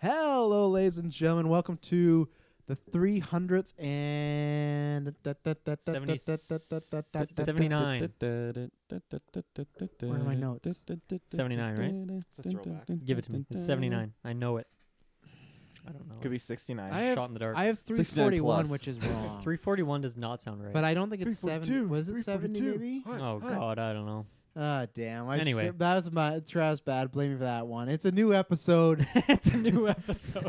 Hello, ladies and gentlemen. Welcome to the 300th and 79. Where are my notes? 79, right? It's a throwback. Give it to me. It's 79. I know it. I don't know. Could be 69. Shot in the dark. I have 341, which is wrong. 341 does not sound right. But I don't think it's 70. 342. Was it 70 maybe? Oh, God, I don't know. Ah, damn. Anyway. That was my Travis bad. Blame me for that one. It's a new episode. It's a new episode.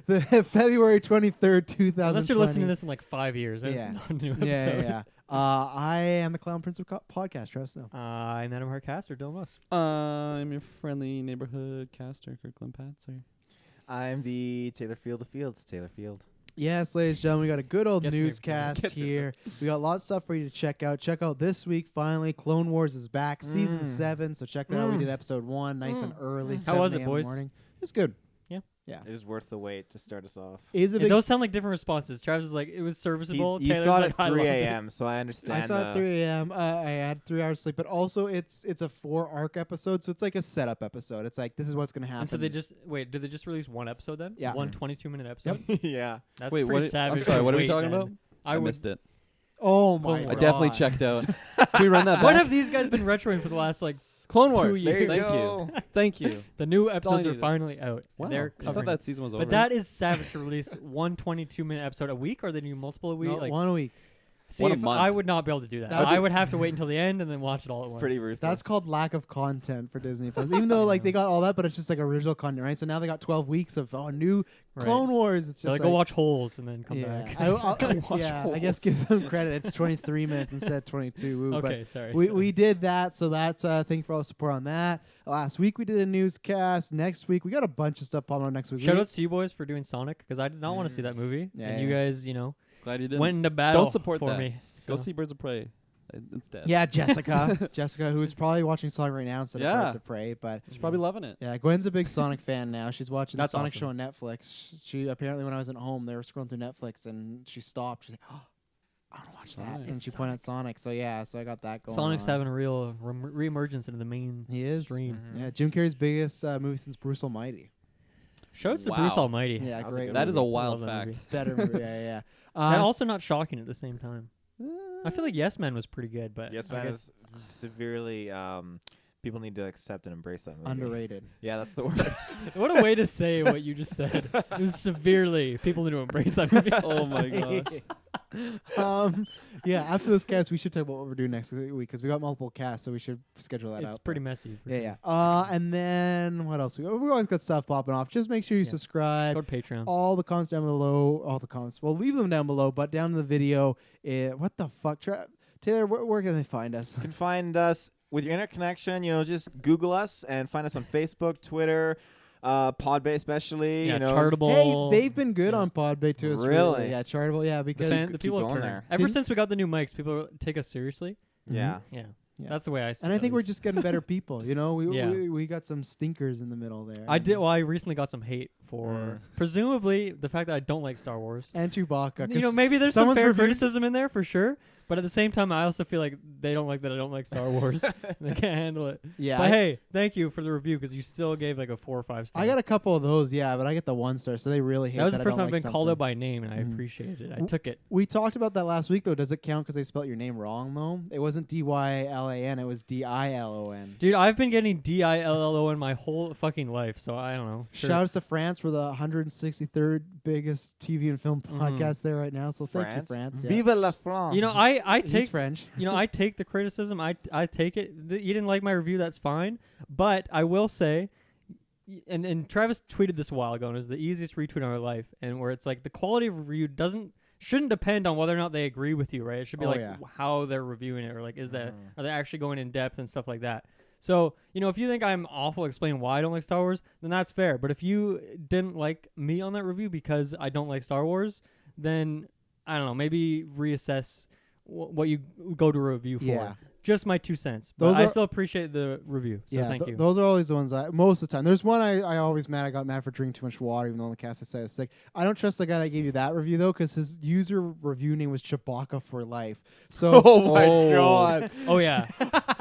The February 23rd, 2020. Unless you're listening to this in like 5 years. It's Yeah. not a new episode. Yeah. I am the Clown Prince of Podcast, Travis Snow. I'm Adam Hartcaster, Dylan Moss. I'm your friendly neighborhood caster, Kirklin Patzer. I'm the Taylor Field of Fields, Taylor Field. Yes, ladies and gentlemen, we got a good old Get to me, newscast get to me. here. We got lots of stuff for you to check out. Check out this week, finally. Clone Wars is back, season 7. So check that out. We did episode 1, nice and early. How was 7 it, a.m. in the boys? morning. It's good. Yeah. It was worth the wait to start us off. It is a Yeah, big. those sound like different responses. Travis was like, it was serviceable. You Taylor's saw it like, at I 3 loved it. a.m., so I understand. I saw it at 3 a.m. I had 3 hours sleep, but also it's a 4 arc episode, so it's like a setup episode. It's like this is what's gonna happen. And so they just did they just release one episode then? Yeah. One 22-minute episode. yeah. That's Wait, pretty what? savage. I'm sorry. What are we Wait, talking then. about? I I would- missed it. Oh my! I God. definitely checked out. Can we run that back? What have these guys been retroing for the last like Clone 2 Wars. years? Thank you. Thank you. The new all I episodes are needed. finally out. Wow. They're I covering. thought that season was over. But that is savage to release one 22-minute episode a week, or they do multiple a week. No, like, one a week. see, one a if month. I would not be able to do that. That's I a- would have to wait until the end and then watch it all at It's once. pretty ruthless. That's called lack of content for Disney Plus. Even though like they got all that, but it's just like original content, right? So now they got 12 weeks of new Right. Clone Wars. It's So just like, go watch Holes and then come yeah. back. I guess give them credit. It's 23 minutes instead of 22. Woo, Okay, sorry. But we did that, so that's thank you for all the support on that. Last week we did a newscast. Next week we got a bunch of stuff popping on next week. Shoutouts to you boys for doing Sonic because I did not want to see that movie, Yeah, and you yeah. guys, Glad you did. went into battle. Don't support for that. me. Go So- see Birds of Prey instead. Yeah, Jessica, who's probably watching Sonic right now instead of Yeah. Birds of Prey, but. She's probably loving it. Yeah, Gwen's a big Sonic fan now. She's watching That's the Sonic awesome. show on Netflix. She apparently, when I was at home, they were scrolling through Netflix, and she stopped. She's like, "Oh, I want to watch that," Sonic. and she pointed at Sonic. So yeah, so I got that going. Sonic's on. having a real re-emergence into the main He is. stream. Yeah, Jim Carrey's biggest movie since Bruce Almighty. Shouts to Wow. Bruce Almighty. Yeah, That was a great. good That is a movie. wild Love that fact. movie. Better movie. Yeah. And also not shocking at the same time. I feel like Yes Man was pretty good, but Yes, I man guess is severely. People need to accept and embrace that movie. underrated. Yeah, that's the word. what a way to say what you just said. It was severely. People need to embrace that movie. Oh my gosh. Yeah. After this cast, we should talk about what we're doing next week because we got multiple casts, so we should schedule that out. It's pretty messy. for Yeah. sure. And then what else? We always got stuff popping off. Just make sure you Yeah. subscribe. Go to Patreon. All the comments down below. All the comments. We'll leave them down below, but down in the video. What the fuck? Taylor, where can they find us? You can find us with your internet connection. Just Google us and find us on Facebook, Twitter, Podbay especially. Yeah, you know, Chartable. Hey, they've been good Yeah. on Podbay too. It's Really? Yeah, Chartable. Yeah, because The keep people going are there. Ever Didn't- since we got the new mics, people take us seriously. Yeah. Yeah. Yeah. That's the way I see it. and I at think we're least. just getting better people. Yeah. We got some stinkers in the middle there. I did. Well, I recently got some hate for Mm. presumably the fact that I don't like Star Wars. And Chewbacca. 'cause Maybe there's some someone's fair reviewed- criticism in there for sure. But at the same time, I also feel like they don't like that I don't like Star Wars. They can't handle it. Yeah. But hey, thank you for the review because you still gave like a 4 or 5 star. I got a couple of those, yeah, but I get the 1 star, so they really hate that was the I first don't time I've like been called something. out by name, and I Mhm. appreciated it. I W- took it. We talked about that last week, though. Does it count because they spelt your name wrong, though? It wasn't DYLAN, it was DILON. Dude, I've been getting DILLO my whole fucking life, so I don't know. Sure. Shout outs to France for the 163rd biggest TV and film podcast there right now. So thank you, France. Yeah. Vive la France. I He's take French. I take the criticism. I take it. You didn't like my review, that's fine. But I will say, and Travis tweeted this a while ago, and it was the easiest retweet in our life, and where it's like the quality of review shouldn't depend on whether or not they agree with you, right? It should be how they're reviewing it, or like are they actually going in depth and stuff like that. So, if you think I'm awful explaining why I don't like Star Wars, then that's fair. But if you didn't like me on that review because I don't like Star Wars, then I don't know, maybe reassess what you go to review for. Yeah. just my 2 cents. But Those I are- still appreciate the review. So thank you. Those are always the ones most of the time. There's one I always I got mad for drinking too much water, even though on the cast I said I was sick. I don't trust the guy that gave you that review though, because his user review name was Chewbacca for life. So Oh my god. Oh yeah.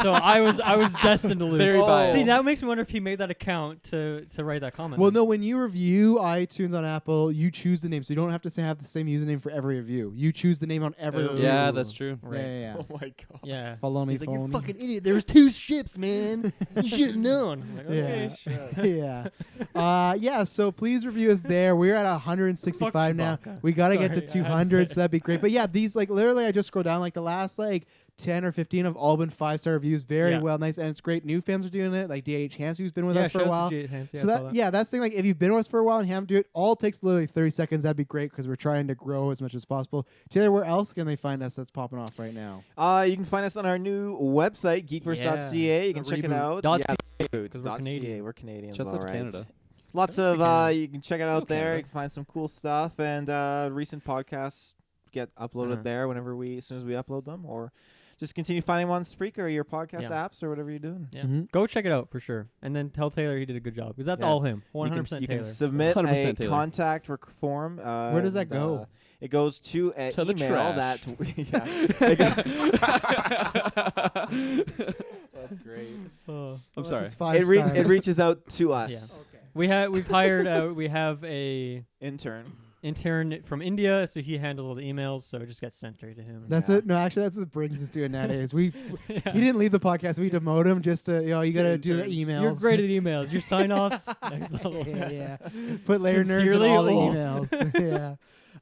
So I was destined to lose. Very biased. See, that makes me wonder if he made that account to write that comment. well, no, when you review iTunes on Apple, you choose the name, so you don't have to have the same username for every review. You choose the name on every Ooh. review. Yeah, that's true. Right. Yeah. Oh my god. Yeah. Follow me, He's like, you follow me. fucking idiot. There was 2 ships, man. You should have known. I'm like, okay. Yeah. So please review us there. We're at 165 Fuck now. Chewbacca. We got to get to Sorry, I had to 200, say so that'd be great. But yeah, these literally I just scroll down the last 10 or 15 have all been 5-star reviews. Very Yeah. well, nice, and it's great. New fans are doing it, like DH Hansen, who's been with Yeah, us for a shout out while. to Jay Hansen, So I saw that's the thing. If you've been with us for a while and you haven't do it, all takes literally 30 seconds. That'd be great because we're trying to grow as much as possible. Taylor, where else can they find us? That's popping off right now. You can find us on our new website, geekverse.ca. You can check it out. Dot Yeah, Because we're .ca. Canadian. We're Canadians, Shouts all out to right. Canada. Lots Shout out of to Canada. you can check it out Hello, there. Canada. You can find some cool stuff, and recent podcasts get uploaded Uh-huh. there as soon as we upload them, or just continue finding them on Spreaker or your podcast Yeah. apps or whatever you're doing. Yeah. Mhm. Go check it out for sure. And then tell Taylor he did a good job. Because that's Yeah. all him. You 100% can, you Taylor. can submit 100% a Taylor. contact form. Where does that and, go? It goes to an To the email trash. That's great. Oh. I'm sorry. It's 5 It stars. reaches out to us. Yeah. We've hired we have a Intern. intern from India, so he handles all the emails, so it just gets sent straight to him. That's Yeah. it. No, actually, that's what brings us to it nowadays. Yeah. He didn't leave the podcast. We demoted him just to you gotta do the emails. You're great at emails. Your sign-offs, next level. yeah. Put layer nerds in Sincerely, all the oh. emails. yeah.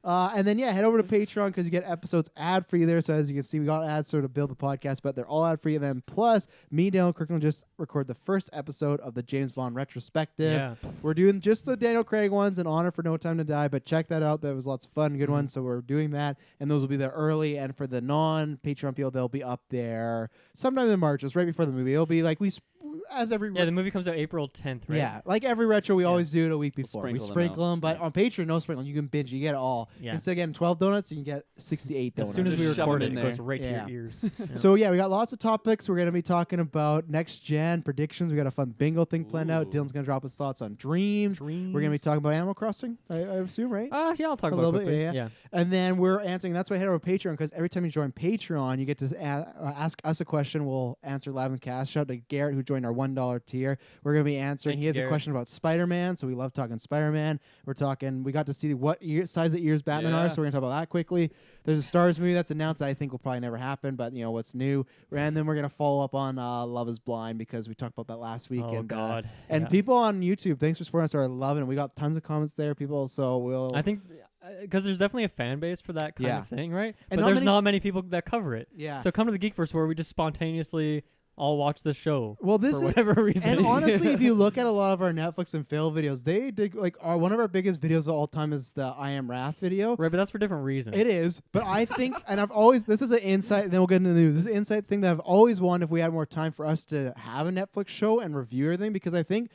And then head over to Patreon because you get episodes ad free there. So as you can see, we got ads to build the podcast, but they're all ad free. And then plus, me, Daniel Kirklin, just record the first episode of the James Bond retrospective. Yeah. We're doing just the Daniel Craig ones in honor for No Time to Die, but check that out. That was lots of fun, good ones. So we're doing that, and those will be there early. And for the non-Patreon people, they'll be up there sometime in March, just right before the movie. It'll be like as every Yeah, the movie comes out April 10th, right? yeah, like every retro, we Yeah. always do it a week before. We sprinkle them sprinkle out. them, but on Patreon, no sprinkling. You can binge. You get it all. Yeah. Instead of getting 12 donuts, you can get 68 As donuts. soon as we Just shove record them it, in it goes there. right to Yeah. your ears. Yeah. So we got lots of topics. We're gonna be talking about next gen predictions. We got a fun bingo thing planned out. Ooh. Dylan's gonna drop his thoughts on dreams. We're gonna be talking about Animal Crossing. I assume, right? Yeah, I'll talk A about little it bit, quickly. yeah. And then we're answering. That's why I head over to Patreon because every time you join Patreon, you get to ask us a question. We'll answer live in the cast. Shout out to Garrett who joined our $1 tier. We're gonna be answering. Thank He you, has a Garrett. question about Spider-Man, so we love talking Spider-Man. We're talking. We got to see what size of ears Batman are, Yeah. so we're gonna talk about that quickly. There's a Stars movie that's announced that I think will probably never happen, but what's new. And then we're gonna follow up on Love Is Blind because we talked about that last week. Oh and God. and Yeah. people on YouTube, thanks for supporting us. Are loving it. We got tons of comments there, people. So we'll. I think because there's definitely a fan base for that kind Yeah. of thing, right? And But not there's many- not many people that cover it. yeah. So come to the Geekverse where we just spontaneously all watch the show well, this for is. whatever reason. And honestly, if you look at a lot of our Netflix and fail videos, they did one of our biggest videos of all time is the I Am Wrath video. right, but that's for different reasons. It is, but I think, and I've always, this is an insight, and then we'll get into the news. This is an insight thing that I've always wanted if we had more time for us to have a Netflix show and review everything, because I think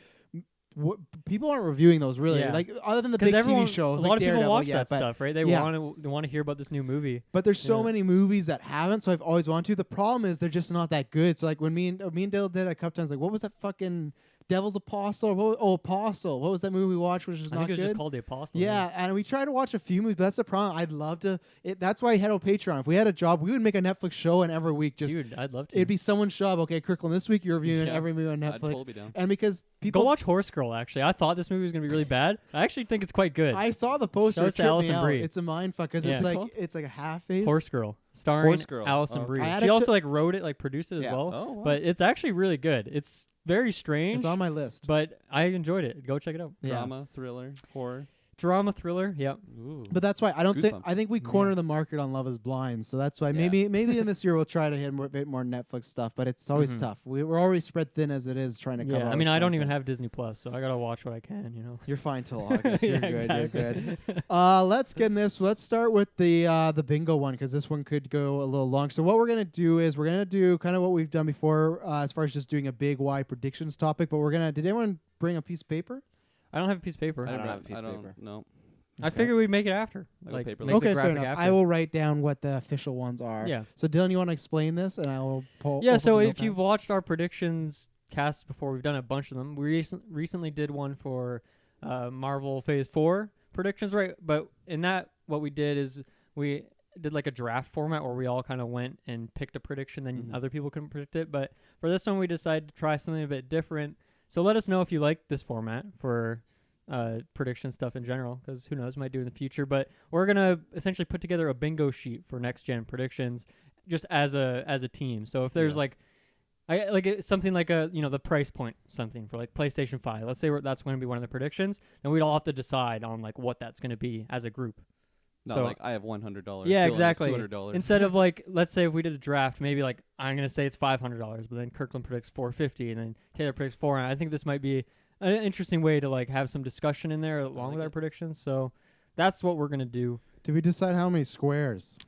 people aren't reviewing those really, Yeah. like other than the 'Cause big everyone, TV shows. a like lot of people Daredevil, watch yeah, that but, stuff, right? They yeah. want to hear about this new movie. But there's so Yeah. many movies that haven't, so I've always wanted to. The problem is they're just not that good. So like when me and Dale did it a couple times, like what was that fucking Devil's Apostle? Apostle. What was that movie we watched, which was I not think it was good? just called The Apostle. Yeah, and we tried to watch a few movies, but that's the problem. I'd love to. That's why I head on Patreon. If we had a job, we would make a Netflix show, and every week just Dude, I'd love to. it'd be someone's job. Okay, Kirkland, this week you're reviewing Yeah. every movie on I'd Netflix, totally be down. and because people Go watch Horse Girl. Actually, I thought this movie was gonna be really bad. I actually think it's quite good. I saw the poster. Shout It out to tripped me Alison out. Brie. It's a mind fuck because Yeah. it's What's it like called? a half face. Horse Girl, starring Horse Girl. Alison Oh, Brie. I had She it also to- wrote it, produced it Yeah. as well. Oh, wow. But it's actually really good. It's very strange. It's on my list. but I enjoyed it. Go check it out. Yeah. Drama, thriller, horror. Drama thriller. Yeah. Ooh. But that's why I don't think Goosebumps. I think we corner Yeah. the market on Love Is Blind. So that's why Yeah. maybe in this year we'll try to hit a bit more Netflix stuff. But it's always Mhm. tough. We're already spread thin as it is trying to cover. Yeah. all I mean, this I don't even content. have Disney Plus, so I gotta watch what I can. You're fine till August. You're Yeah, good. exactly. You're good. Let's get in this. Let's start with the bingo one because this one could go a little long. So what we're gonna do is we're gonna do kind of what we've done before as far as just doing a big wide predictions topic. But we're gonna. Did anyone bring a piece of paper? I don't have a piece of paper. I don't have a piece I of don't paper. know. I figured we'd make it after. Like a Like paper make list. the Okay, fair graphic enough. after. I will write down what the official ones are. Yeah. So Dylan, you want to explain this, and I will pull. Yeah, open so the if notepad. you've watched our predictions casts before, we've done a bunch of them. We recently did one for Marvel Phase 4 predictions, right? But in that, what we did is we did like a draft format where we all kind of went and picked a prediction, then Mhm. other people couldn't predict it. But for this one, we decided to try something a bit different. So let us know if you like this format for prediction stuff in general, because who knows, might do in the future. But we're gonna essentially put together a bingo sheet for next gen predictions, just as a team. So if there's Yeah. like, something like the price point something for like PlayStation 5. Let's say that's going to be one of the predictions, then we'd all have to decide on like what that's going to be as a group. Not So- like I have $100. Yeah, Dylan has exactly. $200. Instead of like, let's say if we did a draft, maybe like I'm gonna say it's $500, but then Kirkland predicts $450, and then Taylor predicts $400. I think this might be an interesting way to like have some discussion in there along like with our it. predictions. So that's what we're gonna do. Did we decide how many squares?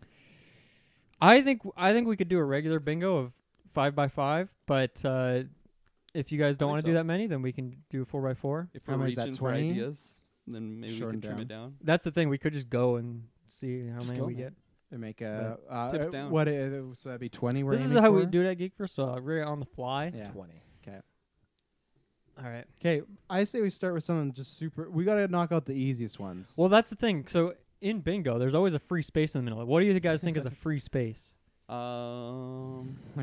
I think we could do a regular bingo of 5x5, but if you guys don't think want to do so. that many, then we can do 4x4. if How we're many is that, reaching for 20? ideas, then maybe we Shorten can trim down. it down. That's the thing. We could just go and see how Just many go, we man. get. And make a Tips down. What? So that'd be 20. We're This is aiming how we for? do it at GeekVerse, so we're on the fly. Yeah. 20. All right. Okay, I say we start with something just super. We gotta knock out the easiest ones. Well, that's the thing. So in bingo, there's always a free space in the middle. What do you guys think is a free space? Like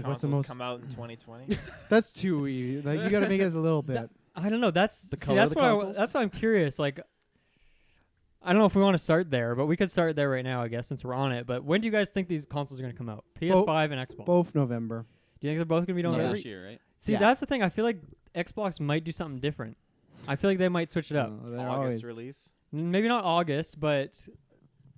what's the Consoles most? come out in 2020. That's too easy. Like you gotta make it a little bit. I don't know. That's The see, color that's of the what consoles? that's why I'm curious. Like, I don't know if we want to start there, but we could start there right now, I guess, since we're on it. But when do you guys think these consoles are going to come out? PS5 and Xbox. Both November. Do you think they're both going to be November? this year, right? See, Yeah. that's the thing. I feel like Xbox might do something different. I feel like they might switch it up. No, they're August always- release. Maybe not August, but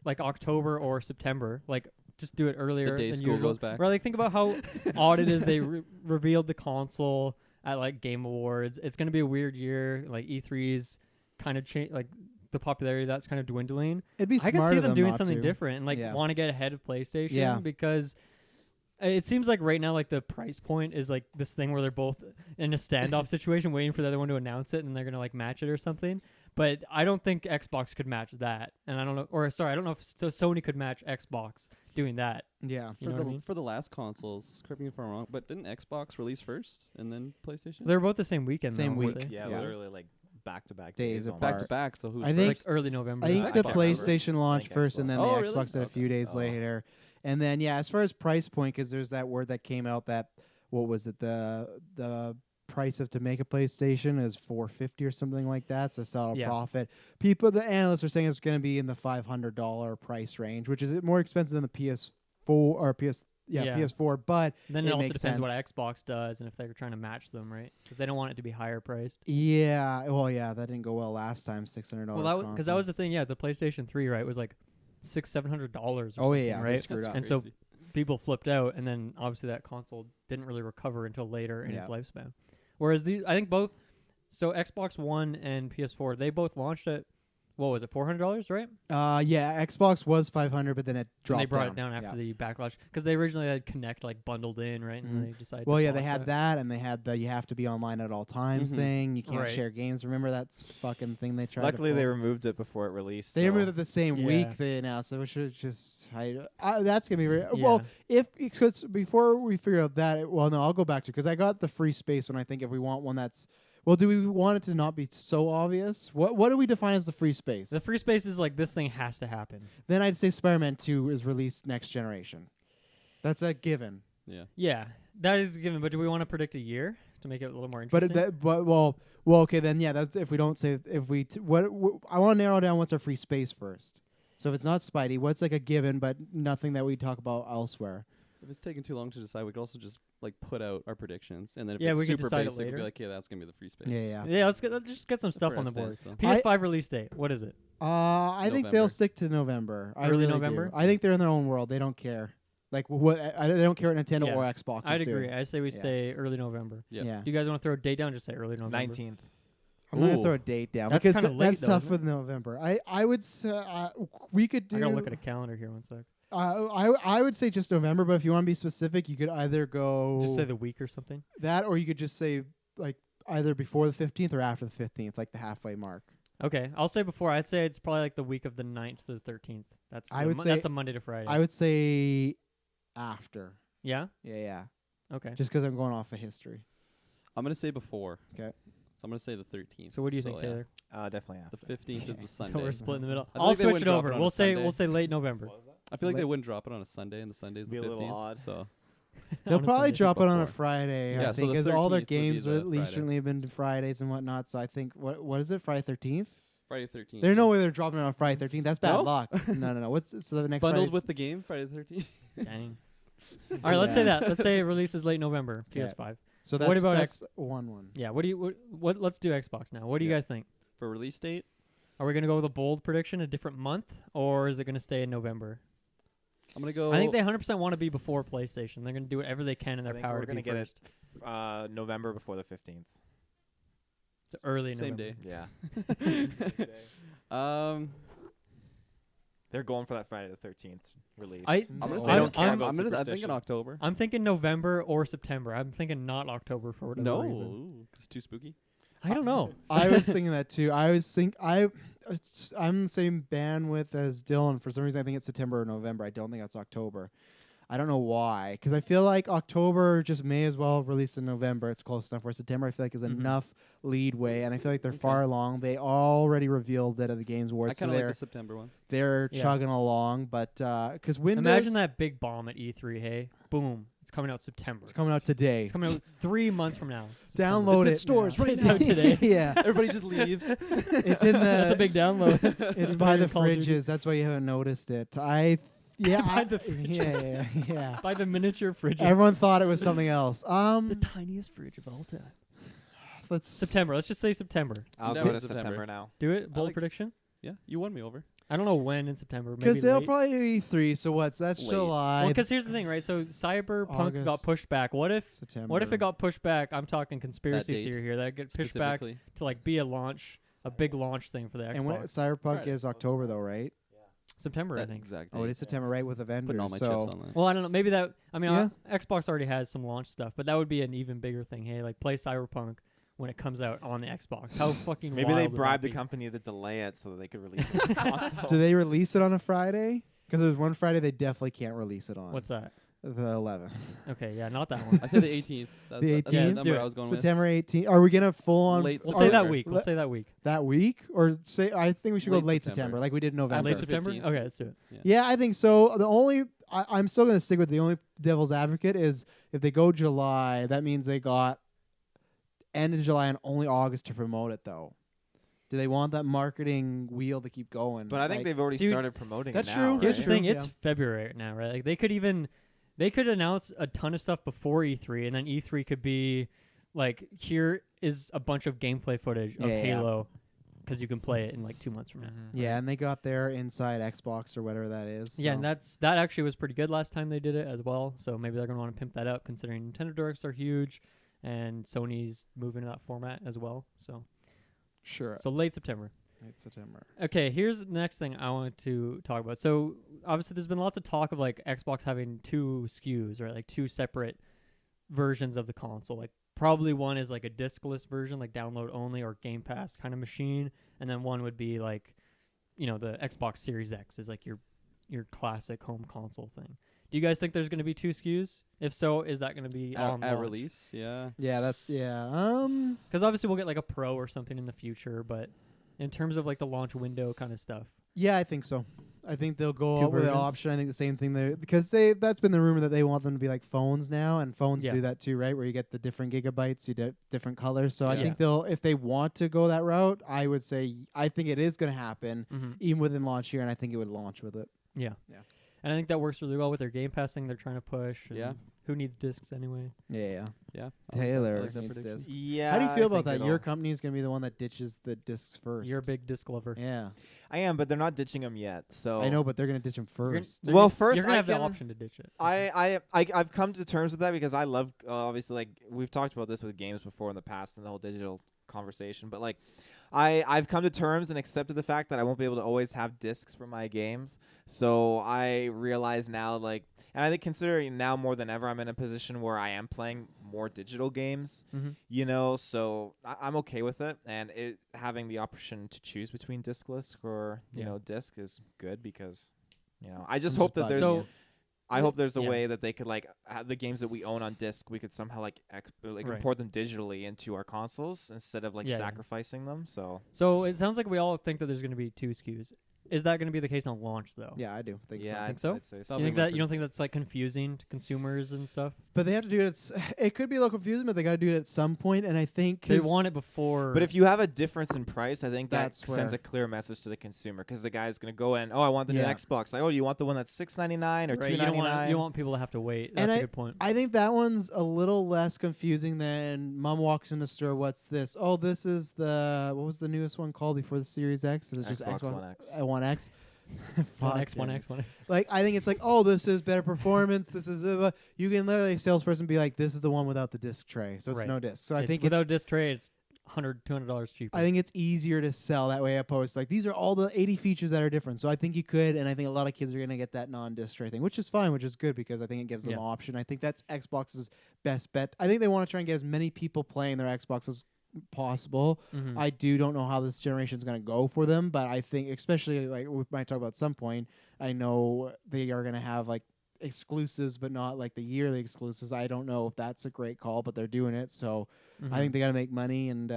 like October or September. Like, just do it earlier The day than school usual. goes back. Or like, think about how odd it is they revealed the console at like Game Awards. It's going to be a weird year. Like E3's kind of change. Like the popularity of that's kind of dwindling. It'd be I smarter can see them than doing not something to. different and like Yeah. want to get ahead of PlayStation. Yeah. Because it seems like right now, like the price point is like this thing where they're both in a standoff situation, waiting for the other one to announce it, and they're gonna like match it or something. But I don't think Xbox could match that, and I don't know, or sorry, I don't know if Sony could match Xbox doing that. Yeah. You know what I mean? For the last consoles, correct me if I'm wrong, but didn't Xbox release first and then PlayStation? They're both the same weekend. Same though, weren't week. they? Yeah, Yeah. literally like back-to-back Days almost. apart. back to back. So who's I think- Like first? early November. I think Xbox the Xbox. PlayStation launched think first, and then Xbox. the Oh, really? Xbox did a Okay. few days Oh. later. And then yeah, as far as price point, because there's that word that came out that what was it the price of to make a PlayStation is $450 or something like that. So solid Yeah. profit. People, the analysts are saying it's going to be in the $500 price range, which is more expensive than the PS4 or Yeah. PS4, but Then it it also makes depends what sense. Xbox does and if they're trying to match them, right? Because they don't want it to be higher priced. yeah, well, yeah, that didn't go well last time. $600. Well, because that was the thing. Yeah, the PlayStation 3, right, was like $700. Oh, yeah, they right. screwed up. And so people flipped out, and then obviously that console didn't really recover until later in Yeah. its lifespan. Whereas I think both, so Xbox One and PS4, they both launched at, what was it, $400, right? Yeah, Xbox was 500, but then it And dropped. they brought it down Yeah. after the backlash because they originally had Connect like bundled in, right? And Mhm. they decided. Well, to yeah, they box had that, and they had the you have to be online at all times Mhm. thing. You can't Right. share games. Remember that fucking thing they tried. Luckily, to they pull? removed it before it released. They so removed it the same Yeah. week they announced it, which was just that's gonna be well. Yeah. Because before we figure out that, well, no, I'll go back to because I got the free space when I think if we want one that's well, do we want it to not be so obvious? What do we define as the free space? The free space is like this thing has to happen. Then I'd say Spider-Man 2 is released next generation. That's a given. Yeah. Yeah, that is given. But do we want to predict a year to make it a little more But interesting? well, okay, then yeah. That's if we don't say if we I want to narrow down what's our free space first. So if it's not Spidey, what's like a given, but nothing that we talk about elsewhere. If it's taking too long to decide, we could also just like put out our predictions, and then if Yeah, it's we can super decide it basic, we'll later. be like, yeah, that's gonna be the free space. Yeah. Yeah, let's just get some stuff for on the us board. still. PS5 release date. What is it? I think November. they'll stick to November. I Early really November? do. I think they're in their own world. They don't care. Like what? They don't care what Nintendo Yeah. or Xbox I'd is agree. doing. I say we Yeah. say early November. Yeah. Yeah. You guys want to throw a date down? Just say early November. 19th. I'm gonna Ooh. throw a date down That's because kinda late, that's though, tough isn't with November. I would say we could do. I gotta look at a calendar here one sec. I would say just November, but if you want to be specific, you could either go Just say the week or something. that, or you could just say like either before the 15th or after the 15th, like the halfway mark. Okay, I'll say before. I'd say it's probably like the week of the 9th to the 13th. That's a Monday to Friday. I would say after. Yeah. Yeah. Okay. Just because I'm going off of history. I'm gonna say before. 'Kay. So I'm gonna say the 13th. So what do you think, Taylor? Definitely The 15th is the Sunday. So we're split in the middle. I feel I'll like they switch wouldn't it drop over. it on We'll a say Sunday. late November. I feel like they Late- wouldn't drop it on a Sunday, and the Sunday's Be the a little 15th. odd. So They'll On a probably Sunday. drop it on a Before. Friday, Yeah, I so think, the because all their 13th would be games the recently have been Fridays and whatnot. So I think what is it? Friday 13th? Friday 13th. There's no way they're dropping it on Friday 13th. That's bad No? luck. No. What's so the next bundled Friday's- with the game Friday the 13th. Dang. All right, let's say that. Let's say it releases late November. Okay. PS5. So what about that's 1-1. Yeah. What do you? What? Let's do Xbox now. What do you Yeah. guys think? For release date, Are we gonna go with a bold prediction, a different month, or is it gonna stay in November? I'm gonna go. I think they 100% want to be before PlayStation. They're gonna do whatever they can in I their think power we're to gonna be get first. it November before the 15th. So early same November. day. Yeah. They're going for that Friday the 13th release. I- I'm gonna No. say I'm- don't care I'm- about I'm I'm thinking superstition. October. I'm thinking November or September. I'm thinking not October for whatever No, reason. ooh, it's too spooky. I don't know. I was thinking that too. I'm the same bandwidth as Dylan. For some reason, I think it's September or November. I don't think that's October. I don't know why, because I feel like October just may as well release in November. It's close enough. Where September, I feel like is Mhm. enough lead way, and I feel like they're Okay. far along. They already revealed it at the Games I Awards, so kind of like they're the September one. they're Yeah. chugging along. But because Windows, Imagine that big bomb at E3. Hey, boom! It's coming out September. it's coming out today. It's coming out 3 months from now. September. Download It's it in stores now. right It's out today. yeah, Everybody just leaves. it's in the. That's a big download. It's by the Call of Duty. fridges. That's why you haven't noticed it. By the yeah. By the miniature fridges. Everyone thought it was something else. the tiniest fridge of all time. Let's September. Let's just say September. I'll No, go to it's September. September now. Do it. Bold like- prediction. Yeah, you won me over. I don't know when in September. because Maybe they'll late. probably do E3. So what's that's Late. July, Well, because here's the thing, right? So Cyberpunk got August, pushed back. What if September. it got pushed back? I'm talking conspiracy date theory here. That it gets pushed back Specifically. to like be a big launch thing for the Xbox. And when Cyberpunk Right. is October though, right? September, I That think. exact Oh, it date. is September, right? With Putting Avengers. all my So chips on that. Well, I don't know. Maybe that. I mean, Yeah. Xbox already has some launch stuff, but that would be an even bigger thing. Hey, like play Cyberpunk when it comes out on the Xbox. How fucking Maybe wild they would that bribed the be? company to delay it so that they could release it on the console. do they release it on a Friday? Because there's one Friday they definitely can't release it on. What's that? the 11th? Okay, yeah, not that one. I said the 18th. That's The that's 18th? the Let's do number it. I was going September 18th. Are we gonna full on? Late We'll are say we- that September. week. We'll say that week. That week, or say I think we should go Late late September. September, like we did in November. Late the September. 15th. Okay, let's do it. Yeah, I think so. The only I'm still going to stick with the only devil's advocate is if they go July, that means they got end of July and only August to promote it though. Do they want that marketing wheel to keep going? But I think Like, they've already Dude, started promoting that's it true. now. Here's Here's right? the thing: Yeah. it's February now, right? Like they could announce a ton of stuff before E3, and then E3 could be like, here is a bunch of gameplay footage of Yeah. Halo, because you can play it in like 2 months from now. Yeah, and they got their inside Xbox or whatever that is. Yeah, so. and that actually was pretty good last time they did it as well. So maybe they're gonna want to pimp that up, considering Nintendo Directs are huge, and Sony's moving to that format as well. So sure. late September. Late September. Okay, here's the next thing I wanted to talk about. So obviously, there's been lots of talk of like Xbox having two SKUs, right? Like two separate versions of the console. Like probably one is like a discless version, like download only or Game Pass kind of machine, and then one would be like, the Xbox Series X is like your classic home console thing. Do you guys think there's going to be two SKUs? If so, is that going to be on At launch? release, yeah. Yeah, that's Because obviously we'll get like a Pro or something in the future, but in terms of like the launch window kind of stuff. yeah, I think so. I think they'll go Two out with an versions? option. I think the same thing there because that's been the rumor that they want them to be like phones now, and phones Yeah. do that too, right? Where you get the different gigabytes, you get different colors. So I Yeah. think if they want to go that route, I would say I think it is going to happen Mm-hmm. even within launch year, and I think it would launch with it. Yeah. Yeah. And I think that works really well with their Game Pass thing they're trying to push. and Yeah. Who needs discs anyway? Yeah. Yeah. Taylor I like that needs prediction. discs. Yeah. How do you feel I about think that? it'll- Your company is going to be the one that ditches the discs first. You're a big disc lover. yeah, I am, but they're not ditching them yet. So I know, but they're going to ditch them You're gonna- 1st. they're Well, gonna- first you're gonna I have the can- option to ditch it. I've come to terms with that because I love obviously like we've talked about this with games before in the past and the whole digital conversation, but like I've come to terms and accepted the fact that I won't be able to always have discs for my games. So I realize now like And I think considering now more than ever, I'm in a position where I am playing more digital games, you know, so I'm okay with it. And having the option to choose between discless or, you know, disc is good because, you know, I just hope that there's... I hope there's a way that they could like have the games that we own on disc. We could somehow like import them digitally into our consoles instead of like sacrificing them. So it sounds like we all think that there's going to be 2 SKUs. Is that going to be the case on launch though? Yeah, I do think so. I think so. I'd say so. You don't think that's like confusing to consumers and stuff? But they have to do it. It could be a little confusing, but they got to do it at some point. And I think they want it before. But if you have a difference in price, I think that sends a clear message to the consumer because the guy's going to go in. Oh, I want the new Xbox. Like, oh, you want the one that's $699 or $299? You don't want people to have to wait. That's a good point. I think that one's a little less confusing than Mom walks in the store. What's this? Oh, this is what was the newest one called before the Series X? Is it just Xbox One X? One X. One X. Like, I think it's like, oh, this is better performance. This is you can literally, a salesperson be like, this is the one without the disc tray, so it's no disc. So I think without disc tray, it's $100-$200 cheaper. I think it's easier to sell that way, opposed to like these are all the 80 features that are different. So I think you could, and I think a lot of kids are gonna get that non-disc tray thing, which is fine, which is good because I think it gives them an option. I think that's Xbox's best bet. I think they want to try and get as many people playing their Xbox as possible. I don't know how this generation is going to go for them, but I think, especially like we might talk about at some point, I know they are going to have like exclusives, but not like the yearly exclusives. I don't know if that's a great call, but they're doing it, so I think they got to make money, and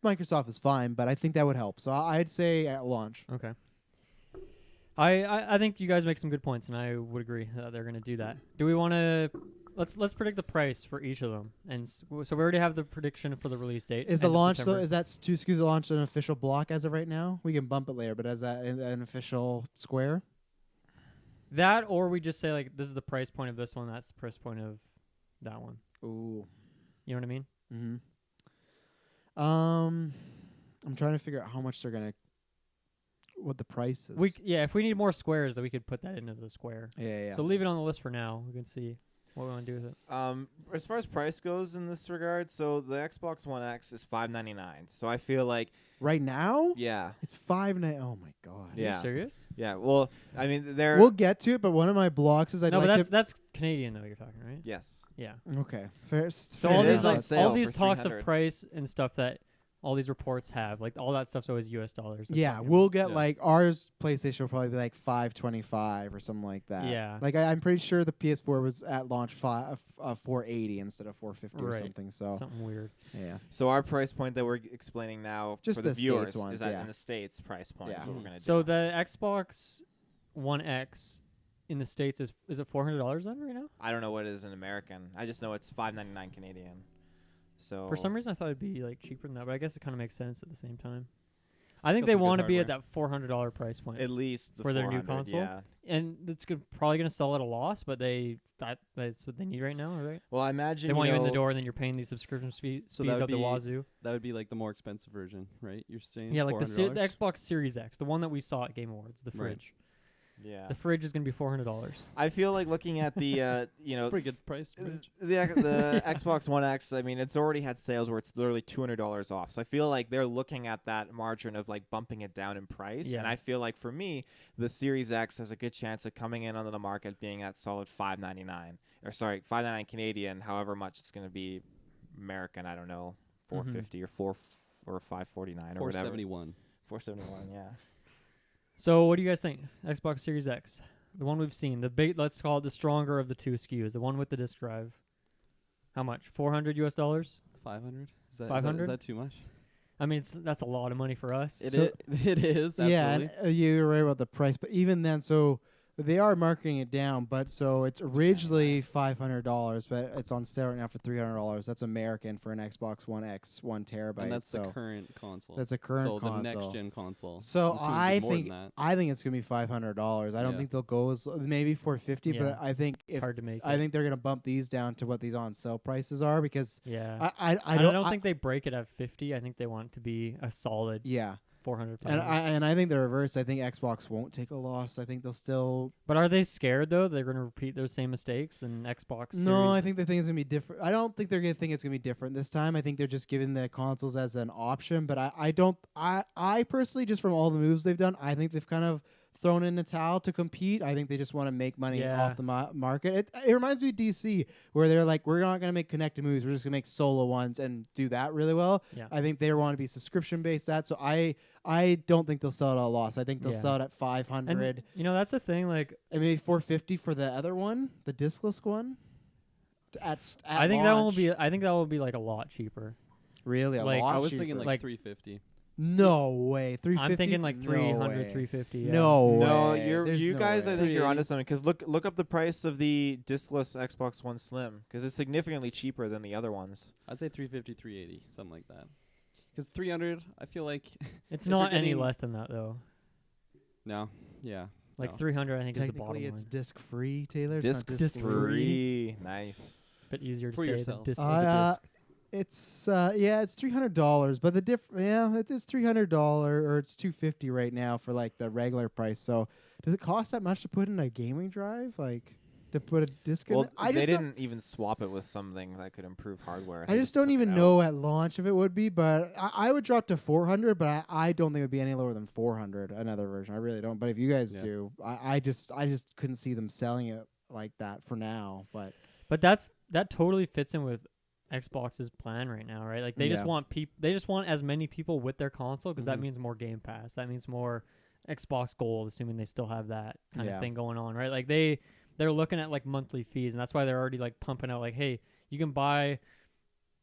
Microsoft is fine, but I think that would help. So I'd say at launch. Okay. I think you guys make some good points, and I would agree that they're going to do that. Do we want to? Let's predict the price for each of them, and so we already have the prediction for the release date. Is the launch? So is that 2 SKUs launched an official block as of right now? We can bump it later, but is that an official square? That, or we just say like this is the price point of this one, that's the price point of that one. Ooh, you know what I mean? I'm trying to figure out how much they're gonna. What the price is? If we need more squares, then we could put that into the square. Yeah. So leave it on the list for now. We can see what we want to do with it. As far as price goes in this regard, so the Xbox One X is $599. So I feel like right now, it's $599. Oh my god! Are you serious? Yeah. Well, I mean, we'll get to it, but one of my blocks is but that's Canadian though. You're talking, right? Yes. Yeah. Okay. Fair. So all these talks of price and stuff that all these reports have, like all that stuff's always US dollars. Yeah, we'll get like ours PlayStation will probably be like $525 or something like that. Yeah. Like I'm pretty sure the PS4 was at launch $480 instead of $450 or something. So something weird. Yeah. So our price point that we're explaining now just for the viewers ones, is that in the States price point. Yeah. Is what we're gonna do. So the Xbox One X in the States is it $400 then right now? I don't know what it is in American. I just know it's $599 Canadian. So for some reason I thought it'd be like cheaper than that, but I guess it kind of makes sense at the same time. I think they want to be at that $400 price point at least for their new console. Yeah. And it's probably going to sell at a loss, but that's what they need right now, right? Well, I imagine they want you in the door, and then you're paying these subscription fees out the wazoo. That would be like the more expensive version, right? You're saying like the Xbox Series X, the one that we saw at Game Awards, the fridge. Yeah, the fridge is going to be $400. I feel like looking at the pretty good price. The Xbox One X. I mean, it's already had sales where it's literally $200 off. So I feel like they're looking at that margin of like bumping it down in price. And I feel like for me, the Series X has a good chance of coming in onto the market being at solid $599 $599 Canadian. However much it's going to be American, I don't know, $450 or $549 or whatever. $471. Yeah. So what do you guys think? Xbox Series X, the one we've seen, let's call it the stronger of the 2 SKUs, the one with the disc drive. How much? $400 US? 500. Is that 500? Is that too much? I mean, that's a lot of money for us. It is. Absolutely. Yeah, and you're right about the price, but even then, so they are marketing it down, but so it's originally $500, but it's on sale right now for $300. That's American for an Xbox One X, 1 terabyte. And that's the current console. That's a current console. So the next gen console. So I think it's gonna be $500. I don't think they'll go as maybe $450, but I think it's hard to make. I think they're gonna bump these down to what these on sale prices are because I don't think they break it at 50. I think they want it to be a solid 400. And I think the reverse. I think Xbox won't take a loss. I think they'll still. But are they scared though? They're going to repeat those same mistakes in Xbox. No, I think they think it's going to be different. I don't think they're going to think it's going to be different this time. I think they're just giving the consoles as an option. But I don't. I personally, just from all the moves they've done, I think they've kind of thrown in the towel to compete. I think they just want to make money Yeah. off the market. It reminds me of DC, where they're like, we're not going to make connected movies. We're just going to make solo ones and do that really well. Yeah. I think they want to be subscription based. So I don't think they'll sell it at a loss. I think they'll Yeah. sell it at 500 And that's the thing. Like, and maybe 450 for the other one, the discless one. At I think that will launch. be. I think that will be like a lot cheaper. Really a like, lot I was cheaper. thinking like, Like- 350. No way. 350. I'm thinking like No 300, way. 350. Yeah. No No, way. There's you no guys. way. I think you're 380. onto something because look up the price of the discless Xbox One Slim because it's significantly cheaper than the other ones. I'd say 350, 380, something like that. Because 300, I feel like It's If you're not any getting- less than that though. no, yeah, Like no. 300, I think is the bottom Technically, it's line. disc free, Taylor. It's Disc not disc free, nice. Bit easier to For say yourselves. than disc. It's it's $300, but the it is $300 or it's $250 right now for like the regular price. So does it cost that much to put in a gaming drive, like to put a disc in? Well, it? I they just don't- didn't even swap it with something that could improve hardware. I They just don't took even it out. know at launch if it would be, but I would drop to 400, but I don't think it would be any lower than 400. Another version, I really don't. But if you guys Yeah. do, I just couldn't see them selling it like that for now. But But that totally fits in with Xbox's plan right now, right? Like they Yeah. just want they just want as many people with their console because that Mhm. means more Game Pass. That means more Xbox Gold, assuming they still have that kind Yeah. of thing going on, right? Like they're looking at like monthly fees, and that's why they're already like pumping out like, hey, you can buy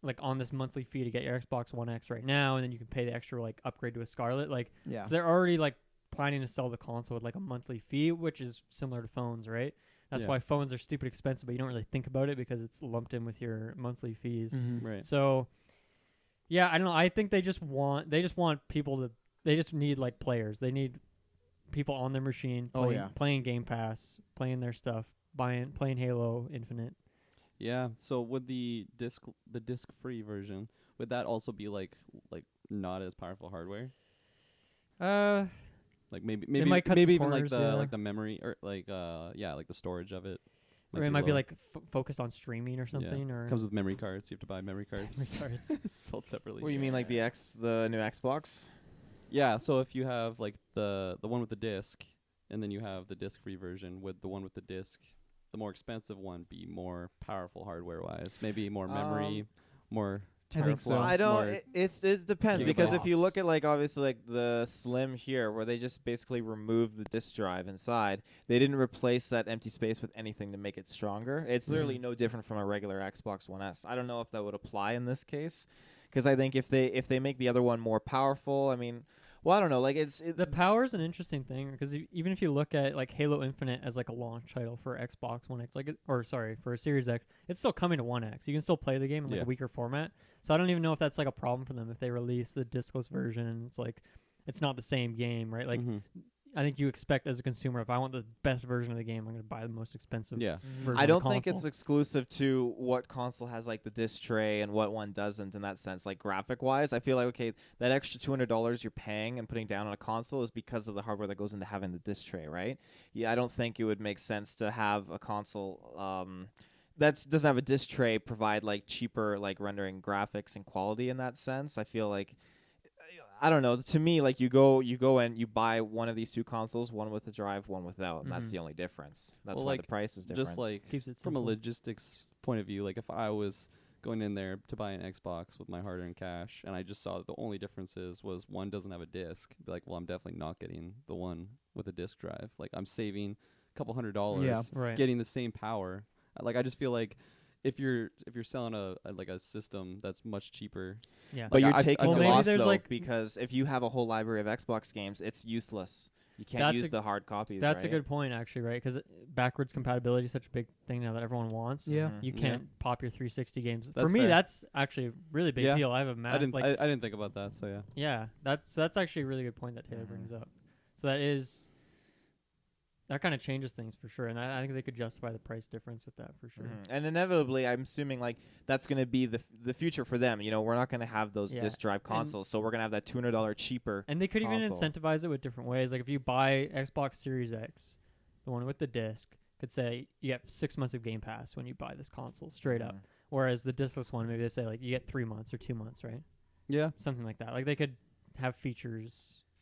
like on this monthly fee to get your Xbox One X right now, and then you can pay the extra like upgrade to a Scarlet. Like yeah, so they're already like planning to sell the console with like a monthly fee, which is similar to phones, right? That's Yeah. why phones are stupid expensive, but you don't really think about it because it's lumped in with your monthly fees. Right. So, yeah, I don't know. I think they just want people to. They just need like players. They need people on their machine. Oh, yeah. playing Game Pass, playing their stuff, playing Halo Infinite. Yeah. So would the disc free version, would that also be like not as powerful hardware? Like maybe might cut maybe some even corners, like the yeah. like the memory or like like the storage of it. Or it might be low. like focused on streaming or something. Or Comes with memory cards. You have to buy memory cards. Memory cards. Sold separately. What you mean, like the new Xbox? Yeah, so if you have like the one with the disc, and then you have the disc-free version with the one with the disc, the more expensive one be more powerful hardware-wise, maybe more memory, more. I think so. teraflops, I don't. more- It depends because if you look gigabytes. at like obviously like the Slim here, where they just basically removed the disk drive inside, they didn't replace that empty space with anything to make it stronger. It's literally no different from a regular Xbox One S. I don't know if that would apply in this case, because I think if they make the other one more powerful, I mean, well, I don't know. Like The power is an interesting thing because even if you look at like Halo Infinite as like a launch title for Xbox One X, for a Series X, it's still coming to One X. You can still play the game in like Yeah. a weaker format. So I don't even know if that's like a problem for them if they release the discless version and it's like it's not the same game, right? Like Mhm. I think you expect as a consumer, if I want the best version of the game, I'm going to buy the most expensive. Yeah. version I of the don't think it's console. exclusive to what console has like the disc tray and what one doesn't in that sense, like graphic wise. I feel like okay, that extra $200 you're paying and putting down on a console is because of the hardware that goes into having the disc tray, right? Yeah, I don't think it would make sense to have a console that doesn't have a disc tray provide like cheaper like rendering graphics and quality in that sense. I feel like I don't know. To me, like you go and you buy one of these two consoles, one with a drive, one without, and that's Mhm. the only difference. That's Well, why like, the price is different. Just like Keeps it from a simple. logistics point of view, like if I was going in there to buy an Xbox with my hard-earned cash, and I just saw that the only difference was one doesn't have a disc, be like, well, I'm definitely not getting the one with a disc drive. Like I'm saving a couple $100, Yeah. Right. getting the same power. Like I just feel like if you're selling a system that's much cheaper, Yeah. But Like, you're I- taking well, a maybe loss there's though, like- because if you have a whole library of Xbox games, it's useless. You can't That's use a- the hard copies. That's a right? good point, actually, right? Because backwards compatibility is such a big thing now that everyone wants. Yeah. Mhm. You Yeah. can't pop your 360 games. For That's me, fair. that's actually a really big Yeah. deal. I have a Mac. I didn't like, I didn't think about that. So yeah. yeah, that's actually a really good point that Taylor Mhm. brings up. So that kind of changes things for sure, and I think they could justify the price difference with that for sure. Mhm. And inevitably, I'm assuming like that's going to be the future for them. You know, we're not going to have those Yeah. disc drive consoles, so we're going to have that $200 cheaper. And they could even console. incentivize it with different ways. Like if you buy Xbox Series X, the one with the disc, could say you get 6 months of Game Pass when you buy this console straight up. Mhm. Whereas the discless one, maybe they say like you get 3 months or 2 months, right? Yeah. Something like that. Like they could have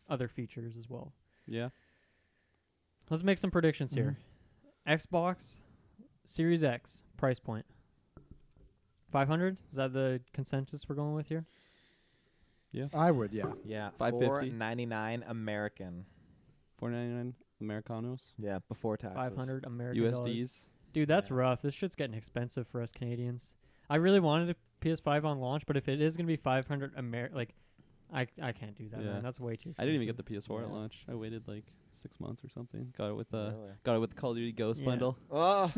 other features as well. Yeah. Let's make some predictions here. Xbox Series X price point. 500? Is that the consensus we're going with here? I would, yeah. Yeah, $550. $4.99 American. $4.99 Americanos. Yeah, before taxes. 500 American dollars. USDs. Dude, that's Yeah. rough. This shit's getting expensive for us Canadians. I really wanted a PS5 on launch, but if it is gonna be 500 I can't do that, Yeah. man. That's way too expensive. I didn't even get the PS4 at Yeah. launch. I waited like 6 months or something. Got it with the Really? Call of Duty Ghost Yeah. bundle. Oh,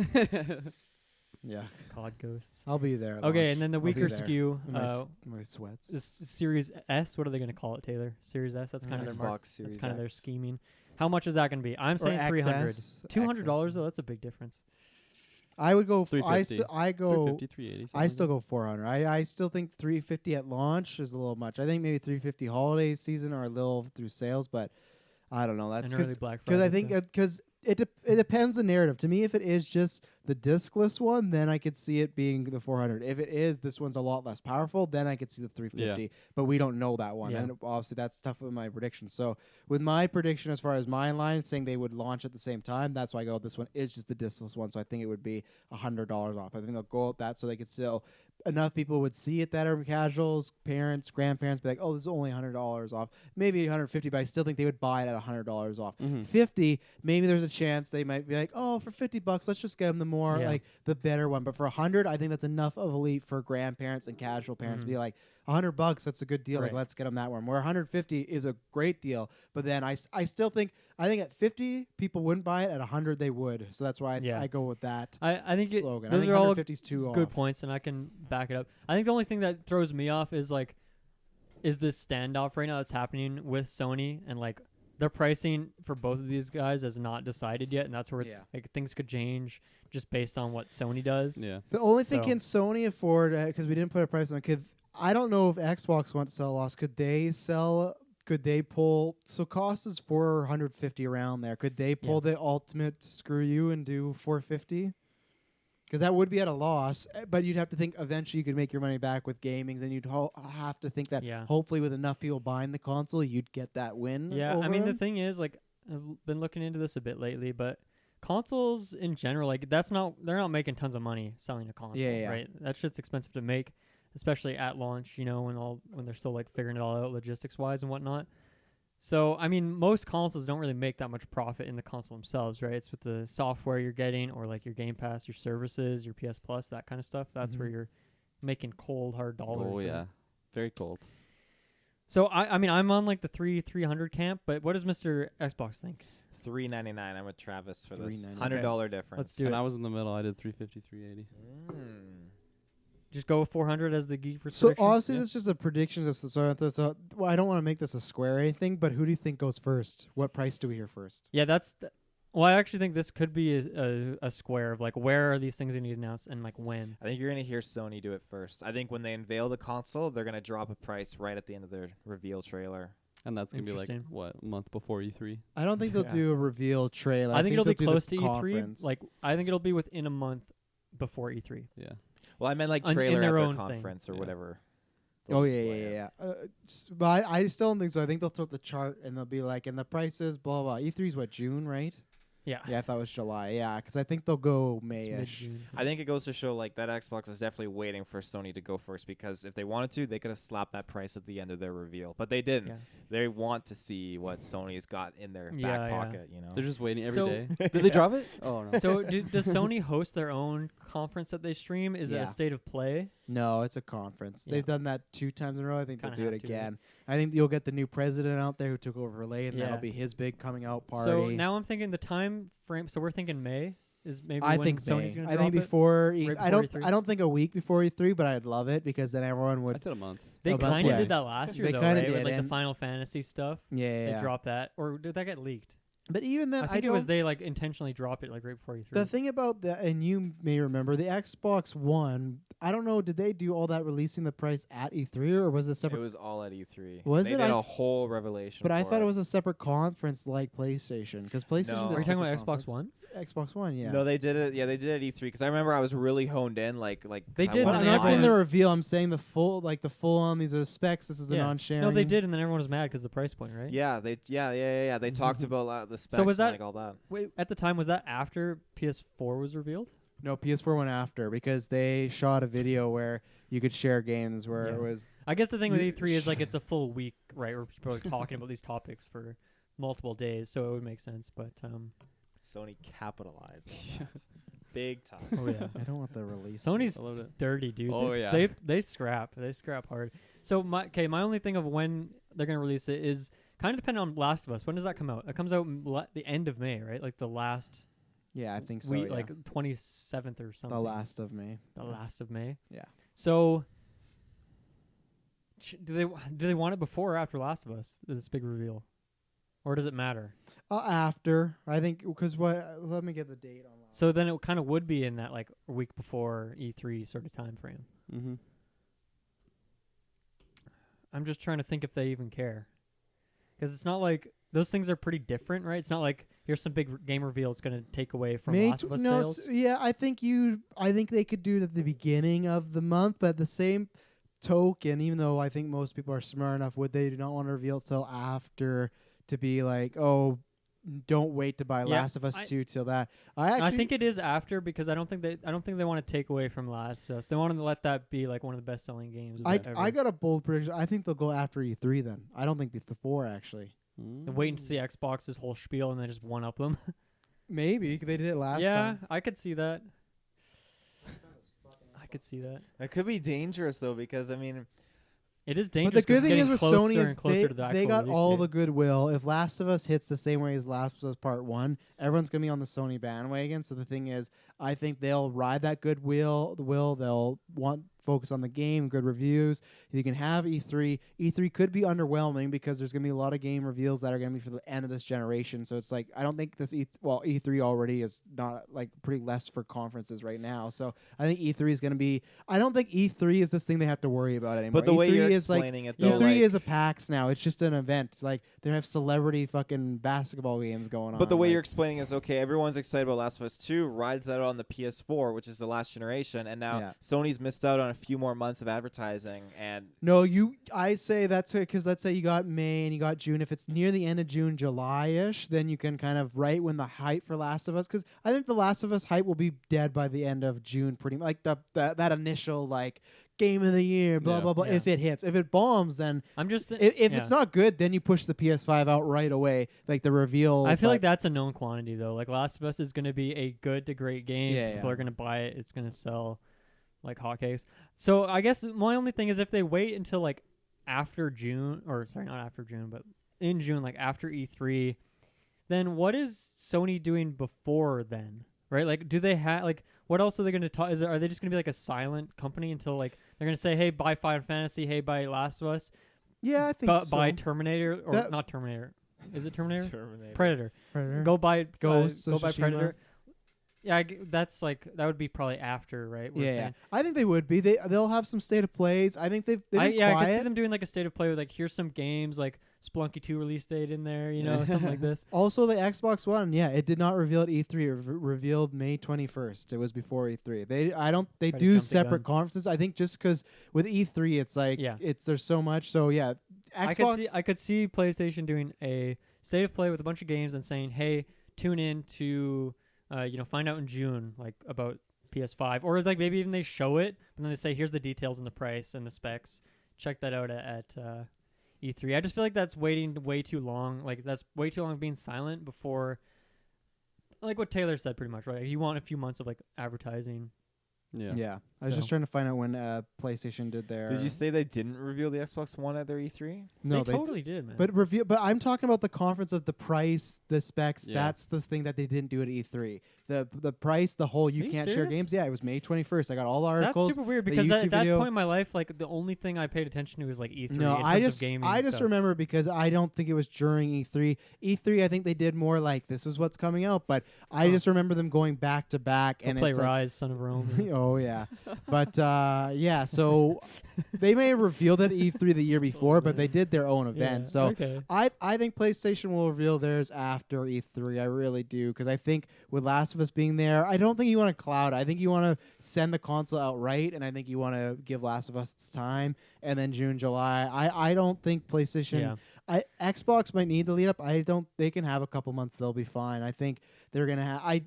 Yeah. COD Ghosts. I'll be there. at Okay, launch. and then the I'll be weaker there SKU, in my sweats. this Series S. What are they gonna call it, Taylor? Series S. That's kind of their mark. Xbox Series That's kind of their X. scheming. How much is that gonna be? I'm Or saying 300. XS. $200 though. That's a big difference. I would go. I 350. I go. 350, 380. I still go 400. I still think 350 at launch is a little much. I think maybe 350 holiday season or a little through sales, but I don't know. That's And early Black because I Friday, think too. because it depends the narrative. To me, if it is just the discless one, then I could see it being the 400. If it is this one's a lot less powerful, then I could see the 350. But we don't know that one, Yeah. and obviously that's tough with my prediction. So with my prediction as far as my line saying they would launch at the same time, that's why I go. This one is just the discless one, so I think it would be $100 off. I think they'll go with that so they could still. Enough people would see it that are casuals, parents, grandparents, be like, "Oh, this is only $100 off." Maybe 150, but I still think they would buy it at $100 off. 50, maybe there's a chance they might be like, "Oh, for $50, let's just get them the more Yeah. like the better one." But for 100, I think that's enough of elite for grandparents and casual parents to be like, $100, that's a good deal. Like, Right. let's get them that one. Where 150 is a great deal, but then I still think at 50 people wouldn't buy it. At 100 they would. So that's why Yeah. I go with that I think slogan. I those think are all 150 is too good off. points, and I can back it up. I think the only thing that throws me off is this standoff right now that's happening with Sony, and like their pricing for both of these guys is not decided yet, and that's where it's Yeah. like things could change just based on what Sony does. Yeah. The only thing So- can Sony afford because we didn't put a price on. I don't know if Xbox wants to sell loss. Could they sell? Could they pull? So cost is 450 around there. Could they pull the ultimate screw you and do 450? Because that would be at a loss, but you'd have to think eventually you could make your money back with gaming. Then you'd have to think that Yeah. hopefully with enough people buying the console, you'd get that win. Yeah, over I mean the them. thing is I've been looking into this a bit lately, but consoles in general, they're not making tons of money selling a console, Yeah. right? That shit's expensive to make, especially at launch, when they're still like figuring it all out logistics wise and whatnot. So I mean most consoles don't really make that much profit in the console themselves, right? It's with the software you're getting or like your Game Pass, your services, your PS Plus, that kind of stuff. That's where you're making cold hard dollars. Oh right? yeah. Very cold. So I mean I'm on like the 300 camp, but what does Mr. Xbox think? $3.99. I'm with Travis for this $3.99. $100 difference. Let's do And it. I was in the middle. I did 350, 380. Just go with 400 as the GeekVerse So prediction? honestly, Yeah. this is just a prediction. I don't want to make this a square or anything, but who do you think goes first? What price do we hear first? Yeah, well, I actually think this could be a square of like where are these things going to get announced and like when. I think you're going to hear Sony do it first. I think when they unveil the console, they're going to drop a price right at the end of their reveal trailer. And that's going to be like, Interesting. what, a month before E3? I don't think they'll Yeah. do a reveal trailer. I think it'll be they'll do close the to E3. conference. Like I think it'll be within a month before E E3. Yeah. Well, I meant like In trailer their at own their thing. conference or Yeah. whatever. Oh they'll yeah, display yeah, it. yeah. But I still don't think so. I think they'll throw up the chart and they'll be like, and the prices, blah blah. E3's what, June, right? Yeah. Yeah, I thought it was July. Yeah, because I think they'll go It's May-ish. mid-June. I think it goes to show like that Xbox is definitely waiting for Sony to go first because if they wanted to, they could have slapped that price at the end of their reveal. But they didn't. Yeah. They want to see what Sony's got in their Yeah, back yeah. pocket, you know. They're just waiting every So- day. Did they drop it? Oh, no. So does Sony host their own conference that they stream? Is it Yeah. a state of play? No, it's a conference. Yeah. They've done that 2 times in a row. I think Kinda they'll do it have to, right? again. I think you'll get the new president out there who took over Lane, and Yeah. that'll be his big coming out party. So now I'm thinking the time frame. So we're thinking May is maybe I when think Sony's May. going to I think drop it? before, Right I before don't. E3? I don't think a week before E3, but I'd love it because then everyone I would. said a month. They about kind of play. did that last year, They though, kinda right? With did, like the and- Final Fantasy stuff. Yeah, They dropped that, or did that get leaked? But even then, I think it was they like intentionally dropped it like right before E3. The thing about that, and you may remember, the Xbox One. I don't know. Did they do all that releasing the price at E3, or was it It separate? was all at E3. Was they it? did I a whole revelation. But I for thought it was a separate conference like PlayStation, because PlayStation. No. did Are you a talking about separate Xbox conference. One? Xbox One, yeah. No, they did it. Yeah, they did it at E3 because I remember I was really honed in. Like They 'cause I did, But and I'm then not saying everyone- the reveal. I'm saying the full on. These are the specs. This is the Yeah. non-sharing. No, they did, and then everyone was mad because the price point, right? Yeah, they talked about the specs was and that- like all that. Wait, at the time, was that after PS4 was revealed? No, PS4 went after because they shot a video where you could share games where it Yeah. was. I guess the thing with You- E3 is like it's a full week, right, where people are talking about these topics for multiple days, so it would make sense. But Sony capitalized on that. Big time. oh yeah, I don't want the release. Sony's I loved it. dirty, dude. Oh, they, yeah. they scrap hard. So my only thing of when they're gonna release it is kind of dependent on Last of Us. When does that come out? It comes out the end of May, right? Like the last Yeah, I think so. week, yeah. like 27th or something. the last of May. The last of May. Yeah. So do they want it before or after Last of Us? This big reveal, or does it matter? After I think because what? Let me get the date on that. So then it kind of would be in that like a week before E3 sort of time frame. Mm-hmm. I'm just trying to think if they even care, because it's not like those things are pretty different, right? It's not like here's some big game reveal. It's going to take away from Last of Us sales. Yeah, I think they could do it at the beginning of the month, but at the same token, even though I think most people are smart enough, would they do not want to reveal till after to be like, oh, don't wait to buy Yeah, Last of Us I- 2 till that. I think it is after because I don't think they want to take away from Last of Us. They want to let that be like one of the best selling games. Ever. I got a bold prediction. I think they'll go after E3 then. I don't think before actually. And wait and see Xbox's whole spiel and then just one up them. Maybe they did it last time. I could see that. I could see that. It could be dangerous though, because I mean, It is But dangerous. the good 'cause thing it's is getting with closer Sony is and closer to the they actual got release all date. the goodwill. If Last of Us hits the same way as Last of Us Part 1, everyone's going to be on the Sony bandwagon. So the thing is, I think they'll ride that goodwill. They'll want focus on the game, good reviews. You can have E3. E3 could be underwhelming because there's going to be a lot of game reveals that are going to be for the end of this generation. So it's like, I don't think this E3 already is not like pretty less for conferences right now. So I think E3 is going to be, I don't think E3 is this thing they have to worry about anymore. but the way E3 you're is like, explaining it though, E3 like, is a PAX now. It's just an event. Like they have celebrity fucking basketball games going on. but the way like, you're explaining is okay. Everyone's excited about Last of Us 2. Rides that on the PS4, which is the last generation, and now Yeah. Sony's missed out on a few more months of advertising. And no, I say that's because let's say you got May and you got June. If it's near the end of June, July-ish, then you can kind of right when the hype for Last of Us, because I think the Last of Us hype will be dead by the end of June, pretty much. Like that initial like game of the year, blah Yeah. blah blah. Yeah. If it hits, if it bombs, then I'm just if it's not good, then you push the PS5 out right away, like the reveal. I feel but- like that's a known quantity though. Like Last of Us is going to be a good to great game. Yeah, People yeah. are going to buy it. It's going to sell like hotcakes. So I guess my only thing is if they wait until like after June, or sorry, not after June, but in June, like after E3, then what is Sony doing before then? Right? Like, do they have like what else are they going to talk? Are they just going to be like a silent company until like they're going to say, hey, buy Final Fantasy, hey, buy Last of Us, yeah, I think so. buy Terminator or That- not Terminator? Is it Terminator? Terminator. Predator. Predator. Go buy Ghosts go of buy Tsushima. Predator. Yeah, that's like that would be probably after, right? We're Yeah, saying. I think they would be. They'll have some state of plays. I think they've been I could see quiet. them doing like a state of play with like here's some games like Splunky 2 release date in there, you know, something like this. Also, the Xbox One, yeah, it did not reveal at E3. It revealed May 21st. It was before E3. They Try to do jump the separate gun. conferences. I think just because with E3, it's like Yeah. there's so much. So yeah, Xbox. I could see PlayStation doing a state of play with a bunch of games and saying, "Hey, tune in to find out in June like about PS5." Or like maybe even they show it, and then they say, "Here's the details and the price and the specs. Check that out at E3." I just feel like that's waiting way too long. Like that's way too long being silent before, like what Taylor said, pretty much, right? You want a few months of like advertising. yeah, I was So- just trying to find out when PlayStation did their. Did you say they didn't reveal the Xbox One at their E3? no? they totally did, man. But review. But I'm talking about the conference of the price, the specs. Yeah. That's the thing that they didn't do at E3. The price, the whole you Are you can't share serious? games. Yeah, it was May 21st. I got all the that's articles. super weird the because YouTube at that video. point in my life, like the only thing I paid attention to was like E3. No, in I terms just of gaming I and just stuff. remember because I don't think it was during E3. E3, I think they did more like this is what's coming out, but I Huh. just remember them going back to back Go and play it's like, Rise, Son of Rome. oh yeah, but yeah. So they may have revealed it at E3 the year before, but they did their own event. Yeah, So okay. I think PlayStation will reveal theirs after E3. I really do because I think with Last of Us being there, I don't think you want to cloud. I think you want to send the console outright, and I think you want to give Last of Us its time, and then June, July. I don't think PlayStation. Yeah. Xbox might need the lead up. I don't. They can have a couple months. They'll be fine. I think they're gonna have.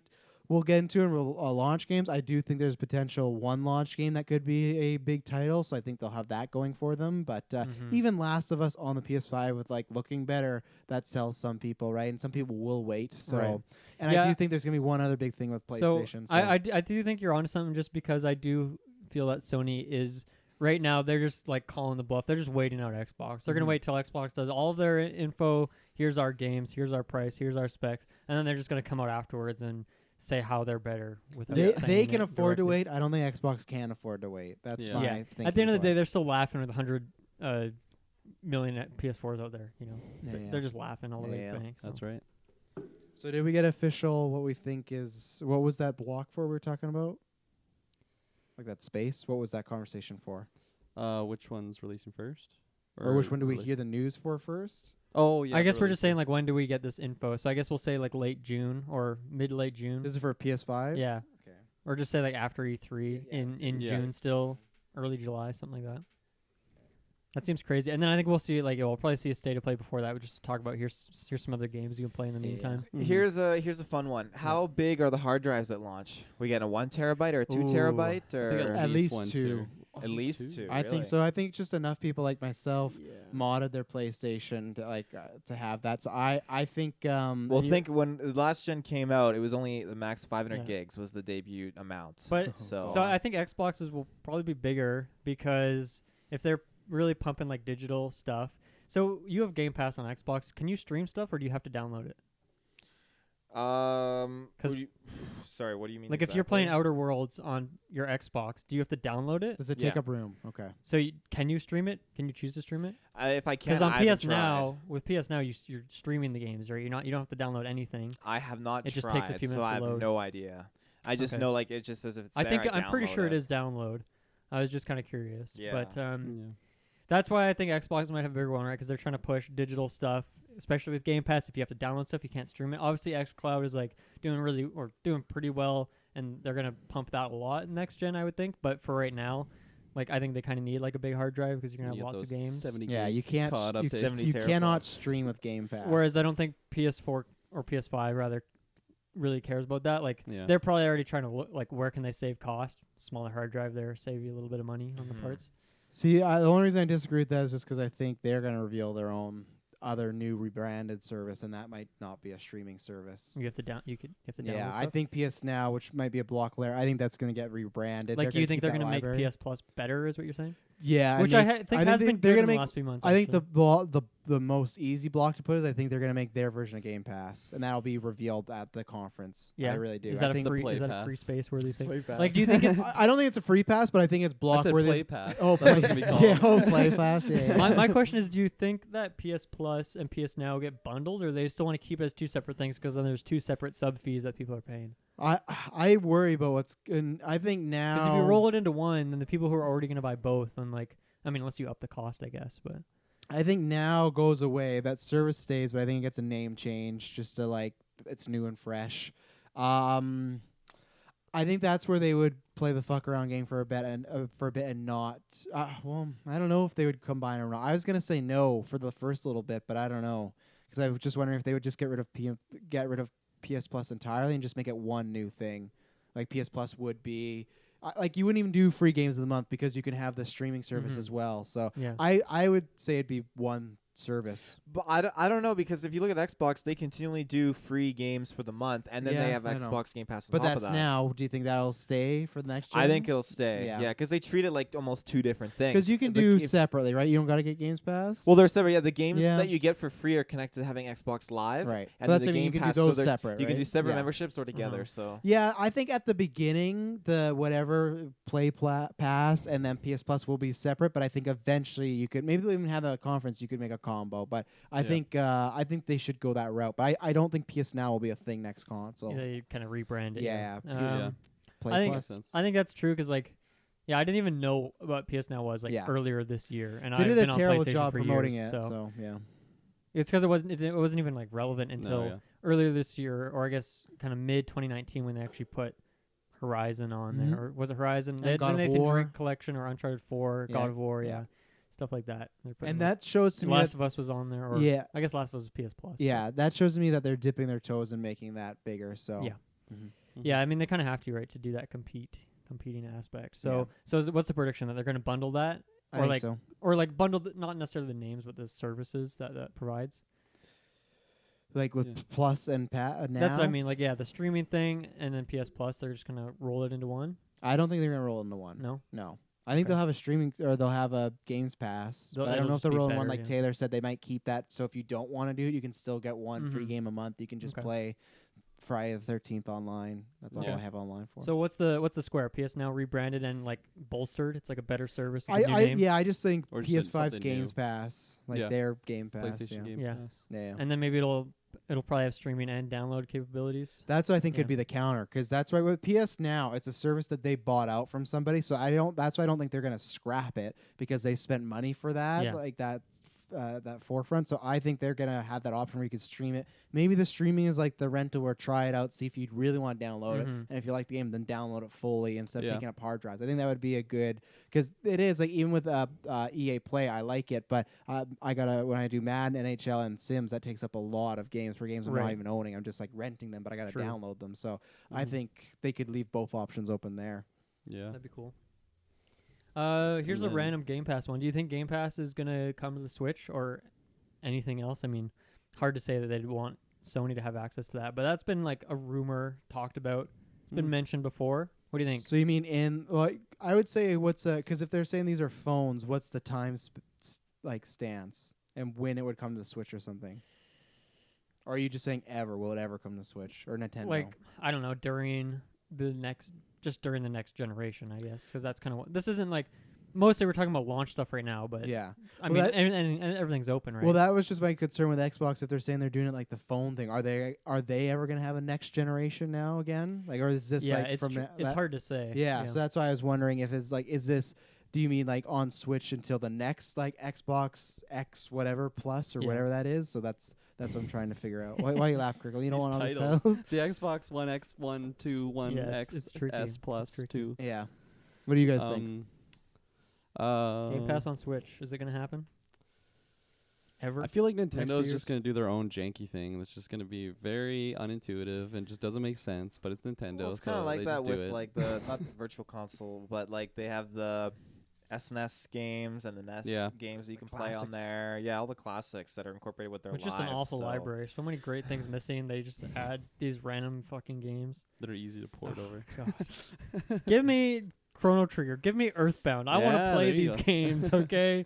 We'll get into it. We'll launch games. I do think there's potential one launch game that could be a big title. So I think they'll have that going for them. But even Last of Us on the PS5 with like looking better, that sells some people, right? And some people will wait. So Right. and I do think there's gonna be one other big thing with PlayStation. So I do think you're onto something, just because I do feel that Sony is right now. They're just like calling the bluff. They're just waiting out Xbox. They're gonna wait till Xbox does all of their info. Here's our games. Here's our price. Here's our specs. And then they're just gonna come out afterwards and say how they're better without they can it afford to directly. wait. I don't think Xbox can afford to wait. That's Yeah. my Yeah. thinking. At the end of the day, point. they're still laughing with 100 million PS4s out there. You know, Yeah. they're just laughing all the way Yeah. back. So. That's right. So did we get official what we think is what was that block for we were talking about? Like that space? What was that conversation for? Which one's releasing first? Or which one do we hear the news for first? Oh yeah. I guess we're release just saying date. like, when do we get this info? So I guess we'll say like late June or mid-late June. This is for PS5? Yeah. Okay. Or just say like after E3 in Yeah. June still, early July, something like that. That seems crazy. And then I think we'll see we'll probably see a state of play before that. We just talk about here's some other games you can play in the meantime. Mhm. Here's a fun one. How big are the hard drives at launch? We get a 1 terabyte or a 2 terabyte, I think or At least one, two. at least two. I think really? so. I think just enough people like myself modded their PlayStation to to have that. So I think Well, and you- think when the last gen came out, it was only the max 500 Yeah. gigs was the debut amount. But so So I think Xboxes will probably be bigger, because if they're really pumping like digital stuff. So you have Game Pass on Xbox. Can you stream stuff, or do you have to download it? 'Cause- sorry, what do you mean? Like if you're playing Outer Worlds on your Xbox, do you have to download it? does it take Yeah. up room? Okay. So can you stream it? Can you choose to stream it? If I can, Because on I haven't PS tried. Now, with PS Now, you're streaming the games, right? You don't have to download anything. I have not It tried, just takes a few so minutes I to have load. no idea. I just Okay. know like it just says if it's I there, think I'm pretty download sure it is download. I was just kind of curious. Yeah. But Yeah. that's why I think Xbox might have a bigger one, right? Because they're trying to push digital stuff, especially with Game Pass. If you have to download stuff, you can't stream it. Obviously, xCloud is like doing pretty well, and they're gonna pump that a lot in next gen, I would think. But for right now, like I think they kind of need like a big hard drive, because you're gonna You have get lots of those games. 70 Yeah, gig you can't COD you, updates. 70 you teraflops. cannot stream with Game Pass. Whereas I don't think PS4 or PS5 rather really cares about that. Like Yeah. they're probably already trying to look like where can they save cost. Smaller hard drive there, save you a little bit of money on the Mhm. parts. See, the only reason I disagree with that is just because I think they're going to reveal their own other new rebranded service, and that might not be a streaming service. You have to download Yeah, I stuff. think PS Now, which might be a block layer, I think that's going to get rebranded. Like, do you think they're going to make PS Plus better? Is what you're saying? Yeah, Which and I think I has think been they're good gonna in the make- last few months. I think actually. the most easy block to put is I think they're going to make their version of Game Pass, and that'll be revealed at the conference. Yeah. I really do. Is I that a think free? Play Is that a free Pass. space worthy thing? Play Pass. Like, do you think it's? I don't think it's a free pass, but I think it's I block said worthy. Play Pass. Oh, That's what it's gonna be called. yeah, Play Pass. Yeah. my question is, do you think that PS Plus and PS Now get bundled, or they still want to keep it as two separate things, because then there's two separate sub fees that people are paying? I worry about what's. And I think now. Because if you roll it into one, then the people who are already going to buy both, and like, I mean, unless you up the cost, I guess, but. I think Now goes away. That service stays, but I think it gets a name change just to like it's new and fresh. I think that's where they would play the fuck around game for a bit and not. Well, I don't know if they would combine or not. I was gonna say no for the first little bit, but I don't know because I was just wondering if they would just get rid of PS Plus entirely and just make it one new thing. Like PS Plus would be. Like you wouldn't even do free games of the month because you can have the streaming service Mhm. as well. So Yeah. I would say it'd be one service. But I don't know, because if you look at Xbox, they continually do free games for the month, and then Yeah, they have I know. Xbox Game Pass on But top that's of that. now. Do you think that'll stay for the next gen? I think it'll stay. Yeah. Yeah, because they treat it like almost two different things. because you can The- do if- separately, right? You don't got to get Games Pass. Well, they're separate. Yeah, the games Yeah. that you get for free are connected to having Xbox Live. right. And But that's the what I mean. You Game can Pass, do so those they're- separate. You can right? do separate Yeah. memberships or together. So Yeah, I think at the beginning, the whatever Pass and then PS Plus will be separate. But I think eventually you could maybe they'll even have a conference. You could make a combo. But I think they should go that route. But I don't think PS Now will be a thing next console. They kind of rebrand it. Yeah, Yeah. Play I think Plus. sense. I think that's true, because like, yeah, I didn't even know what PS Now was like Yeah. earlier this year, and They I've did been a on terrible PlayStation job for promoting years, it. So So yeah. it's because it wasn't even like relevant until No, yeah. earlier this year, or I guess kind of mid 2019 when they actually put Horizon on Mhm. there, or was it Horizon? And They had God the of Nathan War. Drake collection or Uncharted 4, Yeah, God of War, yeah. stuff stuff like that. They're putting, And like, that shows to me Last that, of Us was on there, or yeah, I guess Last of Us was PS Plus. yeah, that shows me that they're dipping their toes and making that bigger. So Yeah. Mhm. Yeah, I mean they kind of have to, right, to do that competing aspect. So Yeah. what's the prediction that they're going to bundle that, I or think like so. or like bundle not necessarily the names, but the services that provides. Like with Yeah. Plus and now. That's what I mean. Like the streaming thing and then PS Plus, they're just gonna roll it into one. I don't think they're gonna roll into one. No, No. I think Okay. they'll have a streaming or they'll have a Games Pass. They'll- But I don't it'll know if just they'll be roll in one. better, Like yeah. Taylor said, they might keep that. So if you don't want to do it, you can still get one free Mhm. game a month. You can just Okay. play Friday the 13th online. That's all Yeah. I have online for. So what's the Square? PS Now rebranded and like bolstered. It's like a better service. With a new name. I just think Or just PS5's something Games new. Pass, like Yeah. their Game Pass. PlayStation Yeah. Game Yeah. Pass. Yeah. And then maybe it'll probably have streaming and download capabilities. That's what I think Yeah. could be the counter, because that's right with PS Now, it's a service that they bought out from somebody. So that's why I don't think they're gonna scrap it, because they spent money for that, Yeah. like that forefront. So I think they're gonna have that option where you could stream it. Maybe the streaming is like the rental, or try it out, see if you really want to download it, Mhm. and if you like the game, then download it fully instead of Yeah. taking up hard drives. I think that would be a good, because it is like even with EA Play, I like it, but I gotta when I do Madden, NHL, and Sims, that takes up a lot of games for games I'm not Right. even owning. I'm just like renting them, but I gotta True. download them. So I Mhm. think they could leave both options open there. Yeah. That'd be cool. Here's a then- random Game Pass one. Do you think Game Pass is gonna come to the Switch or anything else? I mean, hard to say that they'd want Sony to have access to that, but that's been like a rumor talked about. It's been Mm. mentioned before. What do you think? So you mean in like I would say what's because if they're saying these are phones, what's the time like stance and when it would come to the Switch or something? Or are you just saying ever? Will it ever come to the Switch or Nintendo? Like I don't know, during the next generation, I guess, because that's kind of what this isn't like. Mostly we're talking about launch stuff right now, but yeah. I Well, mean, that- and everything's open, right? Well, that was just my concern with Xbox. If they're saying they're doing it like the phone thing, are they ever going to have a next generation now again? Like, or is this yeah, like it's from it's hard to say. Yeah, so that's why I was wondering if it's like, is this? Do you mean like on Switch until the next like Xbox X whatever Plus or Yeah. whatever that is? So that's what I'm trying to figure out. Why you laugh, Kirkle? You don't These want all the titles. titles? The Xbox One X, One 2, One Yeah, X, it's tricky. S It's Plus tricky. 2. Yeah. What do you guys think? Game Pass on Switch, is it gonna happen? Ever? I feel like few Nintendo's years? just going to do their own janky thing that's just going to be very unintuitive and just doesn't make sense, but it's Nintendo, Well, it's so kind of like they that just do with it. like the not the virtual console, but like they have the SNES games and the NES Yeah. games that you can The play on classics. there. Yeah, all the classics that are incorporated with their It's just an live, awful so- library. So many great things missing. They just add these random fucking games. that are easy to port over. God. Give me Chrono Trigger. Give me Earthbound. I want to Yeah, play there you these go. games, okay?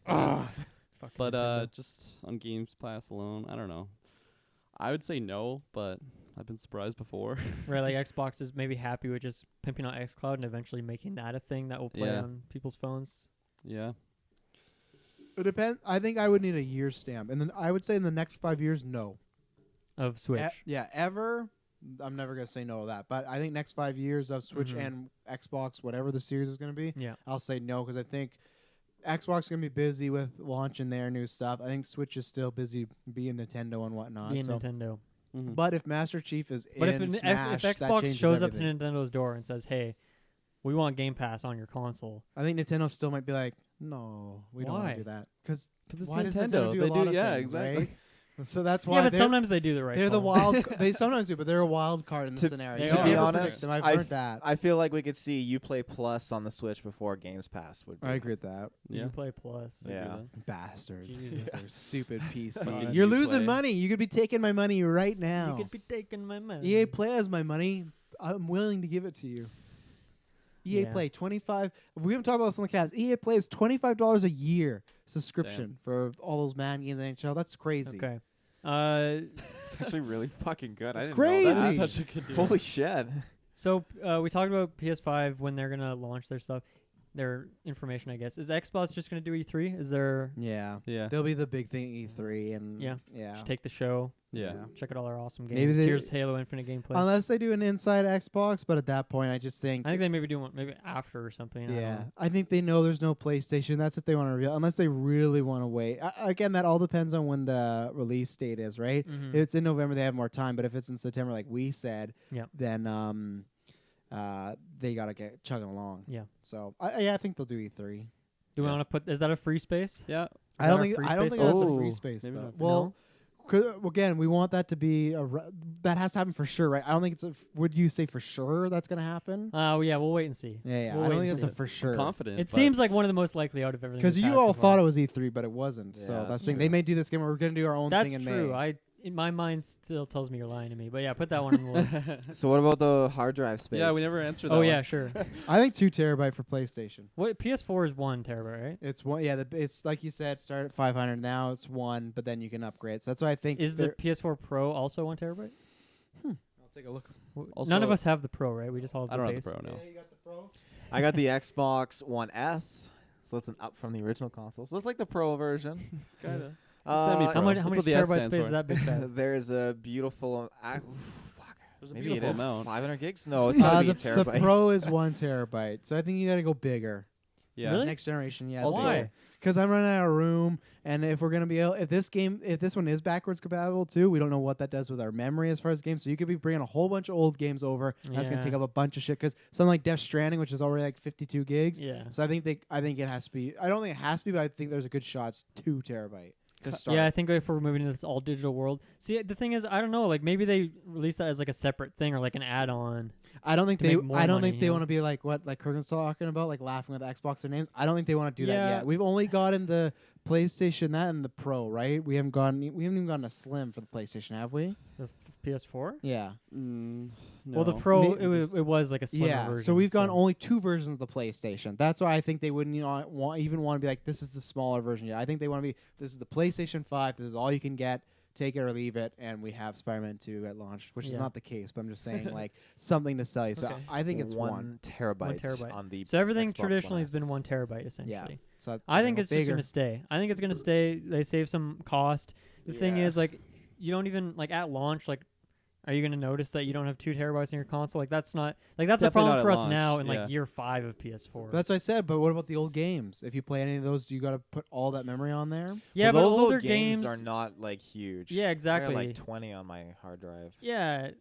Ugh. Fucking But Nintendo. just on Games Pass alone, I don't know. I would say no, but I've been surprised before. Right, like Xbox is maybe happy with just pimping out xCloud and eventually making that a thing that will play Yeah. on people's phones. Yeah. It depends. I think I would need a year stamp, and then I would say in the next 5 years, no. Of Switch. Ever. I'm never gonna say no to that, but I think next 5 years of Switch Mhm. and Xbox, whatever the series is gonna be, Yeah. I'll say no, because I think Xbox is gonna be busy with launching their new stuff. I think Switch is still busy being Nintendo and whatnot. Being so. Nintendo. Mhm. But if Master Chief is But in Smash, if that Xbox changes shows everything. up to Nintendo's door and says, "Hey, we want Game Pass on your console," I think Nintendo still might be like, no, we don't want Why? to do that, because it's why does Nintendo. Nintendo do They a lot do- of yeah, things, exactly. right? So that's why yeah, but they're, sometimes they do the right. they're the call. wild. They sometimes do, but they're a wild card in the To- scenario. they You are. never To be predict honest, them. I've I've- heard that. I feel like we could see Uplay Plus on the Switch before Games Pass would be. I agree with that. Yeah. You play Plus. I agree Yeah. with that. Bastards. Jesus. They're stupid PC. God, You're you losing play. money. You could be taking my money right now. You could be taking my money. EA Play has my money. I'm willing to give it to you. EA Yeah. Play 25. We haven't talked about this on the cast. EA Play is $25 a year subscription for all those Madden games in NHL. That's crazy. Okay. It's actually really fucking good. I It's didn't crazy. know that. That's such a good deal. Holy shit. So we talked about PS5 when they're gonna launch their stuff, their information. I guess is Xbox just gonna do E3? Is there Yeah. Yeah. They'll be the big thing at E3 and Yeah. yeah. just take the show, Yeah. check out all our awesome games. Maybe they- Here's Halo Infinite gameplay. Unless they do an inside Xbox, but at that point I just think I think they maybe do one maybe after or something. I don't yeah, know. I think they know there's no PlayStation. That's if they want to reveal. Unless they really want to wait. Again, that all depends on when the release date is, right? Mhm. If it's in November, they have more time. But if it's in September, like we said, Yep. then they gotta get chugging along. Yeah. So I think they'll do E3. Do we want to put? Is that a free space? Yeah. I don't our think free I don't space? think that's a Oh, free space maybe though. not. Well, again, we want that to be that has to happen for sure, right? I don't think it's. Would you say for sure that's going to happen? Oh yeah, we'll wait and see. Yeah, We'll I don't wait think and that's a see. for sure. I'm confident. It but seems like one of the most likely out of everything. Because we've you had all so thought far. it was E3, but it wasn't. Yeah, So that's that's the thing. true. They may do this game where we're going to do our own That's thing in true. May. In my mind still tells me you're lying to me. But yeah, put that one on the list. So what about the hard drive space? Yeah, we never answered that. Oh one. yeah, sure. I think 2 terabyte for PlayStation. What PS4 is 1 terabyte, right? It's one. Yeah, it's like you said, start at 500. Now it's 1, but then you can upgrade. So that's why I think Is the PS4 Pro also 1 terabyte? I'll take a look. None of Also- us have the Pro, right? We just all have I the don't base. have the Pro, no. you got the Pro. I got the Xbox One S, so it's an up from the original console. So it's like the Pro version. Kinda. Uh, How much That's how what many the S terabyte stands space for. is that big bag? There's a beautiful. Fuck. There's a Maybe it beautiful is amount. 500 gigs. No, it's gotta be a the terabyte. Pro is 1 terabyte. So I think you got to go bigger. Yeah. Really? Next generation, yeah. Also- Why? Because I'm running out of room, and if we're gonna be able, if this one is backwards compatible too, we don't know what that does with our memory as far as games. So you could be bringing a whole bunch of old games over, and that's gonna Yeah. take up a bunch of shit. Because something like Death Stranding, which is already like 52 gigs. Yeah. So I think it has to be. I don't think it has to be, but I think there's a good shot it's 2 terabyte to start. Yeah, I think if we're moving into this all digital world. See, the thing is, I don't know. Like maybe they release that as like a separate thing or like an add-on. I don't think to they. make more I don't money, think they you know? want to be like what like Kirklin's talking about, like laughing with Xbox their names. I don't think they want to do that Yeah. yet. We've only gotten the PlayStation that and the Pro, right? We haven't even gotten a Slim for the PlayStation, have we? The PS4. Yeah. No. Well, the Pro May- it was like a slimmer Yeah. version. So we've gotten only 2 versions of the PlayStation. That's why I think they wouldn't even want to be like this is the smaller version yet. I think they want to be this is the PlayStation 5. This is all you can get. Take it or leave it, and we have Spider-Man 2 at launch, which is Yeah. not the case. But I'm just saying, like something to sell you. So Okay. I think it's 1. terabyte, 1 terabyte. on the. So everything Xbox traditionally One has been S. 1 terabyte essentially. So I think it's just bigger. gonna stay. I think it's gonna stay. They save some cost. The thing Yeah. is, like, you don't even like at launch. Like, are you gonna notice that you don't have 2 terabytes in your console? Like, that's not like that's a Definitely problem not for at us launch, now in yeah. like year 5 of PS4. That's what I said. But what about the old games? If you play any of those, do you got to put all that memory on there? yeah, Well, but those older old games are not like huge. Yeah, I got, exactly. like 20 on my hard drive. Yeah,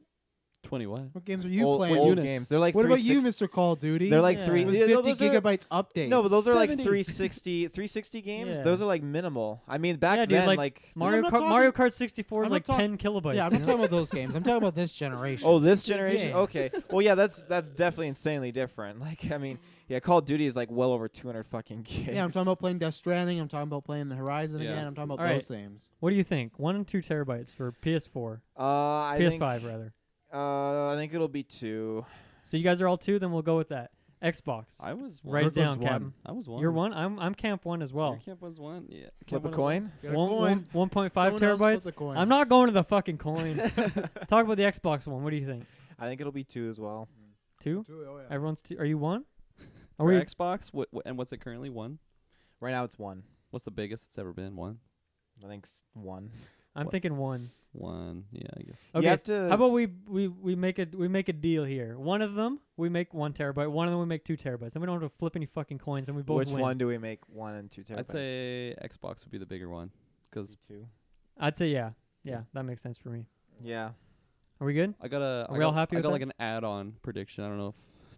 20 what? What games are you old, playing? old units. games. They're like What about you, 360 Mr. Call of Duty? They're like Yeah. 3 With yeah, 50 those are- gigabytes updates. No, but those are like 70. 360 games. Yeah. Those are like minimal. I mean, back Yeah, dude, then, like, Mario I'm not Kart, Mario talking- Kart 64 is I'm like not 10 kilobytes. Yeah, I'm you not know? talking about those games. I'm talking about this generation. oh, this generation. Yeah. Okay. Well, yeah, that's definitely insanely different. Like, I mean, yeah, Call of Duty is like well over 200 fucking gigs. Yeah, I'm talking about playing Death Stranding. I'm talking about playing the Horizon Yeah. again. I'm talking about All right. those games. What do you think? 1 and 2 terabytes for PS4, I PS5 think, rather. I think it'll be 2. So you guys are all 2. Then we'll go with that. Xbox. I was one. Write it down, Kirkland's Captain. I was 1. You're 1. I'm camp 1 as well. Your camp was 1. Yeah. Flip Camp a 1 as coin. Get a One- coin. 1.5 Someone else terabytes. puts a coin. I'm not going to the fucking coin. Talk about the Xbox one. What do you think? I think it'll be 2 as well. 2? Oh, yeah. Everyone's 2. Are you 1? Are For we? Xbox, and what's it currently? 1? Right now it's 1. What's the biggest it's ever been? 1? I think 1. I'm What? thinking 1. 1. Yeah, I guess. Okay. You have so to. how about we make a deal here? One of them we make 1 terabyte. One of them we make 2 terabytes. And we don't have to flip any fucking coins. And we both Which win. one do we make 1 and 2 terabytes? I'd say Xbox would be the bigger one because 2. I'd say yeah. Yeah, that makes sense for me. Yeah. Are we good? I got a. Are we all happy I with got that? like an add-on prediction. I don't know if.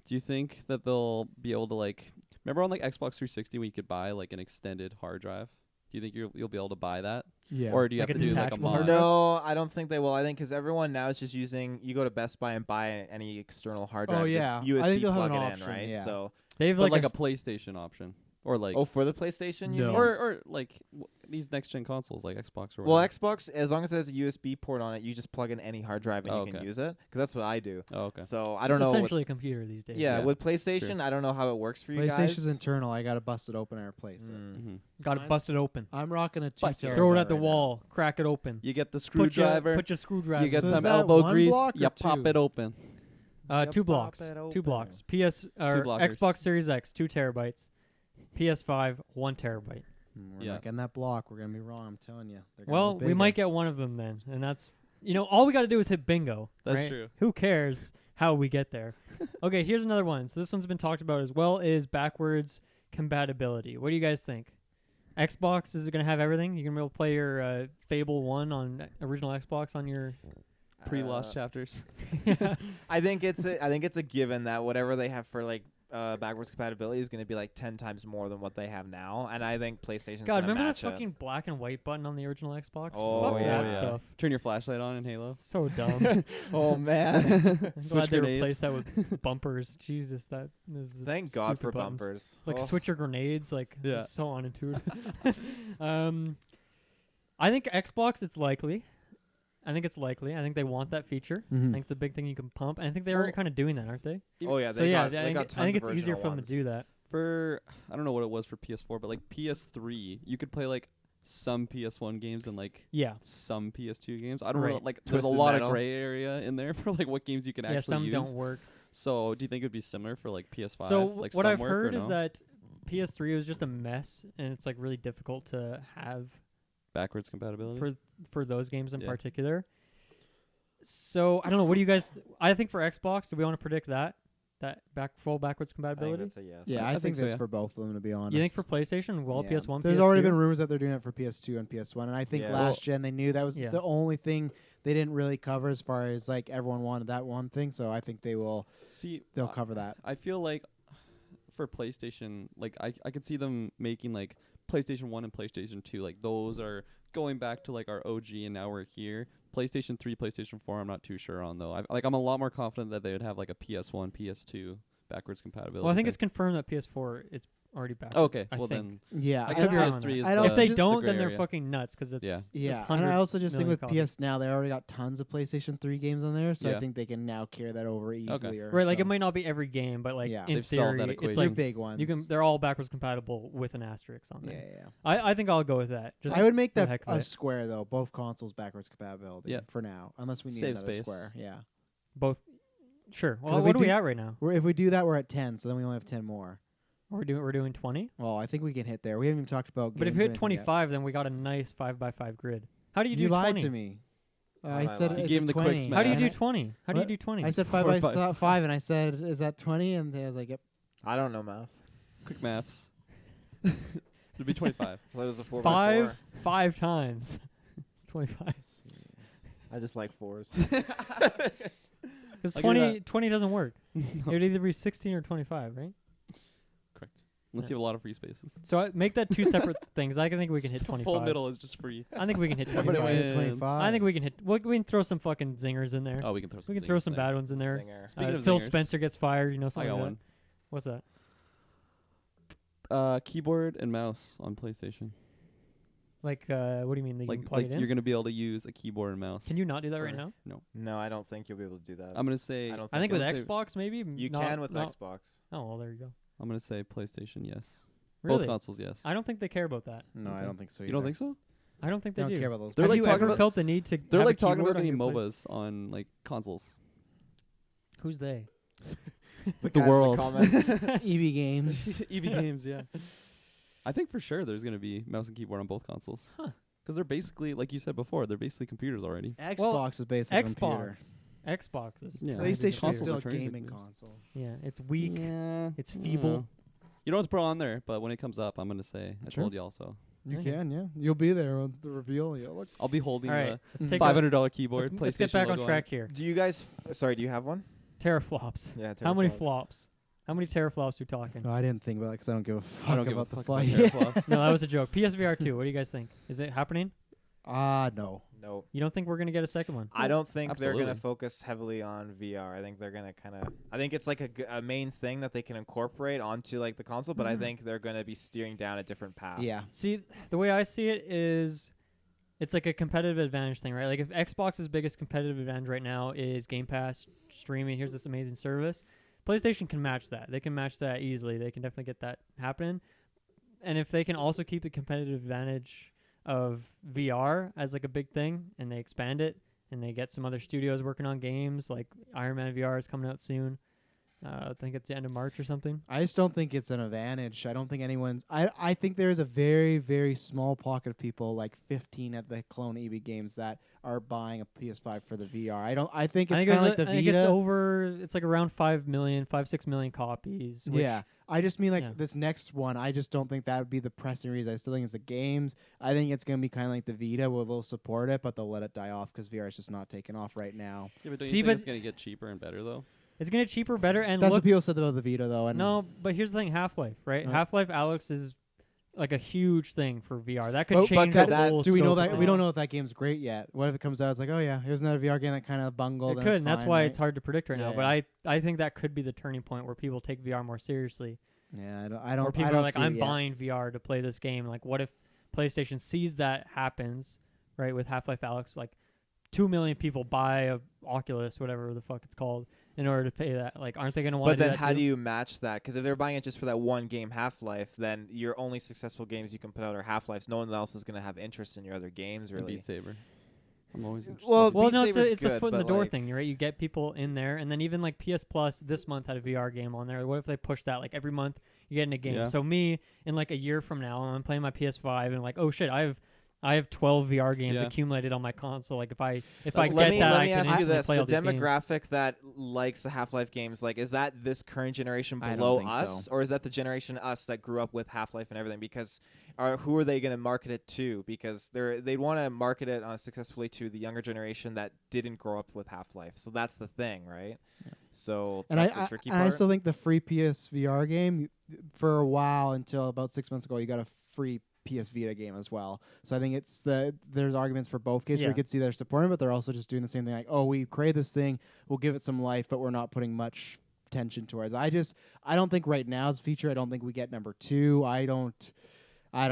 Do you think that they'll be able to like? Remember on like Xbox 360 when you could buy like an extended hard drive? Do you think you'll be able to buy that, Yeah. or do you Like have a to do like a detachable mod? hard drive? No, I don't think they will. I think because everyone now is just using. You go to Best Buy and buy any external hard drive. Oh, just yeah. I USB think they'll have plug an it option, in, right? yeah. So, They have But like, like a PlayStation option, or like for the PlayStation, you No. mean? or like these next gen consoles like Xbox or Well, whatever. Xbox, as long as it has a USB port on it, you just plug in any hard drive and Oh, you can okay. use it. Because that's what I do. Oh, okay. So I it's don't know. essentially a computer these days. Yeah, Yeah. with PlayStation, I don't know how it works for you PlayStation's guys. internal. I got to bust it open and replace it. Mm-hmm. Got to Mine's- bust it open. I'm rocking a 2 Bust it. terabyte Throw it at the right now. wall. Crack it open. You get the Put your screwdriver. screwdriver. You get So is some that elbow one grease. block or You pop 2? it open. You 2 pop blocks. it 2 open. blocks. PS or blockers. Xbox Series X 2 terabytes. PS5 1 terabyte. We're Yeah. not getting that block. We're gonna be wrong. I'm telling you. They're gonna Well, be we might bigger. get one of them then, and that's all we got to do is hit bingo. That's right? true. Who cares how we get there? Okay, here's another one. So this one's been talked about as well. Is backwards compatibility. What do you guys think? Xbox is it gonna have everything? You can be able to play your Fable 1 on original Xbox on your. Pre-lost chapters. I think it's a given that whatever they have for like backwards compatibility is going to be like 10 times more than what they have now, and I think PlayStation's God, going to remember that match it. fucking black and white button on the original Xbox? Oh, Fuck yeah. that stuff. Turn your flashlight on in Halo. So dumb. Oh man! I'm Switch glad they grenades. replaced that with bumpers. Jesus, that is Thank God stupid for buttons. bumpers. Like Oh. switcher grenades, like Yeah. it's so unintuitive. I think Xbox, it's likely. I think they want that feature. I think it's a big thing you can pump. And I think they're already kind of doing that, aren't they? Oh yeah, So they yeah, got, I they think, got tons I think of it's easier original for them to ones. do that. For I don't know what it was for PS4, but like PS3, you could play like some PS1 games and like Yeah. some PS2 games. I don't Right. know, like there's a Twisted lot Metal. of gray area in there for like what games you can Yeah, actually some use. don't work. So, do you think it would be similar for like PS5? So like what some I've work heard or is no? that PS3 was just a mess, and it's like really difficult to have backwards compatibility. for those games in Yeah. particular. So I don't know. What do you guys? I think for Xbox, do we want to predict that full backwards I think compatibility? that's a yes. Yeah, I I think think so, that's yeah. for both of them, to be honest. You think for PlayStation, well, Yeah. PS1, There's PS2? already been rumors that they're doing it for PS2 and PS1, and I think Yeah. last gen they knew that was Yeah. the only thing they didn't really cover as far as like everyone wanted that one thing. So I think they'll cover that. I feel like for PlayStation, like I could see them making like PlayStation 1 and PlayStation 2, like those are going back to like our OG, and now we're here. PlayStation 3, PlayStation 4, I'm not too sure on though. I'm a lot more confident that they would have like a PS1, PS2 backwards compatibility. Well, I think thing. it's confirmed that PS4 it's already backwards. okay. I Well think. then, Yeah, I could guess be wrong on PS3 is that. the, If they just the don't, gray then they're area. fucking nuts because it's Yeah. it's Yeah, and 100 I also just think million with copies. PS now they already got tons of PlayStation 3 games on there, so I Yeah. think they can now carry that over easier. Right, like so. it might not be every game, but like Yeah. in They've solved theory, that it's equation. Your like big ones. you can. They're all backwards compatible with an asterisk on yeah, there. yeah. I think I'll go with that. Just I would make for the that heck of a it. square though. Both consoles backwards compatibility. Yeah. For now, unless we need Save another space. square. Yeah. both. Sure. 'Cause Well, if what we are we do- at right now? If we do that, we're at 10. So then we only have 10 more. We're doing 20. Well, I think we can hit there. We haven't even talked about. But if games we or hit anything yet. 25, then we got a nice 5x5 grid. How do you do You lied 20? to me. How I did I said lie? I You said gave him the quick 20. smash. How do you do I 20? How do you What? do 20? I said 5 by 5, and I said, "Is that 20?" And they was like, "Yep." I don't know math. Quick maths. It'd be 25. Well, it was a 4 Five by 4. 5 times. It's 25. I just like fours. Because I'll give 20, you 20 doesn't work. It would either be 16 or 25, right? Correct. Unless you have a lot of free spaces. So make that two separate things. I think we can hit The 25. full middle is just free. I think we can hit Everybody 25. wins. 25. I think we can hit. We can throw some fucking zingers in there. Oh, we can throw some. we can throw zingers some there. bad ones in there. Singer. Speaking of Phil zingers, Spencer gets fired. You know I something got like one. that. What's that? Keyboard and mouse on PlayStation. Like, what do you mean? That you Like, can plug like it in? you're gonna be able to use a keyboard and mouse. Can you not do that right now? No, I don't think you'll be able to do that. I'm gonna say. I don't I think with Let's say- Xbox maybe. you not, can with not, Xbox. Oh well, there you go. I'm gonna say PlayStation. Yes. Really? Both consoles. Yes. I don't think they care about that. No, I Okay. don't think so. You don't think so? I don't think They they don't do. care about those. They're Have like you talking ever about- felt the need to? They're have like a talking keyboard about on getting your play- MOBAs on like consoles. Who's they? The guy in world. comments. EV games. EV games, yeah. I think for sure there's gonna be mouse and keyboard on both consoles. Huh. Because they're basically, like you said before, they're basically computers already. Xbox is basically a computer. Xbox is. Yeah. PlayStation is Consoles still are a turning gaming computers. console. Yeah, it's weak. Yeah. It's feeble. You don't have to put it on there, but when it comes up, I'm gonna say I Sure. told you also. You Okay. can, yeah. You'll be there on the reveal. Yeah, look. I'll be holding All right, the let's take $500 keyboard. Let's get PlayStation back on logo track here. Do you guys? Sorry, do you have one? Teraflops. Yeah. How many teraflops. flops? How many teraflops we talking? No, I didn't think about that because I don't give a fuck I don't give about a the fuck about fight. teraflops. No, that was a joke. PSVR 2. What do you guys think? Is it happening? No. No. You don't think we're gonna get a second one? I don't think they're Absolutely. gonna focus heavily on VR. I think they're gonna kind of. I think it's like a main thing that they can incorporate onto like the console, but I think they're gonna be steering down a different path. Yeah. See, the way I see it is, it's like a competitive advantage thing, right? Like if Xbox's biggest competitive advantage right now is Game Pass streaming, here's this amazing service. PlayStation can match that. They can match that easily. They can definitely get that happening. And if they can also keep the competitive advantage of VR as like a big thing, and they expand it, and they get some other studios working on games, like Iron Man VR is coming out soon. I think it's the end of March or something. I just don't think it's an advantage. I don't think anyone's. I think there's a very, very small pocket of people, like 15 at the clone EV games, that are buying a PS5 for the VR. I think it's kind of like the I think it's Vita. over. It's like around 5 million, 6 million copies. Which, Yeah. I just mean like yeah. this next one. I just don't think that would be the pressing reason. I still think it's the games. I think it's going to be kind of like the Vita, where they'll support it, but they'll let it die off because VR is just not taking off right now. Yeah, but don't See, you think but- it's gonna get cheaper and better though? It's gonna get cheaper, better, and That's look. what people said about the Vita, though. And No, but here's the thing: Half-Life, right? Right. Half-Life Alex is like a huge thing for VR. That could But change could the that- whole. do we know scope that of we it. don't know if that game's great yet? What if it comes out? It's like, oh yeah, here's another VR game that kind of bungled. It and could, it's and that's fine, why right? it's hard to predict right now. Yeah, But I think that could be the turning point where people take VR more seriously. Yeah, Where people are like, I'm buying VR to play this game. Like, what if PlayStation sees that happens, right? With Half-Life Alyx, like 2 million people buy a Oculus, whatever the fuck it's called, in order to pay that. Like, aren't they going to want to But do then that how too? do you match that? Because if they're buying it just for that one game, Half-Life, then your only successful games you can put out are Half-Lives. No one else is going to have interest in your other games, And really. Beat Saber. I'm always interested. Well, Well, Beat no, Saber's it's a good, foot in the but, door like- thing, right? You get people in there, and then even like PS Plus this month had a VR game on there. What if they push that like every month you get in a game? Yeah. So me, in like a year from now, I'm playing my PS5 and like, oh shit, I have 12 VR games Yeah. accumulated on my console. Like if I get Let me that, I let me can ask you instantly this: play the all these games. demographic that likes the Half-Life games, like, is that this current generation I don't below think us, so. or is that the generation us that grew up with Half-Life and everything? Because who are they going to market it to? Because they'd want to market it successfully to the younger generation that didn't grow up with Half-Life. So that's the thing, right? Yeah. So And that's I the tricky and part. I still think the free PS VR game, for a while until about 6 months ago, you got a free PS Vita game as well. So I think there's arguments for both cases. Yeah. We could see they're supporting, but they're also just doing the same thing. Like, oh, we create this thing, we'll give it some life, but we're not putting much attention towards. I don't think right now is a feature. I don't think we get number 2. I don't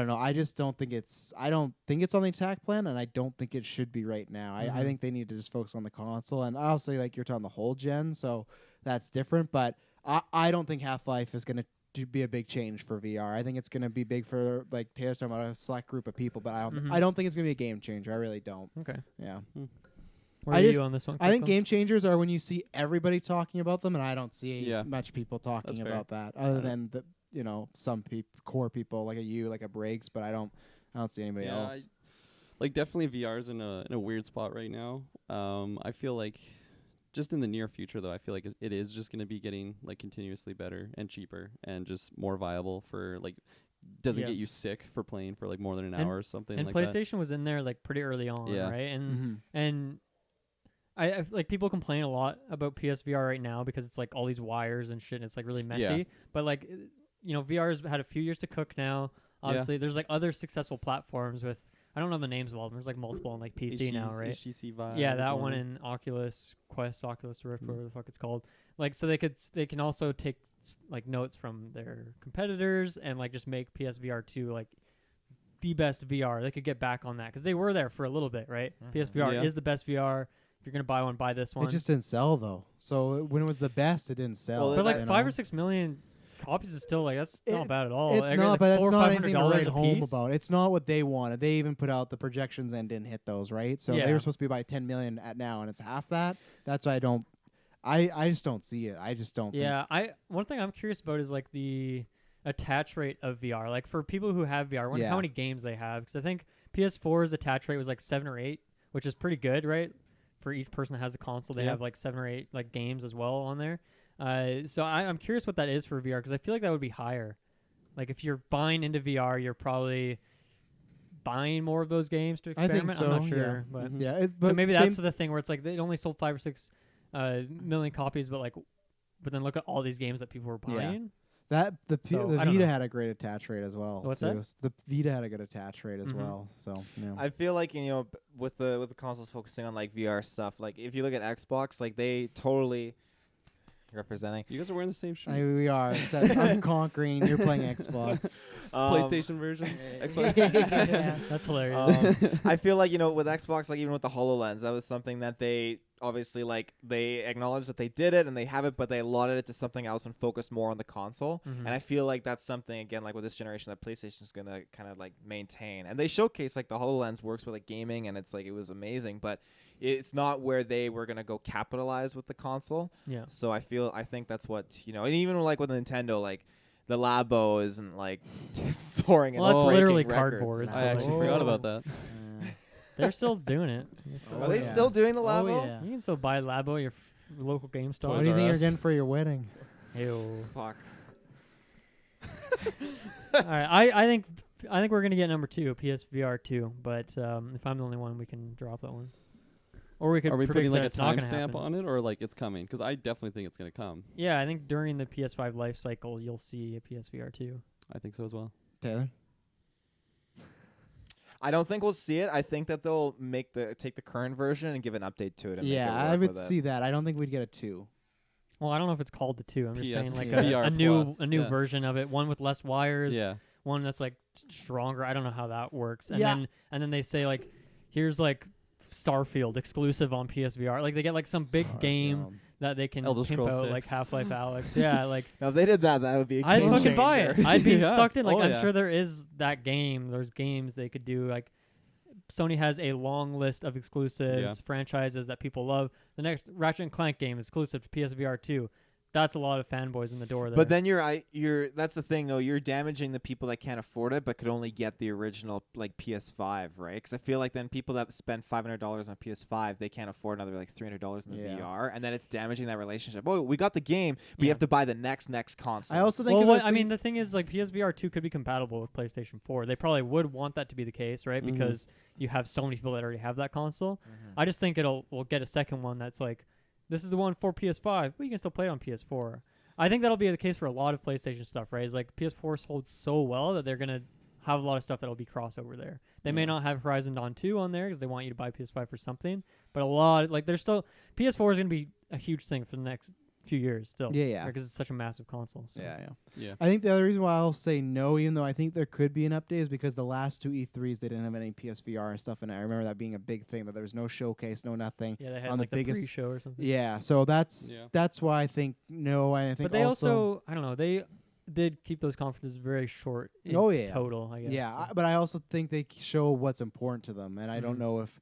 know. I don't think it's on the attack plan, and I don't think it should be right now. I Mhm. think they need to just focus on the console, and obviously, like, you're talking the whole gen, so that's different. But I don't think Half-Life is going to be a big change for VR. I think it's going to be big for, like Taylor's talking about, a select group of people, but Mhm. I don't think it's going to be a game changer. I really don't. Okay. Yeah. Where I are just- you on this one? I think Kirklin? game changers are when you see everybody talking about them, and I don't see Yeah. much people talking That's fair. about that, other than the some core people like a Briggs, but I don't see anybody Yeah, else. like definitely VR's in a weird spot right now. I feel like just in the near future though, I feel like it is just going to be getting like continuously better and cheaper and just more viable for like doesn't Yeah. get you sick for playing for like more than an And- hour or something And like that. PlayStation was in there like pretty early on, Yeah. right? And Mhm. and I like people complain a lot about PSVR right now because it's like all these wires and shit. And it's like really messy. Yeah. But like VR's had a few years to cook now. Obviously, there's like other successful platforms with I don't know the names of all of them. There's like multiple on like PC now, right? HTC Vive. Yeah, is that of one them. in Oculus Quest, Oculus Rift, Mm. whatever the fuck it's called. Like, so they can also take like notes from their competitors and like just make PSVR 2 like the best VR. They could get back on that because they were there for a little bit, right? Mhm. PSVR Yeah. is the best VR. If you're gonna buy one, buy this one. It just didn't sell though. So when it was the best, it didn't sell. Well, but like you 5 know? or 6 million copies is still like that's not It- bad at all. It's Like, not, like but $400 it's not anything to $500 write a home piece. about. It's not what they wanted. They even put out the projections and didn't hit those, right? So Yeah. they were supposed to be by 10 million at now, and it's half that. That's why I just don't see it. I just don't. Yeah, one thing I'm curious about is like the attach rate of VR. Like for people who have VR, I wonder Yeah. how many games they have because I think PS4's attach rate was like 7 or 8, which is pretty good, right? For each person that has a console, they Yeah. have like 7 or 8 like games as well on there. So I'm curious what that is for VR because I feel like that would be higher. Like if you're buying into VR, you're probably buying more of those games to I experiment. think so. I'm not yeah. sure, but Mhm. Yeah. so maybe same- that's the thing where it's like they only sold 5 or 6 million copies, but then look at all these games that people were Yeah. buying. that the So, the I don't Vita know. had a great attach rate as well. What's too. that? The Vita had a good attach rate as Mhm. well. So yeah. I feel like with the consoles focusing on like VR stuff, like if you look at Xbox, like they totally representing You guys are wearing the same shirt. We are. Except I'm conquering. You're playing Xbox. PlayStation version. Xbox. Yeah. That's hilarious. I feel like with Xbox, like even with the HoloLens, that was something that they obviously like they acknowledged that they did it and they have it, but they allotted it to something else and focused more on the console. Mhm. And I feel like that's something again, like with this generation, that PlayStation's gonna kind of like maintain. And they showcase like the HoloLens works with like gaming, and it's like it was amazing, but it's not where they were gonna go capitalize with the console. Yeah. So I think that's what and even like with Nintendo, like the Labo isn't like soaring. Well, and that's breaking literally records. cardboard. I actually Oh. forgot about that. They're still doing it. They're still Are they doing it. still doing the Labo? Oh, yeah. You can still buy Labo at your local game store. What Toys do you R think you're Us. getting for your wedding? Ew. Fuck. All right, I think we're gonna get number 2, PSVR 2. But if I'm the only one, we can drop that one. Or we could Are we predict putting like that a it's not gonna timestamp happen. on it, or like it's coming? Because I definitely think it's gonna come. Yeah, I think during the PS5 life cycle, you'll see a PSVR 2. I think so as well. Taylor? I don't think we'll see it. I think that they'll take the current version and give an update to it. And Yeah, make it I work would with it. see that. I don't think we'd get a 2. Well, I don't know if it's called the 2. I'm just saying PS like VR a new Plus, a new yeah. version of it, one with less wires, Yeah. one that's like stronger. I don't know how that works. And Yeah. then they say like here's like Starfield exclusive on PSVR. Like they get like some big game that they can Elder pimp Scrolls out, like 6. Half-Life Alyx. Yeah, like Now, if they did that, that would be a I'd game fucking buy it. changer. I'd be Yeah. sucked in. Like Oh, I'm yeah. sure there is that game. There's games they could do. Like Sony has a long list of exclusives, franchises that people love. The next Ratchet and Clank game is exclusive to PSVR 2. That's a lot of fanboys in the door there. But then you're that's the thing though. You're damaging the people that can't afford it but could only get the original like PS5, right? Because I feel like then people that spend $500 on PS5, they can't afford another like $300 in the Yeah. VR, and then it's damaging that relationship. Oh, we got the game, but you Yeah. have to buy the next console. I also think well, 'cause I mean, the thing is, like PSVR 2 could be compatible with PlayStation 4. They probably would want that to be the case, right? Mhm. Because you have so many people that already have that console. Mhm. I just think we'll get a second one that's like, this is the one for PS5, but you can still play it on PS4. I think that'll be the case for a lot of PlayStation stuff, right? It's like PS4 sold so well that they're gonna have a lot of stuff that'll be crossover there. They may Yeah. not have Horizon Dawn 2 on there because they want you to buy PS5 for something, but a lot like there's still PS4 is gonna be a huge thing for the next few years still. Yeah. Because it's such a massive console. So. Yeah. Yeah. I think the other reason why I'll say no, even though I think there could be an update, is because the last 2 E3s they didn't have any PSVR and stuff, and I remember that being a big thing. That there was no showcase, no nothing. Yeah, they had on the like the biggest- pre-show or something. Yeah, so that's Yeah. why I think no. And I think But they also, I don't know, they did keep those conferences very short. In Oh, yeah. total, I guess. yeah, so. but I also think they show what's important to them, and I don't Mhm. know if.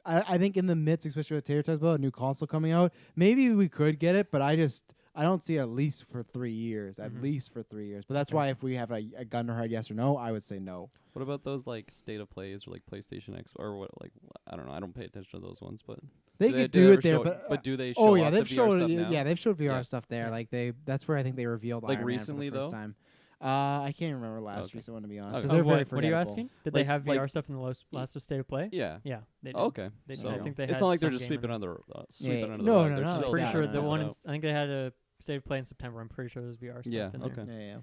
I think in the midst, especially with Taylor talks about a new console coming out, maybe we could get it, but I don't see at least for 3 years. At Mhm. least for 3 years. But that's Okay. why if we have a gun to our head, yes or no, I would say no. What about those like state of plays or like PlayStation X or what? Like I don't know. I don't pay attention to those ones, but They do could do do they it ever there, show but do they show oh yeah, off the they've VR showed stuff now? yeah they've showed VR Yeah. stuff there. Yeah. Like that's where I think they revealed Like Iron recently, Man for the first though? time. I can't remember last Okay. recent one to be honest Okay. because they're very what are you forgettable. asking? Did they Like- have VR like- stuff in the last of State of Play? Yeah. Yeah, they did. Oh, okay. They So did. I think they it's had not like they're some just game sweeping in under Yeah, sweeping under no, the rug. no, They're no, still like Pretty that, sure no, the no, one. no. I think they had a State of Play in September. I'm pretty sure there's VR stuff Yeah, in there. okay. Yeah.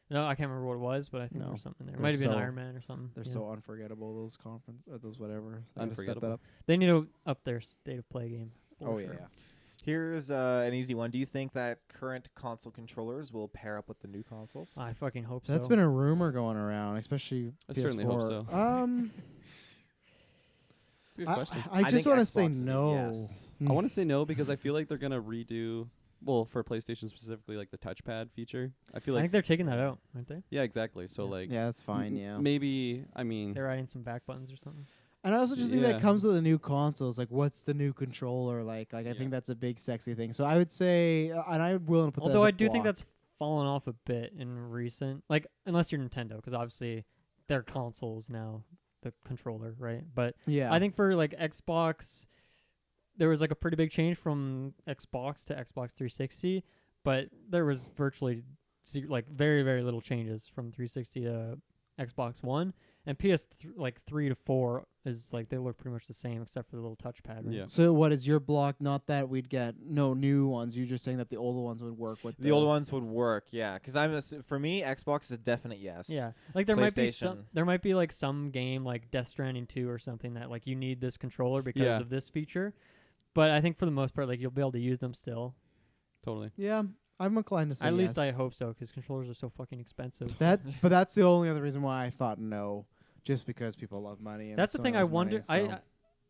No, I can't remember what it was, but I think No. there was something there. It They're might have been so- Iron Man or something. They're yeah. so unforgettable those conference or those whatever. They gotta step that Unforgettable. up. They need to up their State of Play game. for Oh sure. yeah. Here's an easy one. Do you think that current console controllers will pair up with the new consoles? I fucking hope so. That's been a rumor going around, especially I PS4. certainly hope so. It's a good question. I just think want to Xbox say is a no. yes. I want to say no because I feel like they're gonna redo. Well, for PlayStation specifically, like the touchpad feature. I feel I like think they're taking that out, aren't they? yeah, exactly. So Yeah. like Yeah, that's fine. Yeah. maybe I mean They're adding some back buttons or something. And I also just think that Yeah. comes with the new consoles. Like, what's the new controller like? Like, I Yeah. think that's a big, sexy thing. So I would say, and I'm willing to put. Although that I as a do think block. that's fallen off a bit in recent, like unless you're Nintendo, because obviously their consoles now, the controller, right? But yeah. I think for like Xbox, there was like a pretty big change from Xbox to Xbox 360, but there was virtually like very very little changes from 360 to Xbox One, and like 3 to 4 is like they look pretty much the same except for the little touchpad. Right? yeah. So what is your block? Not that we'd get no new ones. You're just saying that the older ones would work with The older ones would work, yeah. Because for me, Xbox is a definite yes. Yeah, like there might be some. PlayStation. There might be like some game like Death Stranding 2 or something that like you need this controller because Yeah. of this feature. But I think for the most part, like you'll be able to use them still. Totally. Yeah, I'm inclined to say At least I yes. hope so, because controllers are so fucking expensive. That. But that's the only other reason why I thought no, just because people love money. And That's the Sony thing I loves wonder. money, so.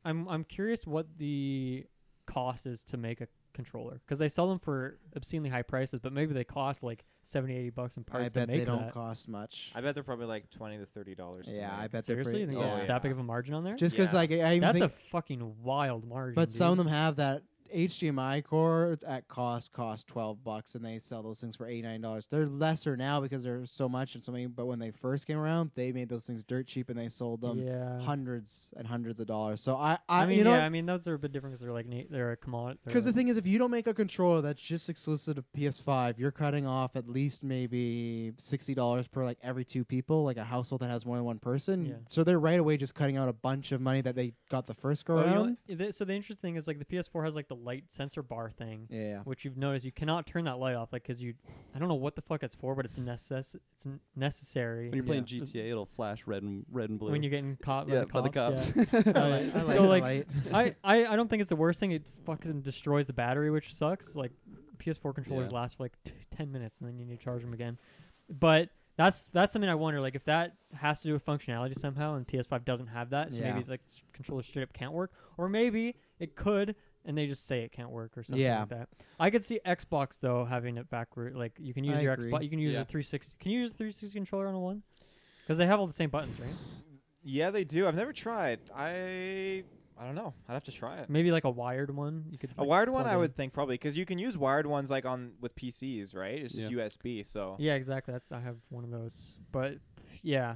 I'm curious what the cost is to make a controller, because they sell them for obscenely high prices, but maybe they cost like $70-80 in parts I to bet make they don't that. cost much. I bet they're probably like $20 to $30. Yeah, I bet they're Seriously, pretty. you think Yeah. there's yeah. that big of a margin on there? Just because Yeah. like I even That's think, a fucking wild margin. but some of dude. them have that HDMI cords at cost $12, and they sell those things for $89. They're lesser now because there's so much and so many. But when they first came around, they made those things dirt cheap, and they sold them hundreds and hundreds of dollars. So I mean, you know, I mean, those are a bit different because they're like they're a commodity. Because the thing is, if you don't make a controller that's just exclusive to PS5, you're cutting off at least maybe $60 per like every 2 people, like a household that has more than 1 person. Yeah. So they're right away just cutting out a bunch of money that they got the first go around. So the interesting thing is like the PS4 has like the light sensor bar thing, Yeah. which you've noticed you cannot turn that light off, like because I don't know what the fuck it's for, but it's necessary. When you're playing GTA, it'll flash red and blue. When you're getting caught by the cops. Yeah. I like so the like light. I don't think it's the worst thing. It fucking destroys the battery, which sucks. Like PS4 controllers last for like 10 minutes, and then you need to charge them again. But that's something I wonder. Like if that has to do with functionality somehow, and PS5 doesn't have that, so maybe like controllers straight up can't work, or maybe it could, and they just say it can't work or something like that. I could see Xbox though having it backward. Like you can use your Xbox, you can use a 360. Can you use a 360 controller on a one? Because they have all the same buttons, right? Yeah, they do. I've never tried. I don't know. I'd have to try it. Maybe like a wired one. You could a wired one, I would think probably, because you can use wired ones like with PCs, right? It's just USB. So yeah, exactly. I have one of those. But yeah,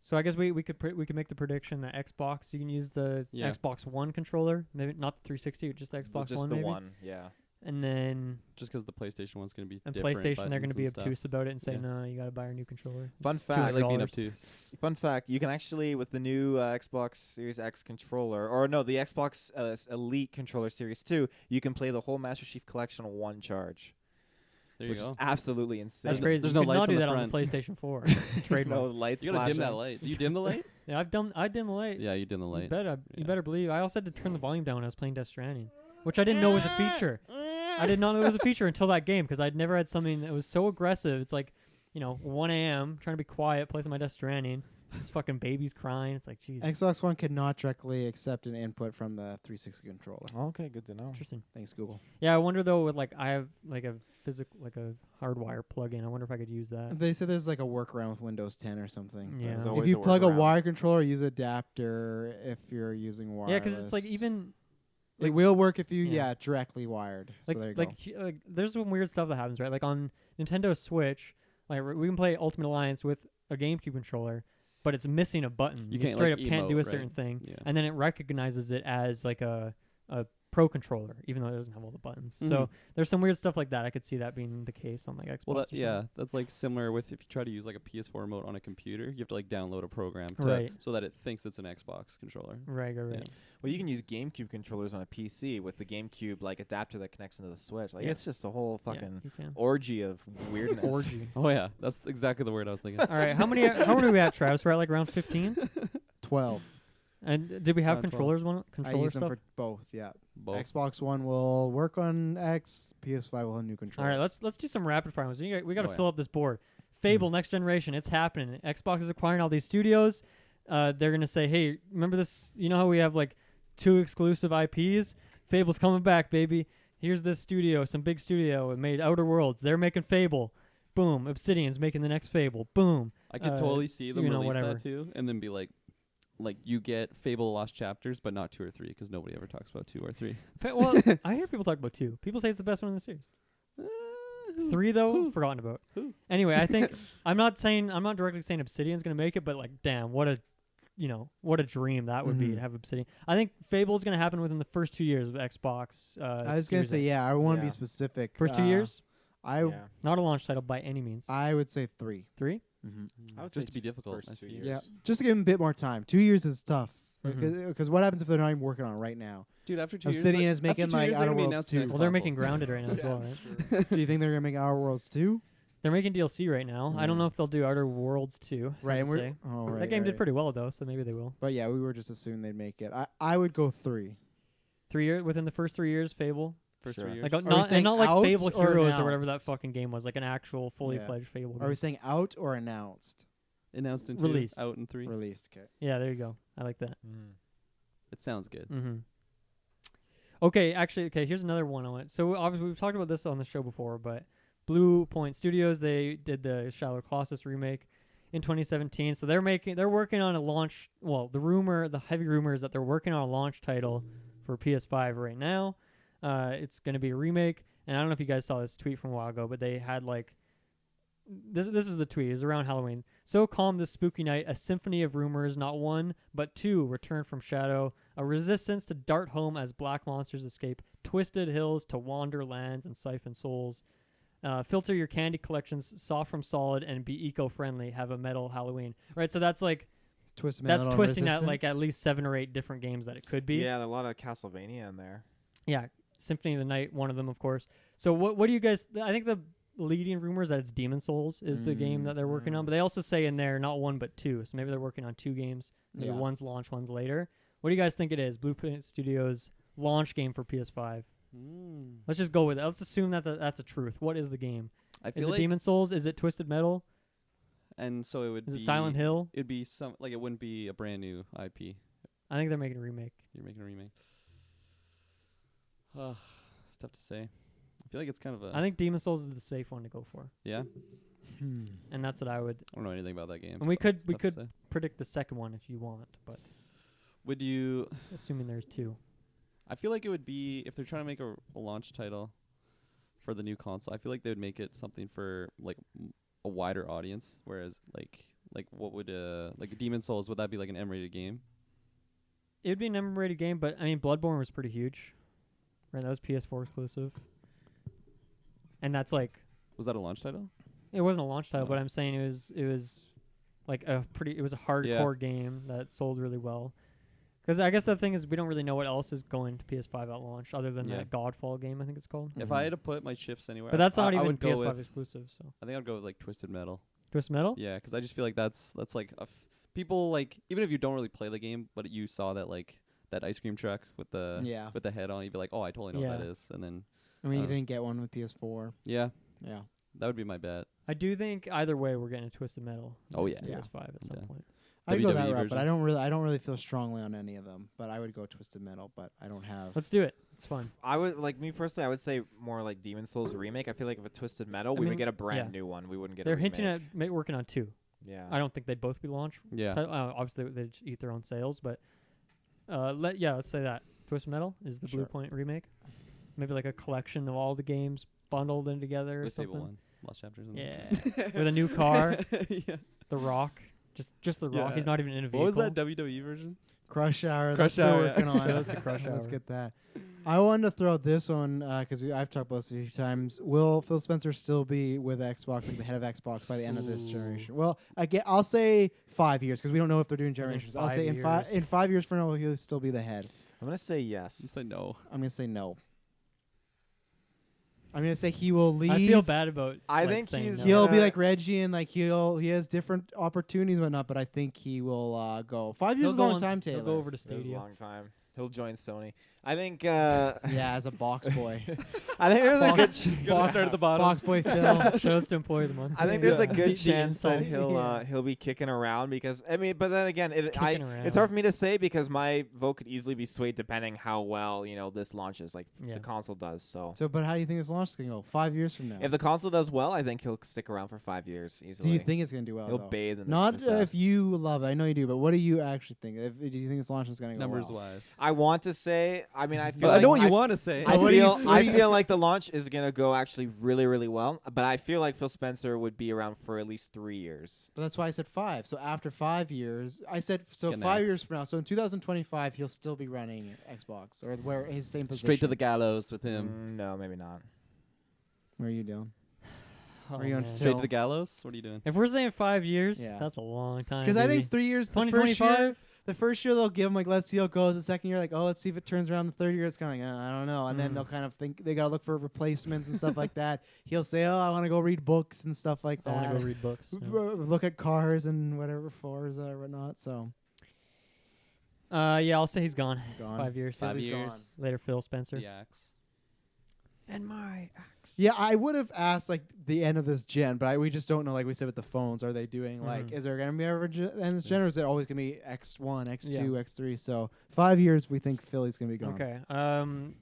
so I guess we could make the prediction that Xbox, you can use the Xbox One controller, maybe not the 360, just the Xbox just One. the maybe. one, yeah. And then just because the PlayStation one's going to be and different. PlayStation, they're going to be stuff. obtuse about it and say, no, you got to buy our new controller. Fun It's fact, like being $200. obtuse. Fun fact, you can actually, with the new Xbox Series X controller, or no, the Xbox Elite controller Series 2, you can play the whole Master Chief Collection on one charge. There you which go. is absolutely insane. That's crazy. There's you no could lights not do on the that front. on the PlayStation 4. Trademark. No lights You gotta dim that flashing. light. You dim the light? Yeah, I dim the light. Yeah, you dim the light. You better believe. I also had to turn the volume down when I was playing Death Stranding, which I didn't know was a feature. I did not know it was a feature until that game, because I'd never had something that was so aggressive. It's like, 1 a.m. trying to be quiet, playing my Death Stranding. This fucking baby's crying. It's like, jeez. Xbox One could not directly accept an input from the 360 controller. Okay, good to know. Interesting. Thanks, Google. Yeah, I wonder though. With I have like a hardwire plug-in. I wonder if I could use that. They said there's like a workaround with Windows 10 or something. Yeah. There's If always you a plug a workaround. wired controller, use adapter if you're using wireless. Yeah, because it's like even it will work if you Yeah. directly wired. So there you go. like there's some weird stuff that happens, right? Like on Nintendo Switch, like we can play Ultimate Alliance with a GameCube controller, but it's missing a button. You You can't, straight like, up can't do a emote, certain right? thing, Yeah. and then it recognizes it as like a Pro controller, even though it doesn't have all the buttons. So there's some weird stuff like that. I could see that being the case on like Xbox. Well, or something. that's like similar with if you try to use like a PS4 remote on a computer, you have to like download a program Right. so that it thinks it's an Xbox controller. Right. Yeah. Well, you can use GameCube controllers on a PC with the GameCube adapter that connects into the Switch. Like Yeah. it's just a whole Yeah, fucking you can. orgy of weirdness. Orgy. Oh yeah, that's exactly the word I was thinking. All right, how many are we at, Travis? We're at like around 15. 12. And did we have 12. controllers? I Controller use them stuff. for both. Yeah. Both. Xbox One will work on X. PS5 will have new All controllers. right, let's do some rapid fire ones. We got to Oh, yeah. fill up this board. Fable next generation, it's happening. Xbox is acquiring all these studios. They're gonna say, hey, remember this? You know how we have like 2 exclusive IPs? Fable's coming back, baby. Here's this studio, some big studio. It made Outer Worlds. They're making Fable. Boom. Obsidian's making the next Fable. Boom. I could totally see them release whatever. that too, and then be like you get Fable Lost Chapters, but not 2 or 3, because nobody ever talks about 2 or 3. Well, I hear people talk about 2. People say it's the best one in the series. 3 though, forgotten about. Who? Anyway, I think I'm not directly saying Obsidian's gonna make it, but like, damn, what a dream that would be to have Obsidian. I think Fable's gonna happen within the first 2 years of Xbox. I was gonna Series say, X. yeah, I want to be Yeah. specific. First 2 years, Yeah. not a launch title by any means. I would say 3. 3. I would Just say to be difficult. first I 2 see. years. Yeah, just to give them a bit more time. 2 years is tough. Mhm. Because what happens if they're not even working on it right now? Dude, after 2 Obsidian years, is making, like, Outer Worlds 2. Well, they're making Grounded right now as well, right? Do you think they're gonna make Outer Worlds 2? They're making DLC right now. I don't know if they'll do Outer Worlds 2. Right, and I'd say. right. That game did right. pretty well though, so maybe they will. But yeah, we were just assuming they'd make it. I would go 3. 3 years within the first 3 years, Fable. First Sure. 3 years. Like we not saying like out Fable or Heroes or whatever that announced? fucking game was, like an actual fully fledged Fable game. Are we saying out or announced? Announced in 2, Released. out in 3. Released. Okay. Yeah, there you go. I like that. It sounds good. Mm-hmm. Okay, here's another one I want. So obviously we've talked about this on the show before, but Blue Point Studios, they did the Shadow Colossus remake in 2017. So they're working on a launch. Well, the heavy rumor is that they're working on a launch title for PS5 right now. It's going to be a remake, and I don't know if you guys saw this tweet from a while ago, but they had like this is the tweet. It's around Halloween. So calm this spooky night, a symphony of rumors, not one but two return from shadow, a resistance to dart home as black monsters escape twisted hills to wander lands and siphon souls. Filter your candy collections soft from solid and be eco-friendly. Have a metal Halloween. Right, so that's like Twisted that's Metal twisting Resistance. that like at least 7 or 8 different games that it could be. Yeah, a lot of Castlevania in there. Yeah, Symphony of the Night, one of them, of course. So what do you guys? I think the leading rumors that it's Demon Souls is the game that they're working on, but they also say in there not 1 but 2. So maybe they're working on 2 games. Maybe Yeah. one's launch, one's later. What do you guys think it is? Blueprint Studios launch game for PS5. Let's just go with it. Let's assume that that's a truth. What is the game? I Is feel it like, Demon Souls? Is it Twisted Metal? and so it would Is be it Silent Hill? It'd be some like it wouldn't be a brand new IP. I think they're making a remake. You're making a remake. It's tough to say. I feel like it's kind of a I think Demon Souls is the safe one to go for, yeah. and that's what I would I don't know anything about that game. And we so could- it's we tough to could- say. predict the second one if you want, but Would you? assuming there's 2. I feel like it would be if they're trying to make a launch title for the new console. I feel like they would make it something for like a wider audience. Whereas like what would like Demon Souls, would that be like an M-rated game? It would be an M-rated game, but I mean, Bloodborne was pretty huge, right? That was PS4 exclusive, and that's like Was that a launch title? it wasn't a launch title, No. but I'm saying it was like it was a hardcore game that sold really well. Because I guess the thing is we don't really know what else is going to PS5 at launch other than Yeah. that Godfall game, I think it's called. If I had to put my chips anywhere, But that's not I even would go PS5 with, exclusive. So I think I'd go with like Twisted Metal. Twist Metal. Yeah, because I just feel like that's like people like even if you don't really play the game, but you saw that like that ice cream truck with the Yeah. with the head on, you'd be like, oh, I totally know what that Yeah. is. And then I mean, you Uh, didn't get one with PS4. yeah, Yeah. that would be my bet. I do think either way we're getting a Twisted Metal. Oh, next yeah. PS5 at some Yeah. point. I'd go that WWE route, but version. I don't really feel strongly on any of them. But I would go Twisted Metal, but I don't have. Let's do it. It's fun. I would like me personally. I would say more like Demon Souls remake. I feel like if a Twisted Metal, I we mean, would get a brand yeah. new one. We wouldn't get. They're a remake. hinting at working on 2. Yeah. I don't think they'd both be launched. Yeah, Obviously, they just eat their own sales, but let's say that Twisted Metal is the Sure. Bluepoint remake. Maybe like a collection of all the games bundled in together or with something. Fable 1, Lost Chapters. And Yeah, with a new car, yeah. The Rock. Just the Rock. Yeah. He's not even in a vehicle. What was that WWE version? Crush Hour. Crush That's what Hour, they're working on. Goes to Crush Let's Hour. get that. I wanted to throw out this one because I've talked about this a few times. Will Phil Spencer still be with Xbox, like the head of Xbox, by the end of this generation? Well, I'll say 5 years because we don't know if they're doing generations. I'll 5 say years. in 5 years from now he'll still be the head. I'm gonna say yes. You say no. I'm gonna say no. I'm gonna say he will leave. I feel bad about. I like, think saying he's- no. He'll be gonna- like Reggie and like he has different opportunities and whatnot, but I think he will go. 5 years He'll is a go long on- time, He'll Taylor. go over to It was a Stadia. long time. He'll join Sony. I think. Yeah, as a box boy. I think there's a Box- good. box- start at the bottom. Box boy Phil. Shows to employee of the month. I think there's a The- good the chance that insult. he'll be kicking around because I mean, but then again, it's Kicking hard around. for me to say because my vote could easily be swayed depending how well this launches, like Yeah. the console does. So So, but how do you think this launch is gonna go? 5 years from now. if the console does well, I think he'll stick around for 5 years easily. Do you think it's gonna do well? he'll though? bathe in the Not success. if you love it. I know you do, but what do you actually think? Do you think this launch is gonna go Numbers well? wise. I want to say. I mean, I feel. I like know what you want to say. I What do you- feel. what I do you- feel like the launch is gonna go actually really, really well. But I feel like Phil Spencer would be around for at least 3 years. But that's why I said 5. So after 5 years, I said so. Getting 5 axed. years from now, so in 2025, he'll still be running Xbox or where his same position. Straight to the gallows with him. No, maybe not. Where are you doing? Oh, Are you on man. Straight to Phil. the gallows. What are you doing? If we're saying 5 years, Yeah. that's a long time. Because I baby. think 3 years. The first 2025. year, the first year they'll give him like, let's see how it goes. The second year, like, oh, let's see if it turns around. The third year, it's kind of like, I don't know. And then Mm. they'll kind of think they gotta look for replacements and stuff like that. He'll say, oh, I want to go read books and stuff like I want that. to go read books. yeah. Look at cars and whatever Forza or whatnot. So Yeah, I'll say he's gone. gone. 5 years. Philly's 5 years. gone. Later, Phil Spencer. The axe. And my Yeah, I would have asked like the end of this gen, but we just don't know. Like we said with the phones, are they doing like? Mhm. Is there gonna be ever end this gen, or is it always gonna be X1, X2, Yeah. X3? So 5 years, we think Philly's gonna be gone. Okay.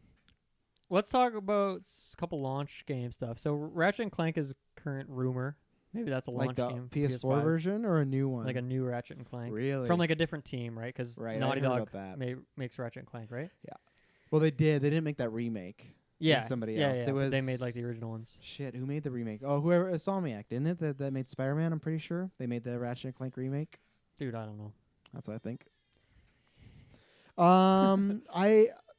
Let's talk about a couple launch game stuff. So Ratchet and Clank is current rumor. Maybe that's a Like launch the game. PS4 PS5. version or a new one? Like a new Ratchet and Clank. Really? From like a different team, right? Because Right, I Naughty heard Dog about that. makes Ratchet and Clank, right? Yeah. Well, they did. They didn't make that remake. Yeah, somebody yeah, else. Yeah, It was they made like the original ones. Shit, who made the remake? Oh, whoever Insomniac, didn't it? That made Spider-Man. I'm pretty sure they made the Ratchet and Clank remake. Dude, I don't know. That's what I think.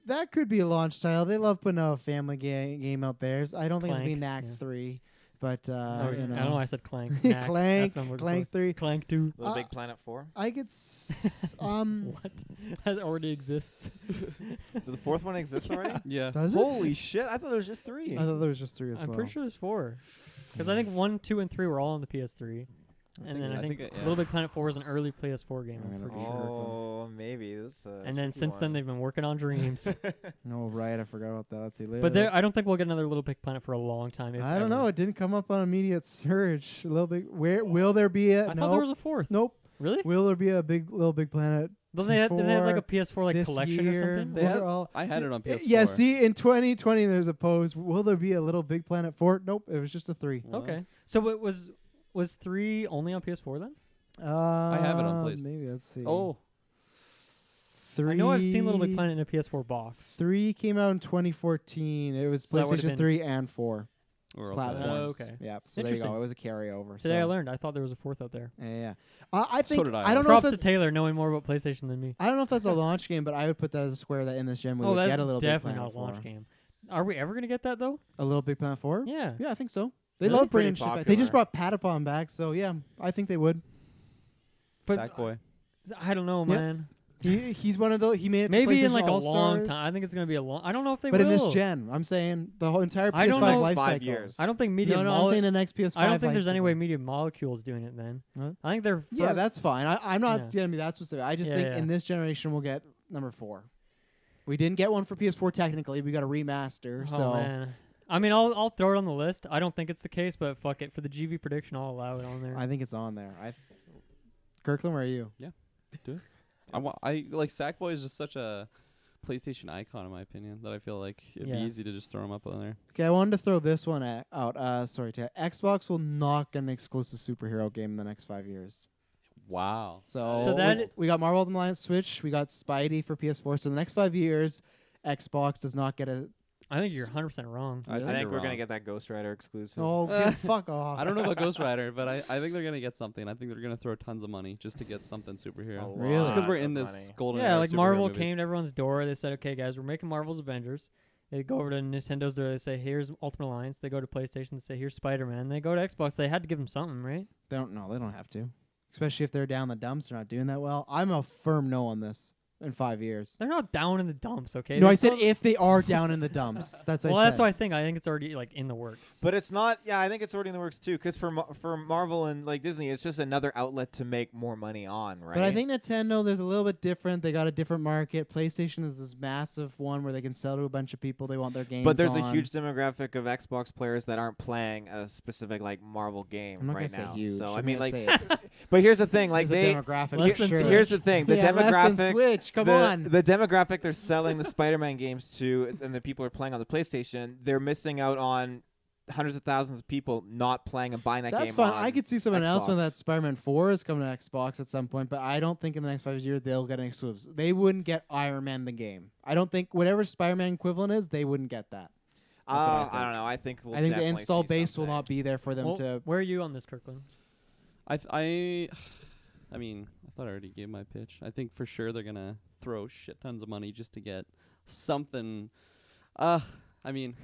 That could be a launch title. They love putting a family game out there. I don't think it's gonna be Clank, Knack yeah. 3, but I don't know why I said Clank. Clank, That's what I'm looking Clank for. 3. Clank 2. Little Big Planet 4. I could What? That already exists. Did the fourth one exist already? Yeah. does it? Holy shit! I thought there was just 3. I thought there was just 3 as I'm well. pretty sure there's 4. Because I think 1, 2, and 3 were all on the PS3. And then I think yeah. Little Big Planet 4 was an early PS4 game. I'm I'm gonna pretty sure. Oh, maybe this. And then since then they've been working on Dreams. Oh right, I forgot about that. Let's see. But I don't think we'll get another Little Big Planet for a long time. If I don't ever. know. It didn't come up on immediate search. Little Big. Where will there be a? I thought there was a 4th. Nope. Really? Will there be a big Little Big Planet? Didn't they have like a PS4 like this collection year? or something? They had- All, I had it on PS4. Yeah, see, in 2020, there's a post. Will there be a Little Big Planet 4? Nope, it was just a 3. Well, Okay. So it was 3 only on PS4 then? I have it on PlayStation. Maybe let's see. Oh, 3. I know I've seen Little Big Planet in a PS4 box. 3 came out in 2014. It was So that would've PlayStation been- 3 and 4 we're platforms. okay. Yeah, so there you go. Interesting. It was a carryover. Today I so. learned. I thought there was a 4th out there. Yeah. I think. So did I. I don't know Props if to that's. Taylor knowing more about PlayStation than me. I don't know if that's a launch game, but I would put that as a square that in this gen we Oh, would that's get a Little Big definitely Planet not a launch 4. game. Are we ever going to get that though? A Little Big Planet 4? Yeah. Yeah, I think so. They That's love bringing pretty shit back. They just popular. brought Patapon back, so yeah, I think they would. But Sackboy. I don't know, Yep. man. He's one of those. He made it to Maybe in PlayStation like a long All-Stars. time. I think it's going to be a long. I don't know if they But will. in this gen, I'm saying the whole entire I don't PS5 know. life 5 cycle. years. I don't think Media No, I'm saying the next PS5. I don't think life there's any cycle. way Media Molecule's doing it then. What? I think they're Yeah, that's fine. I'm not Yeah. gonna be that specific. I just Yeah, think yeah. in this generation we'll get number 4. We didn't get one for PS4 technically. We got a remaster. Oh so man. I mean, I'll throw it on the list. I don't think it's the case, but fuck it. For the GV prediction, I'll allow it on there. I think it's on there. Kirkland, where are you? I like Sackboy is just such a PlayStation icon in my opinion that I feel like it'd Yeah. be easy to just throw him up on there. Okay, I wanted to throw this one out. Sorry, Xbox will not get an exclusive superhero game in the next 5 years. Wow. So that we got Marvel Ultimate Alliance Switch. We got Spidey for PS4. So the next 5 years, Xbox does not get a. I think you're 100% wrong. I think you're we're gonna wrong. get that Ghost Rider exclusive. Oh, fuck off! I don't know about Ghost Rider, but I think they're gonna get something. I think they're gonna throw tons of money just to get something superhero. Really? Just because lot we're of in this money. golden Yeah, era like of superhero Marvel movies. came to everyone's door. They said, "Okay, guys, we're making Marvel's Avengers." They go over to Nintendo's door. They say, "Here's Ultimate Alliance." They go to PlayStation. They say, "Here's Spider-Man." They go to Xbox. They had to give them something, right? They don't have to. Especially if they're down the dumps, they're not doing that well. I'm a firm no on this in 5 years. They're not down in the dumps, okay? No, They're I said still- if they are down in the dumps. That's what Well, I said. that's what I think. I think it's already like in the works. But it's not. Yeah, I think it's already in the works too. Because for Marvel and like Disney, it's just another outlet to make more money on, right? But I think Nintendo, there's a little bit different. They got a different market. PlayStation is this massive one where they can sell to a bunch of people. They want their games. But there's a on. huge demographic of Xbox players that aren't playing a specific like Marvel game I'm not right gonna now. say huge. So I'm I mean, gonna like, say it's- but here's the thing, like there's a they. demographic. Less for than sure. Here's the thing, the Yeah, less than demographic. Switch. Come on. The demographic they're selling the Spider-Man games to, and the people are playing on the PlayStation, they're missing out on hundreds of thousands of people not playing and buying that game. That's fine. on I could see some announcement Xbox. that Spider-Man 4 is coming to Xbox at some point, but I don't think in the next 5 years they'll get an exclusive. They wouldn't get Iron Man the game. I don't think whatever Spider-Man equivalent is, they wouldn't get that. That's what I I think. don't know. I think we'll I think the definitely install see base will something. not be there for them Well, to. where are you on this, Kirkland? I mean, I thought I already gave my pitch. I think for sure they're gonna throw shit tons of money just to get something. I mean,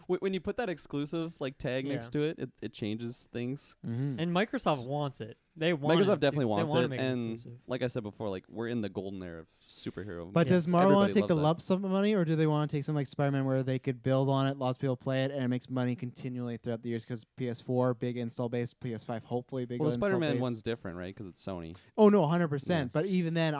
when you put that exclusive like tag Yeah. next to it, it changes things. Mhm. And Microsoft wants it. They want Microsoft it. definitely They wants wanna it, make and exclusive. like I said before, like we're in the golden era of superhero. But Yeah. does Marvel want to Everybody take the loves that. lump sum of money, or do they want to take something like Spider-Man where they could build on it, lots of people play it, and it makes money continually throughout the years? Because PS4 big install base, PS5 hopefully big. Well, the install Spider-Man base. one's different, right? Because it's Sony. Oh no, 100%. Yeah. But even then,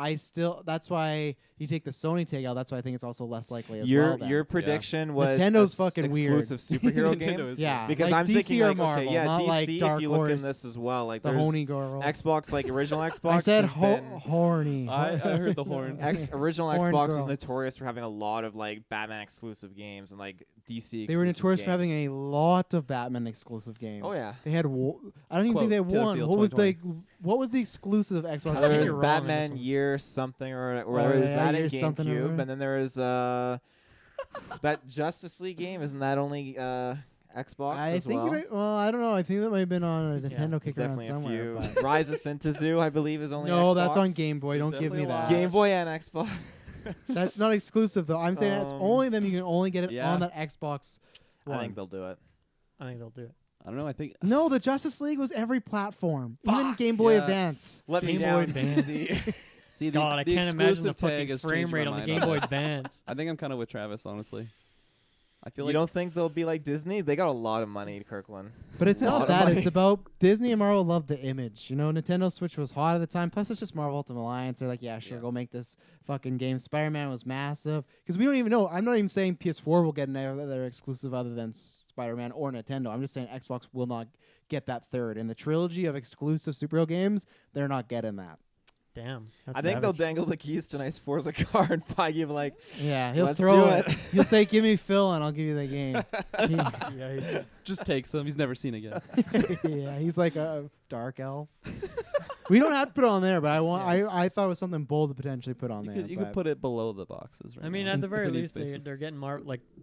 that's why you take the Sony tag out. That's why I think it's also less likely as Your well. then. your prediction was Nintendo's a fucking weird. exclusive superhero game. Nintendo is Yeah, Because like I'm DC thinking or like Marvel, okay, yeah, not DC. like Dark if you look in Horse, this as well, like the there's Honey Girl Carl. Xbox, like original Xbox, I said has been horny. I heard the horn. original Horn Xbox girl. was notorious for having a lot of like Batman exclusive games and like DC. They were exclusive notorious for having games. a lot of Batman exclusive games. Oh yeah. They had. I don't even think they had Quote, one. Taylor What was the Field What was the exclusive Xbox? I think There game? was you're wrong on this Batman one. Year something or Oh, there was yeah, that in Year something or GameCube, whatever. and then there was that Justice League game. Isn't that only Xbox I as think. well? Well, I don't know. I think that might have been on a Yeah, Nintendo There's kicker around definitely somewhere. a few. but- Rise of Sintazu, I believe, is only No, Xbox. that's on Game Boy. There's Don't give me definitely a lot. that. Game Boy and Xbox. That's not exclusive though. I'm saying it's only them. You can only get it Yeah. on that Xbox One. I think they'll do it. I think they'll do it. I don't know. I think No, the Justice League was every platform, even Game Boy Yeah. Advance. Let me Game Boy down, Advance. DC. see God, I the can't imagine the exclusive tag fucking has frame changed rate my on the mind Game Boy this. Advance. I think I'm kind of with Travis, honestly. I feel You like don't think they'll be like Disney? They got a lot of money, Kirklin. But it's A lot not of that. money. It's about Disney and Marvel love the image. You know, Nintendo Switch was hot at the time. Plus, it's just Marvel Ultimate Alliance. They're like, yeah, sure, Yeah. go make this fucking game. Spider-Man was massive. Because we don't even know. I'm not even saying PS4 will get another exclusive other than Spider-Man or Nintendo. I'm just saying Xbox will not get that third. In the trilogy of exclusive superhero games, they're not getting that. Damn. That's I think they'll savage. dangle the keys to nice Forza car and probably give like, Yeah, he'll Let's throw do it. it. He'll say, give me Phil and I'll give you the game. Yeah, he's- just takes him. He's never seen again. Yeah, he's like a dark elf. We don't have to put it on there, but I thought it was something bold to potentially put on You there. could, you but could put it below the boxes, right? I mean, now, at the if very it needs least, spaces. they're getting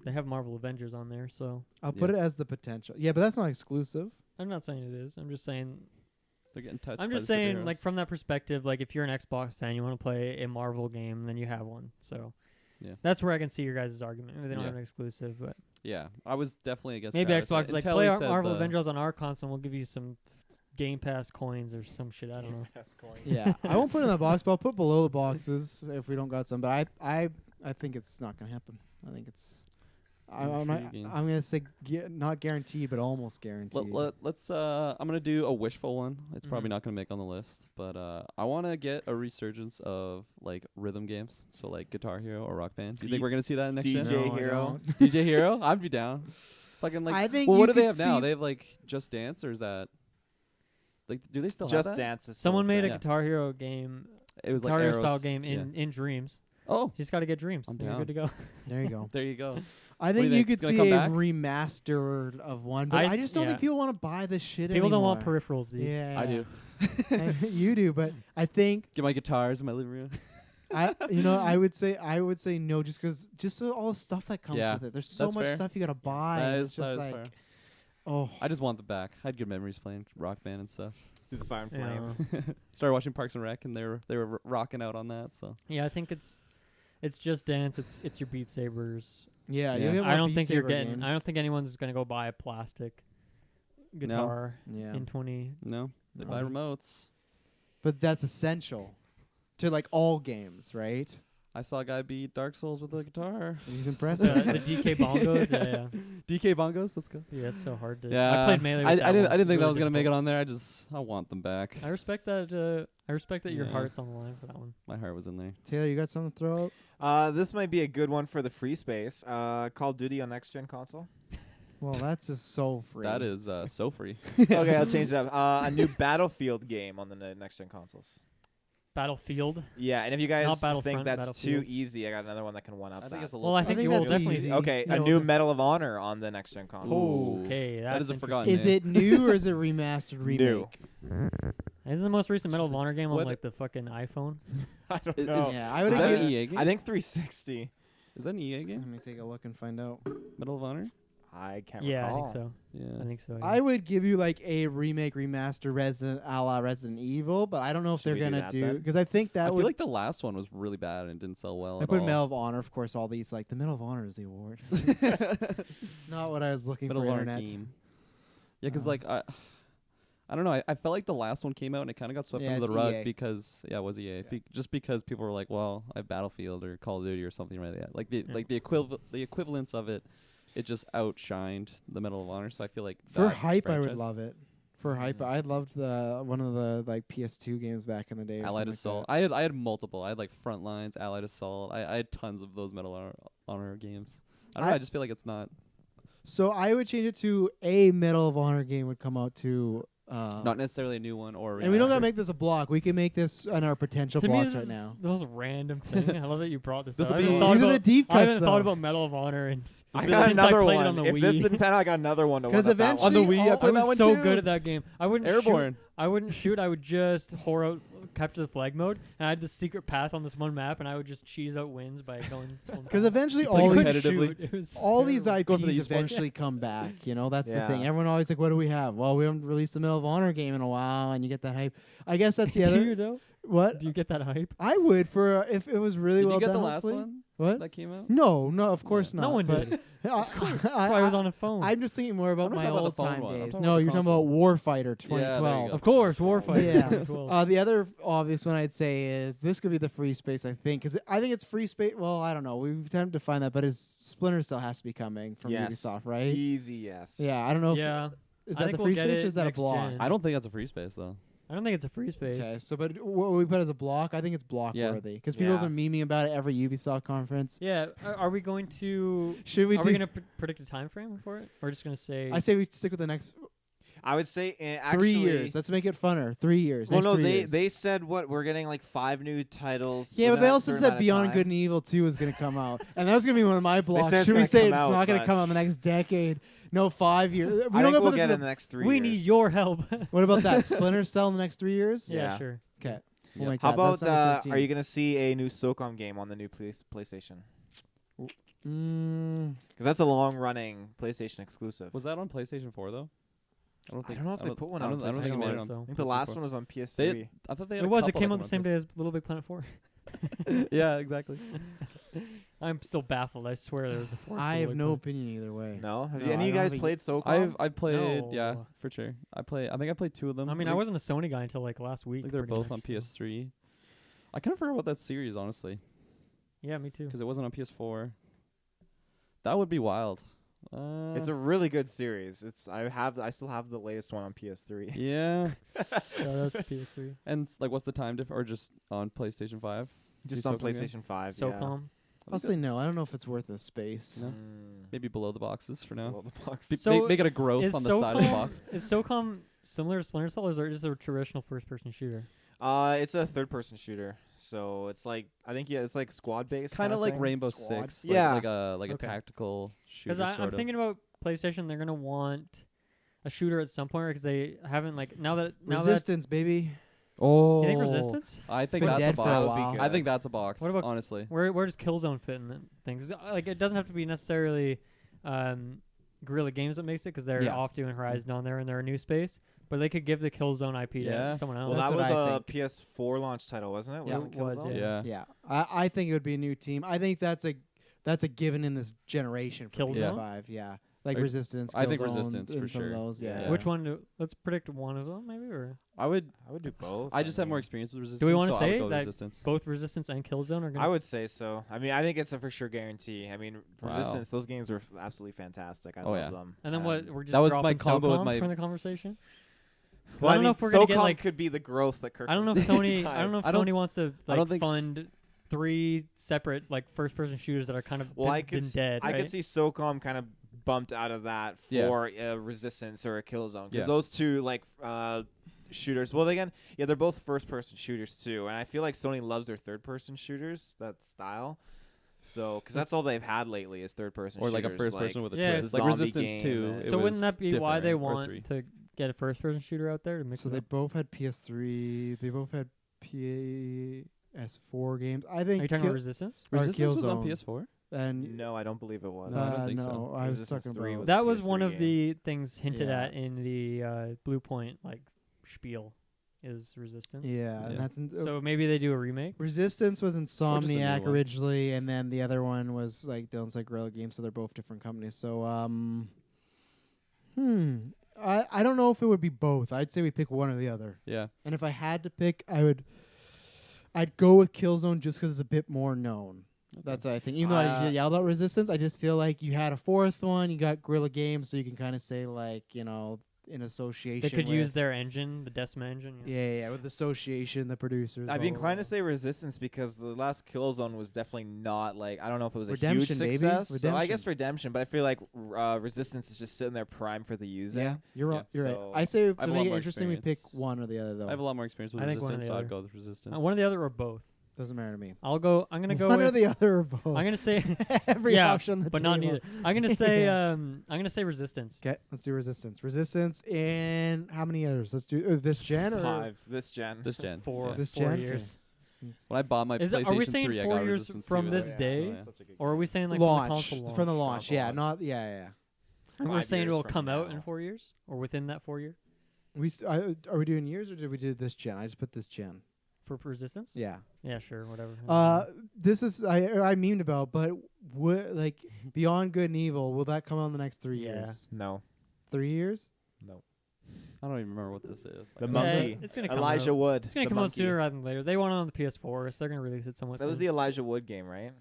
they have Marvel Avengers on there. So I'll put it as the potential. Yeah, but that's not exclusive. I'm not saying it is. I'm just saying. They're getting touched. I'm by just the saying, superheroes. like from that perspective, like if you're an Xbox fan, you want to play a Marvel game, then you have one. So Yeah. that's where I can see your guys' argument. Maybe they don't Yeah. have an exclusive, but yeah, I was definitely against. maybe Travis Xbox is like until play he our said Marvel the- Avengers on our console. We'll give you some Game Pass coins or some shit. I don't know. Yeah, I won't put it in the box, but I'll put below the boxes if we don't got some. But I think it's not gonna happen. I think it's. I'm Intriguing. gonna say not guaranteed, but almost guaranteed. Let's. I'm gonna do a wishful one. It's Mhm. probably not gonna make on the list, but I want to get a resurgence of like rhythm games, so like Guitar Hero or Rock Band. Do you think we're gonna see that next DJ gen? No, I Hero. don't. DJ Hero, I'd be down. Fucking like. I think well, you what do they could have now? see- They have like Just Dance, or is that? Like, do they still Just have that? Dance is Someone made a Yeah. Guitar Hero game, It was like Guitar Hero Arrows. style game Yeah. in Dreams. Oh, You just got to get Dreams. I'm Then you're down. good to go. There you go. there you go. I do you think you think? could It's gonna see come a back? remaster of one, but I just don't think yeah. people want to buy this shit People don't want anymore. peripherals, dude. Yeah, I do. You do, but I think Get my guitars in my living room. I would say no, just all the stuff that comes Yeah, with it. There's so that's much fair. stuff you gotta buy. That It's is just that is like, fair. oh, I just want the back. I had good memories playing Rock Band and stuff. Through the Fire and Yeah. Flames. Started watching Parks and Rec, and they were rocking out on that. So Yeah, I think it's Just Dance. It's your Beat Sabers. yeah. Yeah. You'll get I more don't Beat think you're Saber getting. games. I don't think anyone's gonna go buy a plastic guitar Yeah, in 20. no, they buy Um, remotes. but that's essential to like all games, right? I saw a guy beat Dark Souls with a guitar. He's the impressive. DK bongos. Yeah, DK bongos, let's go. yeah. It's so hard to. Yeah, I played Melee. With I that didn't. once. I didn't think It's that really was gonna make it difficult. on there. I want them back. I respect that. I respect that your Yeah. heart's on the line for that one. My heart was in there. Taylor, you got something to throw out? This might be a good one for the free space. Call of Duty on next gen console. Well, that's just so free. That is so free. Okay, I'll change it up. A new Battlefield game on the next gen consoles. Battlefield. Yeah, and if you Not guys Battlefront, think that's Battlefield. too easy, I got another one that can one up I that. think it's a Well, little. I think think you will that's definitely. easy. Okay, You a know, new the- Medal of Honor on the next gen consoles. Ooh. Okay, That is a that's forgotten Is name. it new or is it remastered remake? New. Isn't the most recent Medal of Honor game on What- like the fucking iPhone? I don't Is- know. Yeah, I would Is that have. an EA game? I think 360. Is that an EA Let game? me take a look and find out. Medal of Honor. I can't Yeah, I recall. think so. Yeah. I think so. Yeah. I would give you like a remake, remaster, a la Resident Evil, but I don't know if Should they're we do gonna that do then? because I think that I would. feel like the last one was really bad and didn't sell well I at put all. Medal of Honor, of course. All these like the Medal of Honor is the award. Not what I was looking Medal for. of Honor Internet. game. Yeah, because Um, like I don't know. I felt like the last one came out and it kind of got swept Yeah, under the it's rug EA. because it was EA. Yeah. Just because people were like, well, I have Battlefield or Call of Duty or something like that. Like the Yeah. like the equivalence of it, it just outshined the Medal of Honor. So I feel like For that's hype, I would franchise. love it. For hype, I loved the one of the like PS2 games back in the day. or Allied something Assault. Like I had multiple. I had like Frontlines, Allied Assault. I had tons of those Medal of Honor games. I don't know. I just feel like it's not. that. So I would change it to a Medal of Honor game would come out to Not necessarily a new one or. And we don't remaster. gotta make this a block. We can make this on our potential To me, blocks this right is now. the most random thing. I love that you brought this. This'll up. be- I haven't thought These are about- the deep I haven't cuts, thought though. about Medal of Honor and I got since another played it one. on the If Wii. this didn't pan out, I got another one to 'Cause one-up that one. eventually On the Wii, I all- played I that was one so too. good at that game. I wouldn't Airborne. shoot. I wouldn't shoot. I would just whore out capture the flag mode, and I had the secret path on this one map, and I would just cheese out wins by going. Because eventually play all couldn't these competitively. shoot. It was all these terrible. Going for the IPs esports. eventually come back. You know, that's the Yeah. thing. Everyone always like, what do we have? Well, we haven't released a Medal of Honor game in a while, and you get that hype. I guess that's the Do other. you though? What? Do you get that hype? I would for if it was really Did well you get done. the last hopefully. one What? that came out? No, of course Yeah. not. No one but did. Of That's why I was on a phone. I'm just thinking more about I'm not my talking about old the phone time one. I'm days. talking No, about the you're talking console. about Warfighter there 2012. you go. of course, Warfighter. Yeah. 2012. The other obvious one I'd say is this could be the free space. I think because I think it's free space. Well, I don't know. We've attempted to find that, but is Splinter Cell has to be coming from Yes. Ubisoft, right? Easy, yes. Yeah, I don't know. If, yeah, is I that think the we'll free get space it or is that a next block? gen. I don't think that's a free space though. I don't think it's a free space. Okay, so but what we put as a block, I think it's block Yeah. worthy because people have Yeah. been memeing about it every Ubisoft conference. Yeah, are we going to? Should we Are do? we going to predict a time frame for it? Or just going to say? I say we stick with the next I would say actually 3 years. Let's make it funner. 3 years. Well, Next no, 3 they years. they said what we're getting like 5 new titles. Yeah, but within they a also certain said amount of Beyond time. Good and Evil 2 was going to come out. And that was going to be one of my blocks. said it's Should we gonna say come it's out, not going to but- come out in the next decade? No, 5 years. We I don't think gotta we'll put get this it in the next 3 we years. need your help. What about that? Splinter Cell in the next 3 years? yeah, Yeah. sure. Okay. Yeah. We'll make How that. about That's number 17. are you gonna see a new SOCOM game on the new PlayStation? Mm, Because that's a long-running PlayStation exclusive. Was that on PlayStation 4 though? I don't know if they put one I on don't think PlayStation it made it 4. on. So. I think the PlayStation last 4. one was on They PS3. I thought they had It a was. It couple came that out the came same day on as Little Big Planet 4. PS. Yeah, exactly. I'm still baffled. I swear there was a 4. I have no opinion either way. No, have No, any I of you don't guys think- played SOCOM? I've played, yeah, No. for sure. I think I played 2 of them. I mean, I wasn't a Sony guy until like last I week. think they're pretty both much, on so. PS3. I kind of forgot about that series honestly, Yeah, me too. because it wasn't on PS4. That would be wild. It's a really good series. I still have the latest one on PS3. yeah. So that's PS3. And like, what's the time or just on PlayStation 5? Just Do on SOCOM again? PlayStation 5. SOCOM. I'll say no. I don't know if it's worth the space. No? Mm. Maybe below the boxes for now. Below the box. So Make it a growth Is on the side of the SOCOM box. is SOCOM similar to Splinter Cell, or is it just a traditional first-person shooter? It's a third-person shooter, so it's like it's like squad-based. Kind of like thing. Rainbow Squad. Six. Yeah. Like a Okay. tactical shooter. Because I'm sort of. thinking about PlayStation. They're gonna want a shooter at some point because they haven't like now that Resistance, baby. Oh, you think Resistance? I think been that's a dead for a box. while. I think that's a box. What about- honestly? Where does Killzone fit in the things? Like it doesn't have to be necessarily Guerrilla Games that makes it because they're Yeah. off doing Horizon on there and they're a new space. But they could give the Killzone IP Yeah. to someone else. Well, That's that was what I a think. PS4 launch title, wasn't it? Yeah. Wasn't It was, Killzone? yeah. Yeah. Yeah, I think it would be a new team. I think that's a given in this generation for Killzone? PS5. Yeah, like Like, Resistance. I think Killzone, Resistance and for some of sure. those, yeah. Yeah. Which one? Let's predict one of them, maybe, or I would do both. I just have mean. more experience with Resistance. do we want so to I would say go with that Resistance. both Resistance and Killzone are I gonna? would say so. I mean, I think it's a for sure guarantee. I mean, Wow. Resistance, those games were absolutely fantastic. I Oh, love yeah. them. And then what? We're just that was my dropping combo with SOCOM my- from the conversation. Well, I don't know if we're gonna get SOCOM like. could be the growth that Kirk. I don't know if Sony. I don't know if I don't- Sony wants to I don't like think s- fund 3 separate like first-person shooters that are kind of Well, I been could dead. I right? could see SOCOM kind of bumped out of that Yeah. for a Resistance or a Killzone because Yeah. those two like shooters. Well, again, yeah, they're both first-person shooters too, and I feel like Sony loves their third-person shooters, that style. So, because that's all they've had lately is third-person or shooters, like a first person with a Yeah, twist. Like zombie Resistance game 2. and- it So wouldn't was that be why they different, or want 3. to get a first-person shooter out there to mix So it they up? both had PS3. They both had PS4 games. I Are think you talking about Resistance? or Resistance was on Killzone. PS4. and No, I don't believe it was. No, I don't think no, so. I was Resistance talking 3 about was That a was one PS3 of game. the things hinted Yeah. at in the Blue Point like spiel is Resistance. yeah, and Yeah. that's So maybe they do a remake. Resistance was new Insomniac one. originally, and then the other one was like Dylan's like Guerrilla Games, so they're both different companies. So I don't know if it would be both. I'd say we pick one or the other. Yeah. And if I had to pick, I'd go with Killzone just because it's a bit more known. That's what I think. Even though I yelled out Resistance, I just feel like you had a fourth one. You got Guerrilla Games, so you can kind of say like, you know, in association. They could with, use their engine, the Decima engine. Yeah, with association, the producers. I'd blah, be blah, inclined blah. to say Resistance because the last Killzone was definitely not like I don't know if it was a Redemption, huge maybe? success. So I Redemption. guess Redemption, but I feel like Resistance is just sitting there prime for the using. Yeah, you're Yeah. right. You're right. So I say I to have a lot make it more interesting, we pick experience. one or the other though. I have a lot more experience with I think one or Resistance, the so I'd other. go with Resistance. One or the other or both. Doesn't matter to me. I'm gonna go one or with. the other or both. I'm gonna say every yeah, option on the but table. not neither. I'm gonna say Yeah. I'm gonna say Resistance. Okay, let's do Resistance. Resistance in how many others? Let's do this gen or 5 this gen. This gen. Four. Yeah. this 4 gen. years. When I bought my Is it- PlayStation are we saying 3, I 4 got years Resistance from 2 this with it. day? Yeah. Or are we saying like Launch from the console from the launch? launch. Yeah, not yeah. And we're 5 saying it years will from come out now. in 4 years or within that 4 year Are we doing years or did we do this gen? I just put this gen. for Resistance. Yeah. Yeah, sure, whatever. This is I memed about, but like Beyond Good and Evil, will that come out in the next 3 Yeah. years? No. 3 years? No. I don't even remember what this is. The Like, Monkey. it's gonna come Elijah out. Wood. It's gonna the come out monkey. sooner rather than later. They want it on the PS4, so they're gonna release it somewhat That was soon. the Elijah Wood game, right?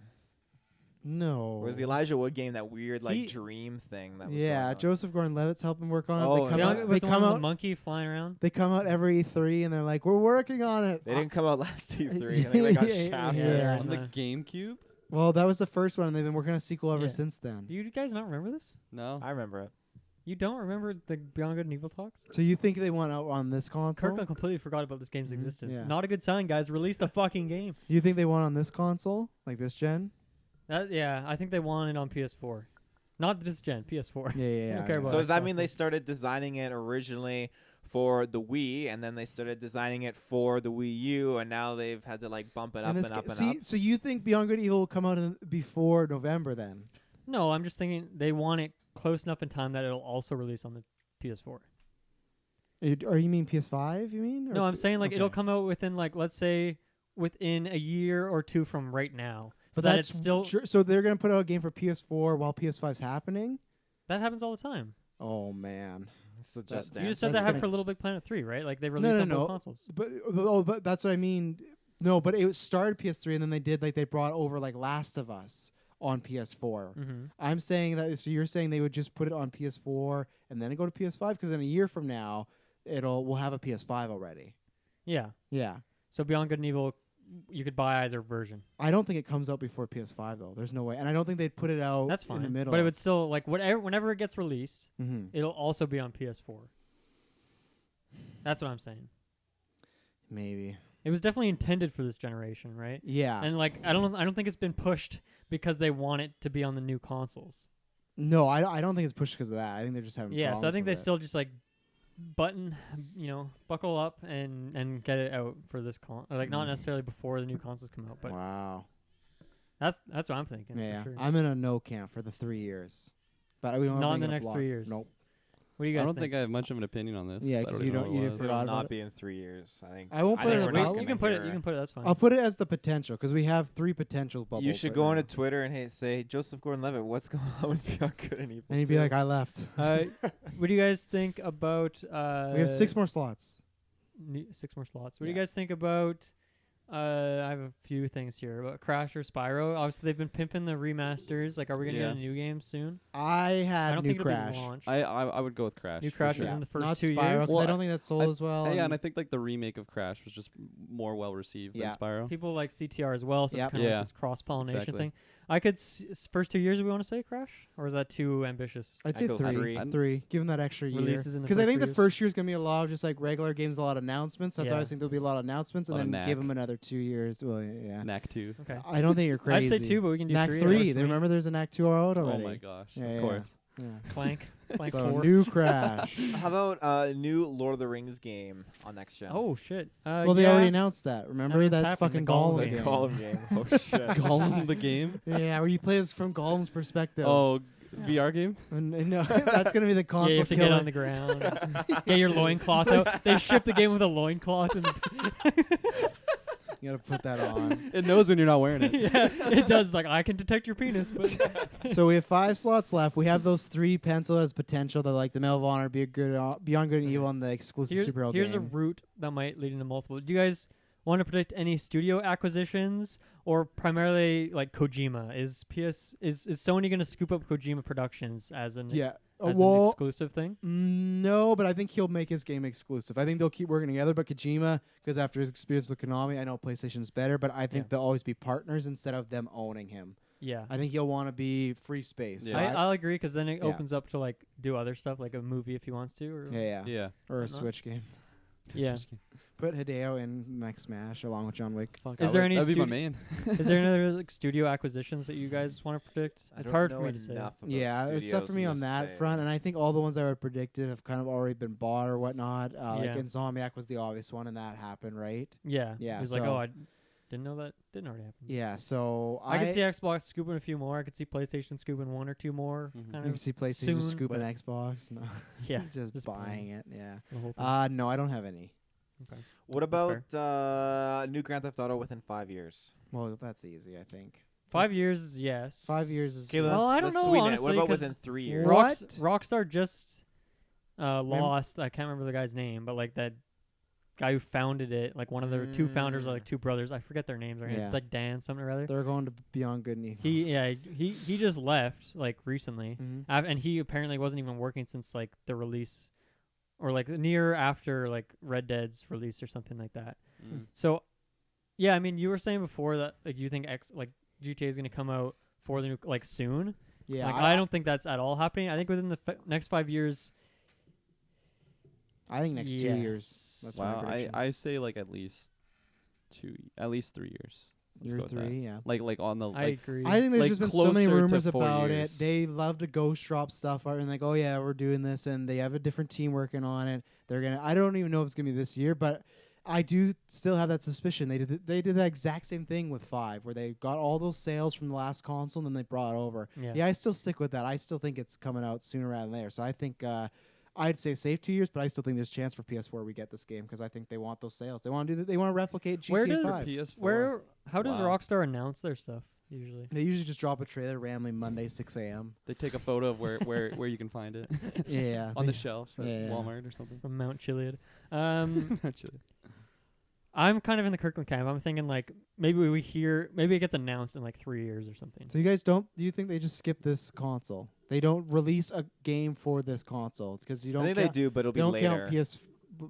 No. Or was the Elijah Wood game that weird like He- dream thing that was Yeah, going on? Joseph Gordon-Levitt's helping work on it. Oh, They come yeah. out. With They the come one with out. the monkey flying around. They come out every E3 and they're like, "We're working on it." They didn't come out last E3. I think they got Yeah, shafted. yeah. on the no. GameCube? Well, that was the first one, and they've been working on a sequel ever Yeah. since then. Do you guys not remember this? No. I remember it. You don't remember the Beyond Good and Evil talks? So you think they want out on this console? Kirkland completely forgot about this game's Mhm, existence. yeah. Not a good sign, guys. Release the fucking game. You think they want on this console, like this gen? Yeah, I think they want it on PS4. Not this gen, PS4. Yeah, yeah. don't yeah, care yeah. about So does that Xbox. mean they started designing it originally for the Wii, and then they started designing it for the Wii U, and now they've had to like bump it up and up and see, up? so you think Beyond Good and Evil will come out before November then? No, I'm just thinking they want it close enough in time that it'll also release on the PS4. Or you mean PS5? You mean? No, Or I'm saying like it'll okay. come out within like let's say within a year or two from right now. So But that that's it's still so they're gonna put out a game for PS4 while PS5's happening. that happens all the time. Oh man. It's the Just You Dance. just said That's that happened gonna- for Little Big Planet 3, right? Like they No, released no, on both no. consoles. But that's what I mean. No, but it started PS3 and then they did like they brought over like Last of Us on PS4. Mm-hmm. I'm saying that so you're saying they would just put it on PS4 and then go to PS5 because in a year from now we'll have a PS5 already. Yeah. Yeah. So Beyond Good and Evil, you could buy either version. I don't think it comes out before PS5 though. There's no way, and I don't think they'd put it out That's fine. in the middle. But it would still like whenever it gets released, Mm-hmm. it'll also be on PS4. That's what I'm saying. Maybe. It was definitely intended for this generation, right? Yeah. And like I don't think it's been pushed because they want it to be on the new consoles. No, I don't think it's pushed because of that. I think they're just having Yeah, so I problems think they with it. still just like buckle up and get it out for this like not necessarily before the new consoles come out, but Wow. that's what I'm thinking. Yeah, For sure. I'm in a no camp for the 3 years, but we don't Not in bring the it up next block. 3 years. Nope. What do you I guys don't think I have much of an opinion on this. Yeah, 'cause I 'cause already you know don't- what you it didn't was. forgot Will about not it? be in 3 years. I think. I won't I put it think in we're the not bubble. You gonna can put hear it. You can put it. That's fine. I'll put it as the potential because we have 3 potential bubbles. You should right go now. onto Twitter and say Joseph Gordon-Levitt, what's going on with Beyond Good and Evil? and he'd be 2?" like, "I left." What do you guys think about? We have 6 more slots. 6 more slots. What do you Yeah. guys think about? I have a few things here about Crash or Spyro. Obviously, they've been pimping the remasters. Like, are we gonna Yeah. get a new game soon? I I had don't New think it'll Crash. be launched. I would go with Crash. New for Crash sure. within the first Not 2 Spyro, years. 'cause Well, I don't think that sold as well. Yeah, and I think like the remake of Crash was just more well received Yeah. than Spyro. People like CTR as well, so Yep. it's kind of Yeah. like this cross pollination Exactly. thing. I could first 2 years. We want to say Crash, or is that too ambitious? I'd I say go 3. three. 3. Give them that extra year. Releases in the Because I first think 2 the years. first year's gonna be a lot of just like regular games, a lot of announcements. That's why I Yeah. think there'll be a lot of announcements, and Lot of then give knack. them another 2 years. Well, yeah. Knack 2. Okay. I don't think you're crazy. I'd say 2, but we can do Knack 3. 3. They remember there's a Knack 2 out Oh already. my gosh. Yeah, of yeah. course. Yeah. Clank. Clank So 4. New Crash. How about a new Lord of the Rings game on next gen? Oh shit. Well, they already announced that. Remember? mean, it's That's happened, fucking the Gollum the Gollum game. Gollum game. Oh shit. Gollum the game? Yeah, where you play as from Gollum's perspective. Oh, VR game? And no, that's gonna be the Yeah, console you have to killer. get on the ground. Get your loincloth out. They ship the game with a loincloth. And You gotta put that on. It knows when you're not wearing it. yeah, it does. Like, I can detect your penis, but So we have 5 slots left. We have those 3 pencil as potential. That like the Medal of Honor, be a good Beyond Good and Evil, and the exclusive superhero here's game. a route that might lead into multiple. Do you guys want to predict any studio acquisitions or primarily like Kojima? Is Sony going to scoop up Kojima Productions as an Yeah. as an exclusive thing? No, but I think he'll make his game exclusive. I think they'll keep working together. But Kojima, because after his experience with Konami, I know PlayStation's better, but I think they'll always be partners instead of them owning him. Yeah. I think he'll want to be free space. Yeah. So I'll agree because then it opens up to like do other stuff like a movie if he wants to. Or Yeah. Or a Whatnot. Switch game. Yeah. Put Hideo in next Smash along with John Wick. Fuck, Is there any that'd be my studi- main. Is there any other like studio acquisitions that you guys want to predict? I It's don't hard know for me to say. enough about Yeah, it's tough for me studios on to that say. front, and I think all the ones I would predicted have kind of already been bought or whatnot. Like Yeah. Insomniac was the obvious one, and that happened, right? Yeah. Yeah, He's like, so- oh, I didn't know that didn't already happen. Yeah, so I could see Xbox scooping a few more. I could see PlayStation scooping one or two more. Mhm. Kind you of can see PlayStation soon, just scooping but- Xbox. No, Yeah. just just buying it. Yeah. the whole thing. No, I don't have any. What about new Grand Theft Auto within 5 years? Well, that's easy, I think. 5 years, yes. 5 years is. Okay, Well, I don't let's know, sweeten it. honestly, What about 'cause within 3 years? What? Rockstar just lost. I can't remember the guy's name, but like that guy who founded it, like one of their two founders, are like two brothers. I forget their names. Right? Yeah. It's like Dan something or other. They're going to Beyond Good and Evil. He just left like recently, Mhm. and he apparently wasn't even working since like the release, or like near after like Red Dead's release or something like that. Mm. So, yeah, I mean, you were saying before that like you think GTA is going to come out for the new like soon. Yeah, Like I don't think that's at all happening. I think within the next 5 years. I think next 2 years. That's my Wow, prediction. I say like at least 3 years. Let's Year go with that. 3, yeah. Like on the I agree. I think there's like just been so many closer to rumors 4 about years. it. They love to ghost drop stuff and like, oh yeah, we're doing this, and they have a different team working on it. They're gonna. I don't even know if it's gonna be this year, but I do still have that suspicion. They did the exact same thing with 5, where they got all those sales from the last console and then they brought it over. Yeah. I still stick with that. I still think it's coming out sooner rather than later. So I think I'd say safe 2 years, but I still think there's a chance for PS4 we get this game because I think they want those sales. They want to do that. They want to replicate GTA Where does 5. PS4. How does Wow. Rockstar announce their stuff usually? They usually just drop a trailer randomly Monday 6 a.m. They take a photo of where you can find it Yeah, on the they- shelf at yeah. Walmart or something. From Mount Chiliad. Actually, I'm kind of in the Kirkland camp. I'm thinking like maybe it gets announced in like 3 years or something. So you guys don't? Do you think they just skip this console? They don't release a game for this console because you I don't. think they do, but it'll They be don't later. count PS.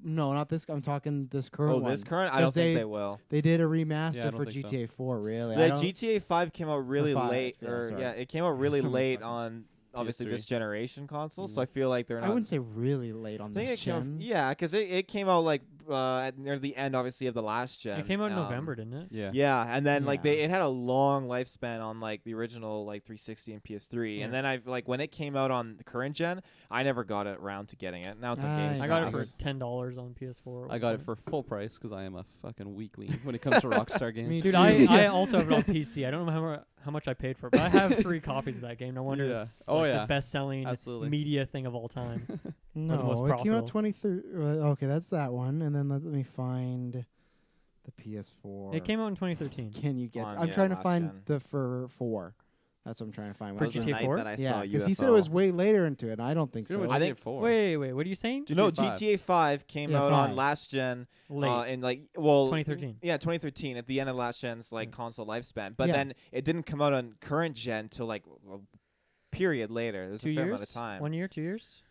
No, not this. I'm talking this current Oh, one. this current? I 'Cause don't think they will. They did a Yeah, I remaster don't for think so. GTA 4. Really? The GTA 5 came out really 5, late, yeah, or sorry. yeah, it came out really So late fucking- on obviously PS3. this generation console. So Mhm. I feel like they're not. I wouldn't say really late on I think this it came out, gen. yeah, because it came out like near the end, obviously, of the last gen. It came out in November, didn't it? yeah. Yeah, and then like Yeah. it had a long lifespan on like the original like 360 and PS3, and Yeah. then like when it came out on the current gen, I never got it around to getting it. Now it's on Ah, Games yeah. I got it for Pass. $10 on PS4. I got it for full price because I am a fucking weakling when it comes to Rockstar games. Me Dude, too. I also have it on PC. I don't know how much I paid for it, but I have 3 copies of that game. No wonder Yeah. it's Oh, like yeah. the best-selling Absolutely. media thing of all time. the most No, it came profitable. out 23. Okay, that's that one. And then let me find the PS4. It came out in 2013. Can you get? On, I'm yeah, trying to last find gen. the for 4. That's what I'm trying to find. That For was the GTA night 4? that I Yeah, saw because he said it was way later into it, and I don't think Dude, so. it was I GTA think- 4. Wait, what are you saying? No, GTA 5. GTA 5 came Yeah, out 5. on last gen Late. in like 2013. Yeah, 2013 at the end of last gen's like console lifespan. But Yeah. then it didn't come out on current gen till like a period later. There's 2 a fair years? amount of time. 1 year, 2 years?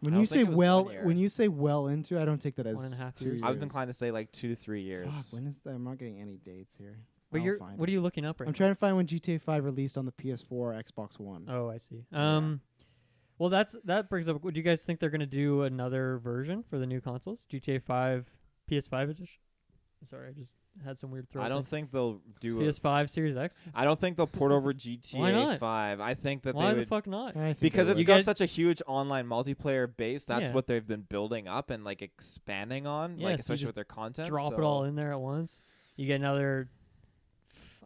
When I you don't say think it was well, 1 year. when you say well into, I don't take that as 1.5 2 years. years. I was inclined to say like 2 to 3 years. Fuck, when is that? I'm not getting any dates here. But I'll find what it. are you looking up right I'm now? trying to find when GTA 5 released on the PS4, Xbox One. Oh, I see. Yeah. Well, that brings up. Do you guys think they're gonna do another version for the new consoles? GTA 5, PS5 edition. Sorry, I just had some weird throw. I don't think they'll do PS5 Series X. I don't think they'll port over GTA Why not? 5. I think that Why they the would fuck not? I think because they it's would. got guys- such a huge online multiplayer base. That's Yeah. what they've been building up and like expanding on, Yeah, like so you especially just with their content. Drop it so- all in there at once. You get another.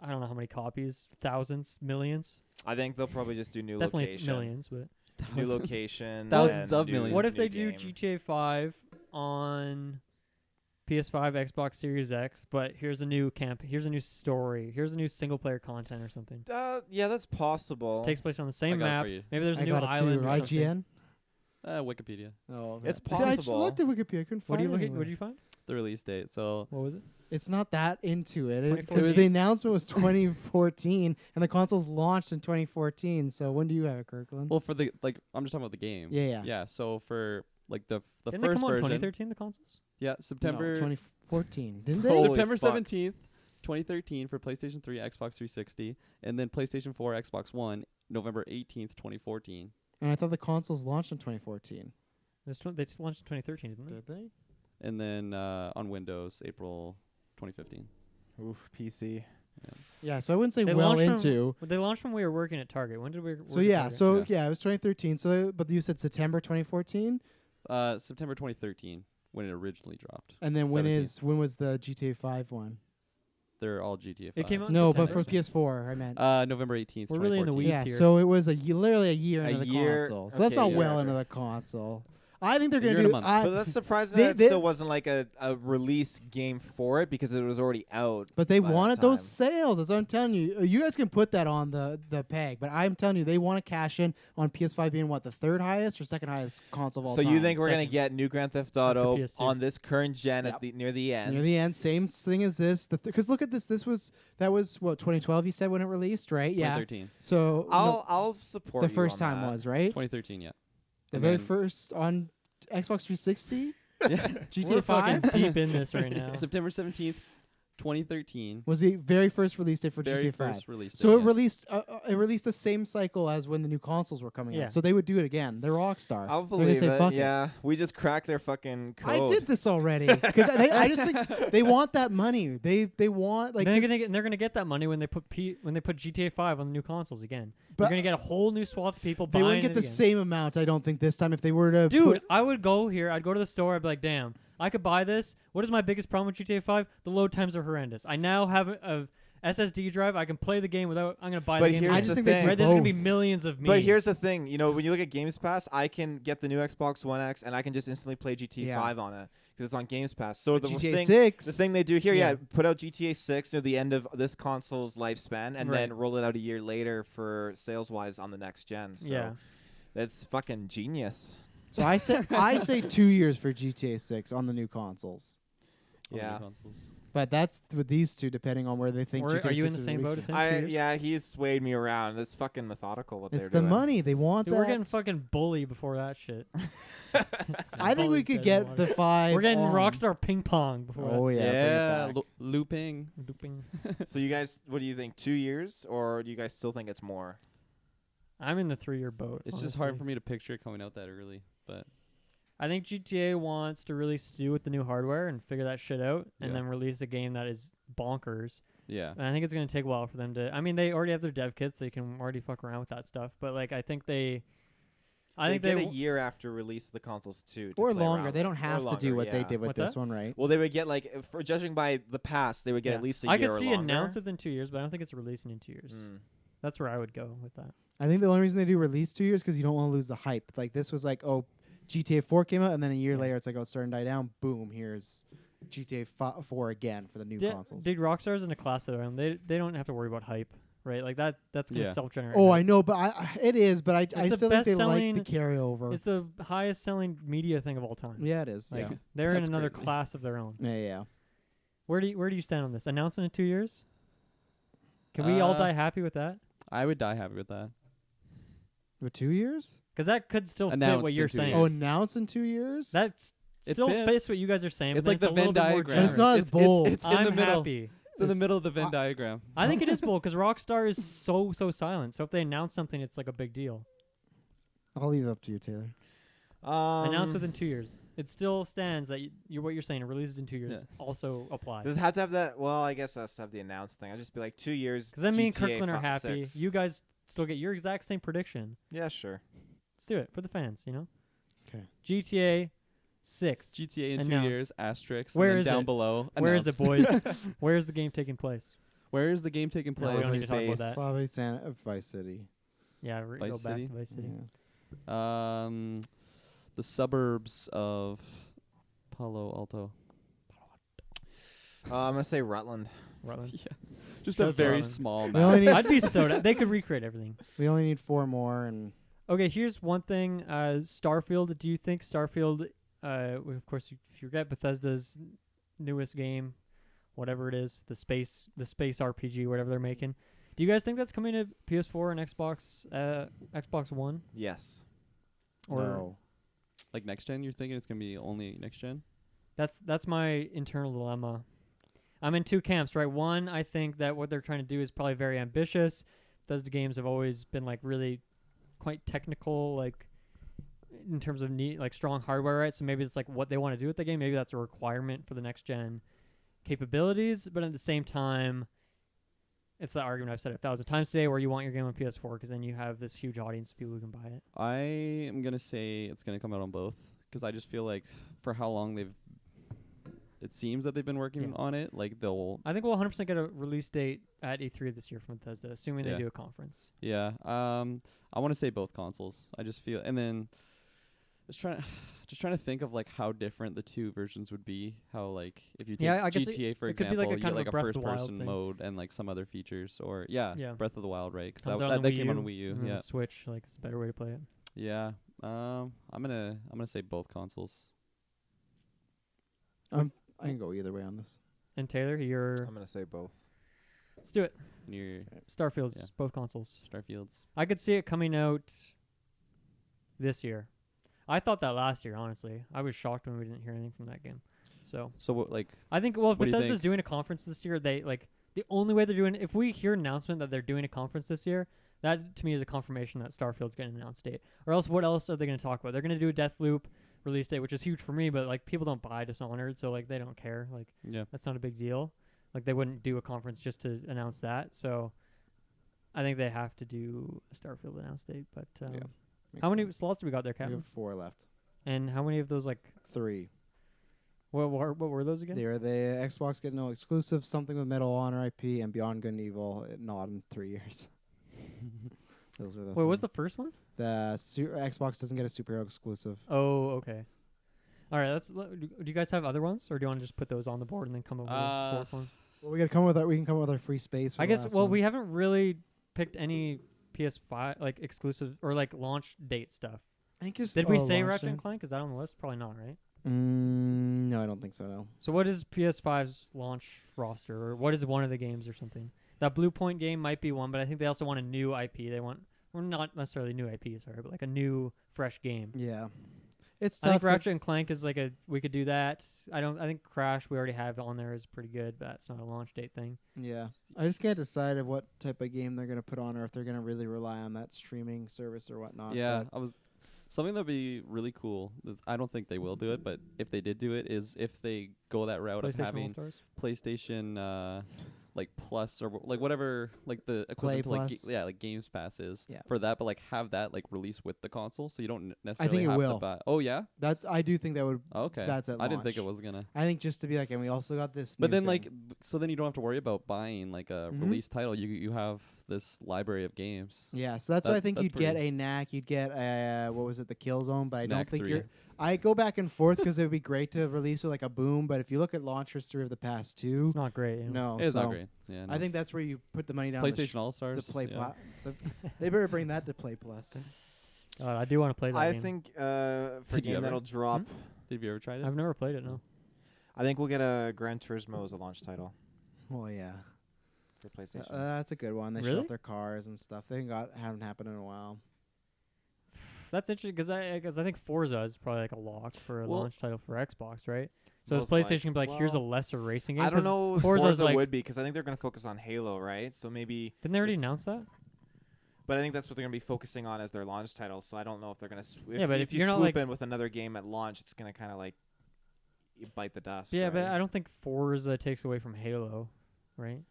I don't know how many copies. Thousands, millions. I think they'll probably just do new Definitely location, millions, but new location, Thousands and of new- millions. what if new they do game. GTA 5 on PS5, Xbox Series X? But here's a new here's a new story, here's a new single player content or something. Yeah, that's possible. It takes place on the same got it map. for you. Maybe there's a I new got it island. too. Or something. IGN. Wikipedia. Oh, It's See, I just possible. looked at Wikipedia. I couldn't What find do you it look at? anywhere. What did you find? The release date. So What was it? It's not that into it. 2014. Because the announcement was 2014 and the consoles launched in 2014. So when do you have it, Kirkland? Well, for the I'm just talking about the game. Yeah. Yeah. So for like the Didn't they first come out in version. 2013, the consoles? Yeah, September No, 2014. Didn't they? Holy September fuck. 17th, 2013 for PlayStation 3, Xbox 360, and then PlayStation 4, Xbox One, November 18th, 2014. And I thought the consoles launched in 2014. They launched in 2013, didn't they? Did they? And then on Windows, April 2015. Oof, PC. Yeah, so I wouldn't say They well launched into. They launched when we were working at Target. When did we work So at yeah, Target? so Yeah. it was 2013. So but you said September 2014, September 2013 when it originally dropped. and then when 17th. when was the GTA 5 one? They're all GTA 5. It came out in No, but for September. PS4, I meant. November 18th, We're really in the 2014. weeds Yeah, here. so it was literally a year A into the year- console. So that's okay, not yeah. well into the console. I think they're A going year to and do. a month. But that's surprising they- that it they- still wasn't like a release game for it because it was already out. But they by that wanted those time. sales. That's what I'm telling you. You guys can put that on the peg, but I'm telling you, they want to cash in on PS5 being what, the third highest or second highest console of all So time. you think we're gonna Second. get New Grand Theft Auto PS2. on this current gen Yep. at near the end? near the end, same thing as this? Because look at this. That was what 2012. You said when it released, right? Yeah. 2013. So I'll support the you first on time that. was right. 2013, yeah. The and very then- first on Xbox 360, Yeah. GTA We're 5 fucking deep in this right now. September 17th, 2013. was the very first release date for Very GTA 5. first release. So date, it yeah. released. It released the same cycle as when the new consoles were coming Yeah. out. So they would do it again. They're Rockstar. I'll They're gonna believe say, it. "Fuck Yeah, we just cracked their fucking I code. did this already because I just think they want that money. They want like. they're 'cause- gonna get that money when they put GTA 5 on the new consoles again. But They're gonna get a whole new swath of people They buying wouldn't get it the again. same amount, I don't think, this time if they were to. Dude, put, I would go here. I'd go to the store. I'd be like, damn, I could buy this. What is my biggest problem with GTA 5? The load times are horrendous. I now have a SSD drive. I can play the game without. I'm gonna buy But the game. here's I the just think thing. they do Right, there's gonna be both. millions of me. But here's the thing, when you look at Games Pass, I can get the new Xbox One X and I can just instantly play GTA Yeah. 5 on it because it's on Games Pass. So the GTA thing, 6. the thing they do here, Yeah. put out GTA 6 near the end of this console's lifespan, and then Right. roll it out a year later for sales wise on the next gen. So Yeah. that's fucking genius. So I say 2 years for GTA 6 on the new consoles. On the new Yeah. consoles. But that's with these two, depending on where they think Or GTA are you 6 in the is same boat releasing. as him? 2 years? Yeah, he's swayed me around. That's fucking methodical what It's they're the doing. money they want. Dude, that. we're getting fucking bully before that shit. I think we Bully's could dead get in the water. 5. We're getting on. Rockstar ping pong before Oh yeah, bring it back. Looping. that. Looping. So you guys, what do you think? 2 years, or do you guys still think it's more? I'm in the 3-year boat. It's just hard honestly. for me to picture it coming out that early, but I think GTA wants to really stew with the new hardware and figure that shit out, and Yeah. then release a game that is bonkers. yeah. And I think it's gonna take a while for them to. I mean, they already have their dev kits; they can already fuck around with that stuff. But like, I think they They get a year after release of the consoles too, to Or play longer. around They with. don't Or have to longer, do what they yeah. did with What's this that? one, right? Well, they would get for judging by the past, they would get Yeah. at least a I year could or see longer. announced within 2 years, but I don't think it's releasing in 2 years. Mm. That's where I would go with that. I think the only reason they do release 2 years because you don't want to lose the hype. Like this was like, oh, GTA 4 came out, and then a year later it's like, oh, it's starting to die down. Boom, here's GTA 4 again for the new consoles. Dude, Rockstar's in a class of their own. They don't have to worry about hype, right? Like that's gonna Yeah. self-generate. Oh, now. I know, but it is. But I the still think they like best-selling- the carryover. It's the highest selling media thing of all time. Yeah, it is. Like Yeah. they're in That's another crazy. class of their own. Yeah. Where do you stand on this? Announcing in 2 years? Can we all Uh, die happy with that? I would die happy with that. For 2 years? Because that could still fit Announced what in you're 2 saying. years. Oh, announced in 2 years? That It still fits. fits what you guys are saying. It's but like then the it's a Venn little bit more diagram. But it's not as It's- bold. It's in the I'm middle. happy. It's in the It's- middle of the Venn diagram. I think it is bold because Rockstar is so silent. So if they announce something, it's like a big deal. I'll leave it up to you, Taylor. Announced within 2 years. It still stands that what you're saying. It releases in 2 years. Yeah. Also applies. Does it have to have that? Well, I guess it has to have the announced thing. I'd just be like 2 years. Because then me and GTA Kirklin are happy. 6. You guys still get your exact same prediction. Yeah, sure. Let's do it for the fans. You know. 'Kay. GTA 6. GTA in 2 Announced. years, asterisk. Where and is then down it? below. Where is it, announced. boys? Where is the game taking place? Where is the game taking No, we place? don't need to talk about Space. that. Probably Vice City. Yeah, Vice go back City? to Vice City. Yeah. The suburbs of Palo Alto. I'm gonna say Rutland. Rutland. Yeah. Just Show a us very Rutland. small We only map. need I'd be so down. They could recreate everything. we only need 4 more, and Okay, here's one thing. Starfield. Do you think Starfield? Of course, if you forget Bethesda's newest game, whatever it is, the space RPG, whatever they're making. Do you guys think that's coming to PS4 and Xbox One? Yes. Or No. Like next gen, you're thinking it's gonna be only next gen? That's my internal dilemma. I'm in two camps, right? One, I think that what they're trying to do is probably very ambitious. Bethesda games have always been like really quite technical, like in terms of strong hardware, right? So maybe it's like what they want to do with the game. Maybe that's a requirement for the next gen capabilities. But at the same time, it's the argument I've said 1,000 times today, where you want your game on PS4 because then you have this huge audience of people who can buy it. I am gonna say it's gonna come out on both because I just feel like for how long it seems that they've been working on it. Like I think we'll 100% get a release date at E3 this year from Bethesda, assuming they do a conference. Yeah. I want to say both consoles. I just feel, and then just trying to think of like how different the two versions would be. How like if you take I guess GTA for it could example, be like a you kind get of like a a Breath of the Wild first-person thing. mode and like some other features, or Breath of the Wild, right? Because Comes that out on the came Wii on U, Wii U. and Yeah. the Switch, like it's a better way to play it. Yeah. I'm gonna say both consoles. I can go either way on this. And Taylor, I'm gonna say both. let's do it. Near Starfield's Yeah. both consoles. Starfields. I could see it coming out this year. I thought that last year, honestly. I was shocked when we didn't hear anything from that game. So So what like I think, well, if What do you Bethesda's think? doing a conference this year, they like the only way they're doing. If we hear an announcement that they're doing a conference this year, that to me is a confirmation that Starfield's getting an announced date. Or else, what else are they going to talk about? They're going to do a Deathloop release date, which is huge for me, but like people don't buy Dishonored, so like they don't care. Like yeah. that's not a big deal. Like they wouldn't do a conference just to announce that. So I think they have to do a Starfield announce date. But how many slots do we got there, We Captain? have 4 left. And how many of those like 3. what were those again? They're the Xbox get no exclusive, something with Medal of Honor IP, and Beyond Good and Evil not in 3 years. Those were the. Wait, what's the first one? The Xbox doesn't get a superhero exclusive. Oh, okay. All right, do you guys have other ones, or do you want to just put those on the board and then come up with a fourth one? Well, we can come up with our free space. For I the guess. last Well, one. we haven't really picked any PS5 like exclusive or like launch date stuff. I think just Did we say launch Ratchet and date? Clank? Is that on the list? Probably not, right? No, I don't think so. No. So what is PS5's launch roster, or what is one of the games or something? That Blue Point game might be one, but I think they also want a new IP. They want, well, not necessarily new IP, sorry, but like a new, fresh game. Yeah. It's I tough. think Ratchet 'cause- and Clank is like we could do that. I think Crash we already have on there is pretty good, but that's not a launch date thing. Yeah. I just can't decide of what type of game they're gonna put on, or if they're gonna really rely on that streaming service or whatnot. Yeah, something that'd be really cool. I don't think they will do it, but if they did do it, is if they go that route of PlayStation having All-Stars? PlayStation like Plus or like whatever, like the equivalent to like Plus. like Games Pass is Yeah. for that, but like have that like release with the console, so you don't I necessarily think it have will. to buy. Oh yeah, That I do think that would. okay. That's at I didn't think it launch. was gonna. I think just to be like, and we also got this. But new then thing. like, so then you don't have to worry about buying like a Mhm. release title. You have this library of games. Yeah, so that's why I think that's you'd get pretty- a knack. You'd get what was it, the Killzone? But I don't Knack think 3. you're. I go back and forth because it would be great to release with like a boom. But if you look at launch history of the past two, It's not great. You know? no, It's so not great. Yeah, I think that's where you put the money down. PlayStation All The Stars. Play yeah. They better bring that to Play Plus. God, I do want to play that I game. think for a Did you game ever? that'll drop, Have you ever tried it? I've never played it. No. I think we'll get a Gran Turismo as a launch title Well, yeah, for PlayStation. that's a good one. They show Really? off their cars and stuff. They haven't happened in a while. That's interesting because I think Forza is probably like a lock for a Well- launch title for Xbox, right? So Most is PlayStation like- can be like, here's a well, lesser racing game? I don't 'Cause know if Forza's Forza like, would be, because I think they're going to focus on Halo, right? So maybe, didn't they already it's- announce that? but I think that's what they're going to be focusing on as their launch title. So I don't know if they're going to. Yeah, but if you you're not, swoop like- in with another game at launch, it's going to kind of like bite the dust. Yeah, but right? I don't think Forza takes away from Halo, right?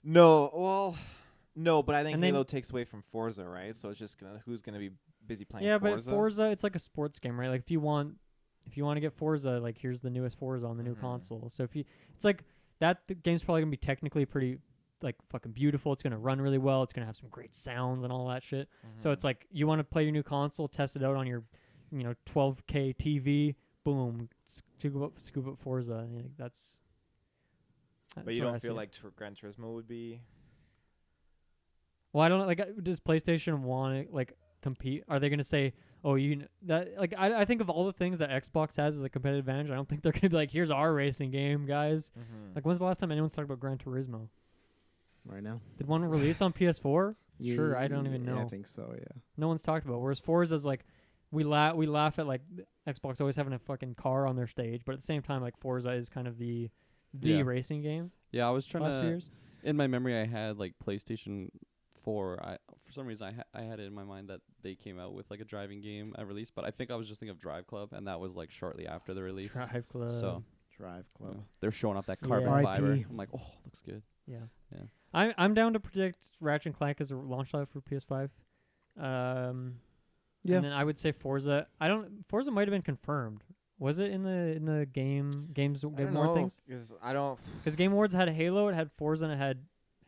No, but I think And then- Halo takes away from Forza, right? So it's just who's gonna be busy playing Yeah, Forza? but Forza, it's like a sports game, right? Like if you want to get Forza, like here's the newest Forza on the new Mhm. console. So it's like that the game's probably gonna be technically pretty like fucking beautiful. It's gonna run really well. It's gonna have some great sounds and all that shit. So it's like you want to play your new console, test it out on your 12K TV, boom, scoop up Forza. That's But you where I don't see feel it. like Gran Turismo would be. Well, I don't know. Like, does PlayStation want it? Like, compete? Are they going to say, oh, that like I think of all the things that Xbox has as a competitive advantage, I don't think they're going to be like, here's our racing game, guys. Like, when's the last time anyone's talked about Gran Turismo? Right now. Did one release on PS4? Sure, I don't even Yeah, know. I think so. Yeah. No one's talked about. Whereas Forza's like, we laugh at like Xbox always having a fucking car on their stage, but at the same time, like Forza is kind of the Yeah. racing game. Yeah, I was trying Last few to. years. In my memory, I had like PlayStation 4. For some reason I had it in my mind that they came out with like a driving game at release, but I think I was just thinking of Drive Club, and that was like shortly after the release. Drive Club. So Drive Club. they're showing off that carbon Yeah. fiber. RIP. I'm like, oh, looks good. Yeah. Yeah. I'm down to predict Ratchet and Clank as a launch title for PS5. Yeah. And then I would say Forza. Forza might have been confirmed. Was it in the Game Award things? Because Game Awards had Halo, it had Forza, and it had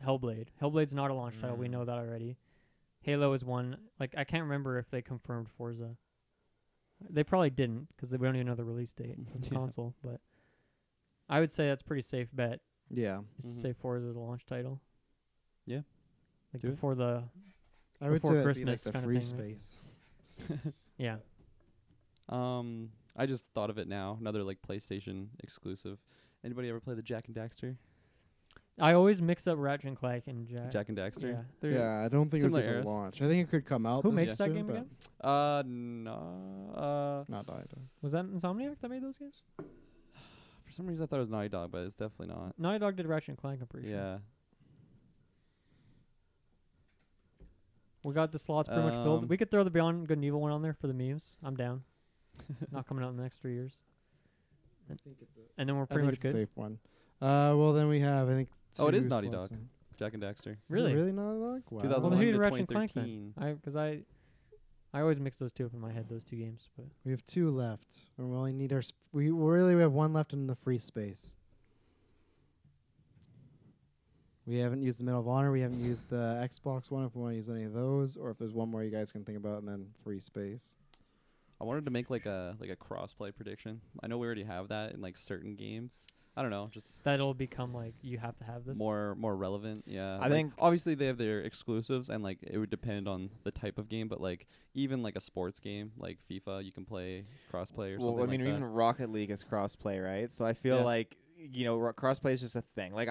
Hellblade. Hellblade's not a launch title. We know that already. Halo is one. Like, I can't remember if they confirmed Forza. They probably didn't because we don't even know the release date of the console. But I would say that's a pretty safe bet. Yeah. Is to say Forza is a launch title. Yeah. Like Do it. before the I would Before say that'd be like Christmas the kinda free thing, right? space. yeah. I just thought of it now. Another like PlayStation exclusive. Anybody ever play the Jack and Daxter? I always mix up Ratchet and Clank and Jack and Daxter. Yeah. They're Yeah, I don't think it would similar be the eras. launch. I think it could come out. Who this makes that soon, game but again? No. Not Naughty Dog. Was that Insomniac that made those games? For some reason I thought it was Naughty Dog, but it's definitely not. Naughty Dog did Ratchet and Clank, I'm pretty sure. Yeah. We got the slots pretty much filled. Um, We could throw the Beyond Good and Evil one on there for the memes. I'm down. Not coming out in the next 3 years. And then we're I pretty think much it's a good. safe one. Well, then we have, I think. Oh, it is two Naughty slots Dog. in. Jack and Daxter. Is it Really? really Naughty Dog? Wow. 2001 Well, then who did to Ratchet and Clank 2013. then? Because I always mix those two up in my head, those two games. But We have two left, and we only need our. We have one left in the free space. We haven't used the Medal of Honor. We haven't used the Xbox one. If we want to use any of those, or if there's one more you guys can think about, and then free space. I wanted to make like a crossplay prediction. I know we already have that in like certain games. I don't know, just that'll become like you have to have this. more relevant. Yeah. I Like, think- obviously they have their exclusives, and like it would depend on the type of game, but like even like a sports game like FIFA, you can play crossplay or something Well, I mean, like even that. Rocket League is crossplay, right? So I feel Yeah. like crossplay is just a thing. Like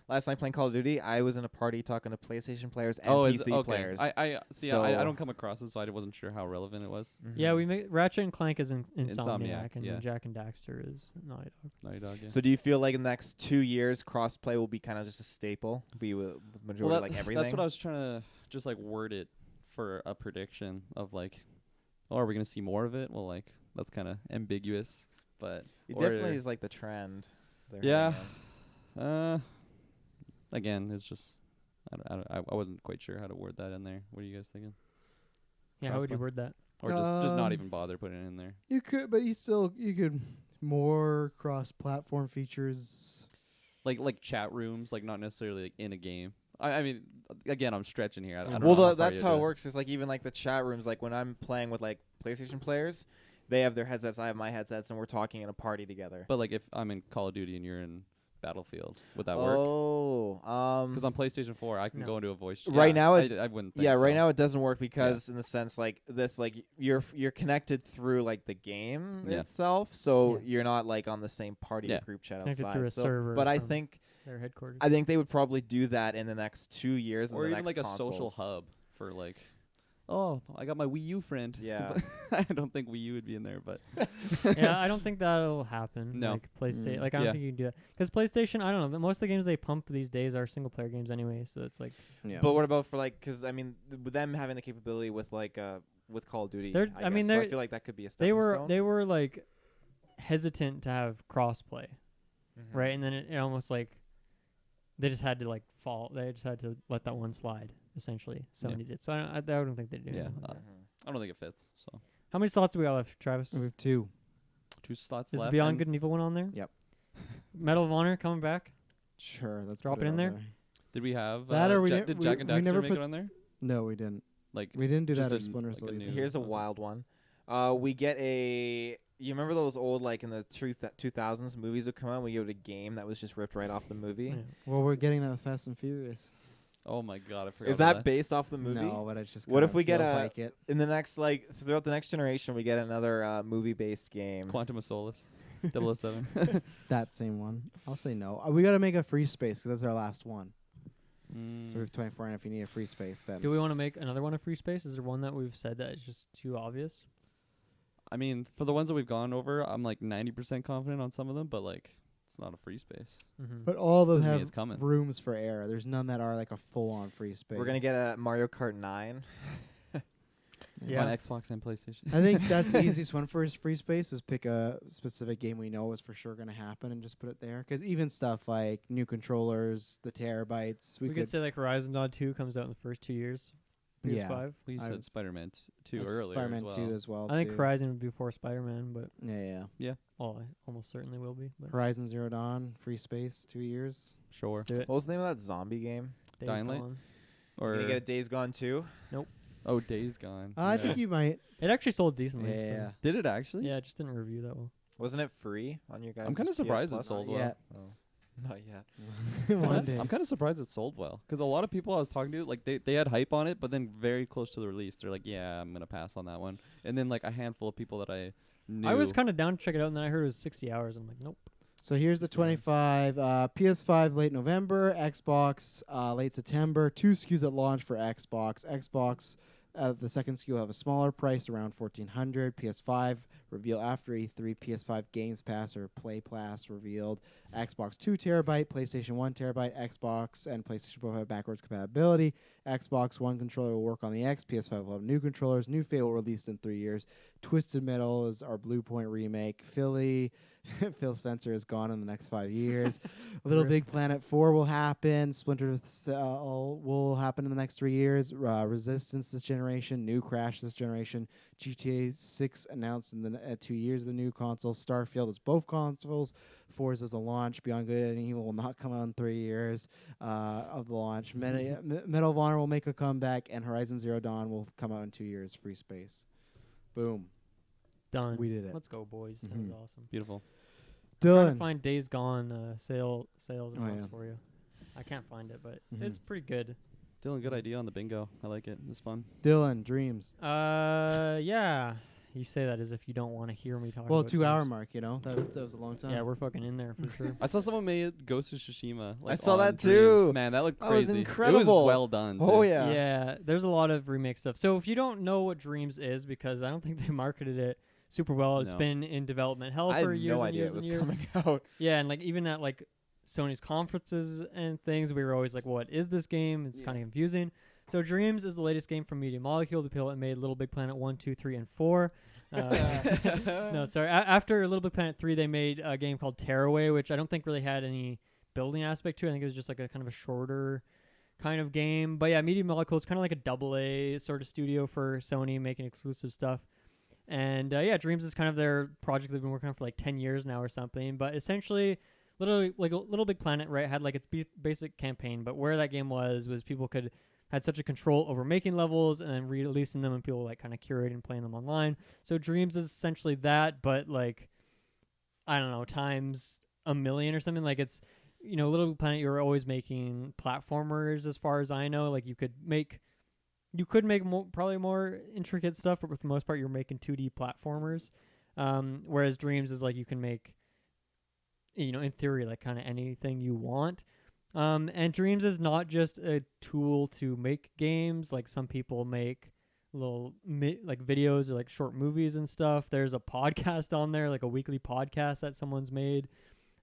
last night playing Call of Duty, I was in a party talking to PlayStation players and is PC okay. players. I see. So- I don't come across it, so I wasn't sure how relevant it was. Yeah, we make Ratchet and Clank is Insomniac, Insomniac, and yeah. Jack and Daxter is Naughty Dog. Naughty Dog. Yeah. So do you feel like in the next 2 years, crossplay will be kind of just a staple? Be with majority Well, like everything. that's what I was trying to just like word it for a prediction of like, oh, are we gonna see more of it? Well, like that's kind of ambiguous, but It or- definitely is like the trend. they're Yeah. heading in. Again, it's just I wasn't quite sure how to word that in there. What are you guys thinking? Yeah, how would you Crossplay. word that? Or just not Um, even bother putting it in there. You could, but you could more cross-platform features. Like chat rooms, like not necessarily like in a game. I mean, again, I'm stretching here. I don't Well, know far that's you how do it works. Is like even like the chat rooms. Like when I'm playing with like PlayStation players, they have their headsets. I have my headsets, and we're talking in a party together. But like if I'm in Call of Duty and you're in Battlefield, would that work? Oh, Because on PlayStation 4, I can No. go into a voice. Right now I wouldn't. Think yeah, right so. now it doesn't work because in the sense like this, like you're connected through like the game Yeah. itself, so Yeah. you're not like on the same party or Yeah. group chat Connected outside. through a So, server but I from- think Their headquarters. they would probably do that in the next 2 years, or in the even next like a social consoles. hub for like, oh, I got my Wii U friend. Yeah. I don't think Wii U would be in there, but Yeah, I don't think that'll happen. No. Like PlayStation, Mm. like I don't Yeah. think you can do that because PlayStation. I don't know. Most of the games they pump these days are single player games anyway. So it's like Yeah. But what about for like? Because I mean, with them having the capability with like with Call of Duty, They're- I I mean, guess, so I they're- feel like that could be a they stepping were stone. they were like hesitant to have crossplay, Mhm. right? And then it almost like they just had to like fall. They just had to let that one slide. Essentially, Sony did. So I don't think they do. Yeah. anything like that. Mhm. I don't think it fits. So How many slots do we got left, Travis? we have two. 2 slots Is the left. Beyond and Good and Evil one on there? Yep. Medal of Honor coming back. Sure, let's Drop put it in on there? Did we have That or we did ne- Jack we- and we Daxter never make put- it on there? No, we didn't. Like We didn't do just that at a- Splinter like a Cell new- either. Here's a Okay. wild one. We get a. You remember those old like in the 2000s movies would come out? We get a game that was just ripped right off the movie. Yeah. Well, we're getting that with Fast and Furious. Oh my god, I forgot. Is about that based off the movie? No, but it's just What if kinda we get feels a- like it. In the next, throughout the next generation, we get another movie-based game. Quantum of Solace, 007. That same one. I'll say no. We got to make a free space because that's our last one. Mm. So we have 24, and if you need a free space, then Do we want to make another one of free space? Is there one that we've said that is just too obvious? I mean, for the ones that we've gone over, I'm like 90% confident on some of them, but like it's not a free space. Mm-hmm. But all of them Doesn't mean have it's coming. rooms for error. There's none that are like a full-on free space. We're gonna get a Mario Kart 9. Yeah. On Xbox and PlayStation. I think that's the easiest one for his free space is pick a specific game we know is for sure going to happen and just put it there. Because even stuff like new controllers, the terabytes, We could say like Horizon Dawn 2 comes out in the first 2 years. PS5. Yeah. We I said would Spider-Man 2 earlier Spider-Man as well. 2 as well. I think too. Horizon would be before Spider-Man, but Yeah. I almost certainly will be. But Horizon Zero Dawn, free space, 2 years. Sure. let's do it. What was the name of that zombie game? Days Dying Light? Gone. We're Or gonna get a Days Gone 2. oh, Days Gone. I Yeah. think you might. It actually sold decently. Yeah. Did it actually? Yeah, it just didn't review that well. Wasn't it free on your guys? I'm kinda surprised it sold well. Yeah. Oh, not yet. One day. I'm kind of surprised it sold well because a lot of people I was talking to, like they had hype on it, but then very close to the release, they're like, "Yeah, I'm gonna pass on that one." And then like a handful of people that I knew. I was kind of down to check it out, and then I heard it was 60 hours. I'm like, nope. So here's the 25. PS5 late November, Xbox late September. 2 SKUs at launch for Xbox. Xbox, the second SKU will have a smaller price, around $1,400. PS5 reveal after E3. PS5 Games Pass or Play Pass revealed. Xbox 2 terabyte, PlayStation 1 terabyte. Xbox and PlayStation both have backwards compatibility. Xbox One controller will work on the X. PS5 will have new controllers. New Fable released in 3 years. Twisted Metal is our Blue Point remake. Phil Spencer is gone in the next 5 years. Little Big Planet 4 will happen. Splinter Cell will happen in the next 3 years. Resistance this generation. New Crash this generation. GTA 6 announced in the 2 years of the new console. Starfield is both consoles. Forza is a launch. Beyond Good and Evil will not come out in 3 years of the launch. Medal of Honor will make a comeback, and Horizon Zero Dawn will come out in 2 years. Free space. Boom. Done. We did it. Let's go, boys. That Mhm. was awesome. beautiful. Trying Dylan. to find Days Gone sales Oh, amounts yeah. for you. I can't find it, but Mhm. it's pretty good. Dylan, good idea on the bingo. I like it. It's fun. Dylan, dreams. Yeah. You say that as if you don't want to hear me talk. Well, about 2 hour games. mark, you know? That was a long time. Yeah, we're fucking in there for sure. I saw someone made Ghost of Tsushima. Like, I saw on that Dreams. too. Man, that looked That was crazy. It incredible. was well done. Oh too. yeah. Yeah, there's a lot of remake stuff. So if you don't know what Dreams is, because I don't think they marketed it super well, it's No. been in development hell I for had years no and idea years it was and years. coming out. Yeah, and like even at like Sony's conferences and things, we were always like, "What is this game?" It's kind of confusing. So Dreams is the latest game from Media Molecule, the people that made Little Big Planet 1, 2, 3, and 4. No, sorry. After Little Big Planet 3, they made a game called Tearaway, which I don't think really had any building aspect to it. I think it was just like a kind of a shorter kind of game. But yeah, Media Molecule is kind of like a double-A sort of studio for Sony making exclusive stuff. And yeah, Dreams is kind of their project they've been working on for like 10 years now or something. But essentially, Little Big Planet, right, had like its basic campaign. But where that game was people had such a control over making levels and then releasing them, and people like kind of curating and playing them online. So Dreams is essentially that, but like, I don't know, times a million or something. Like it's, Little Big Planet, you're always making platformers as far as I know. Like you could make probably more intricate stuff, but for the most part, you're making 2D platformers. Whereas Dreams is like you can make, in theory, like kind of anything you want. And Dreams is not just a tool to make games. Like some people make little like videos or like short movies and stuff. There's a podcast on there, like a weekly podcast that someone's made.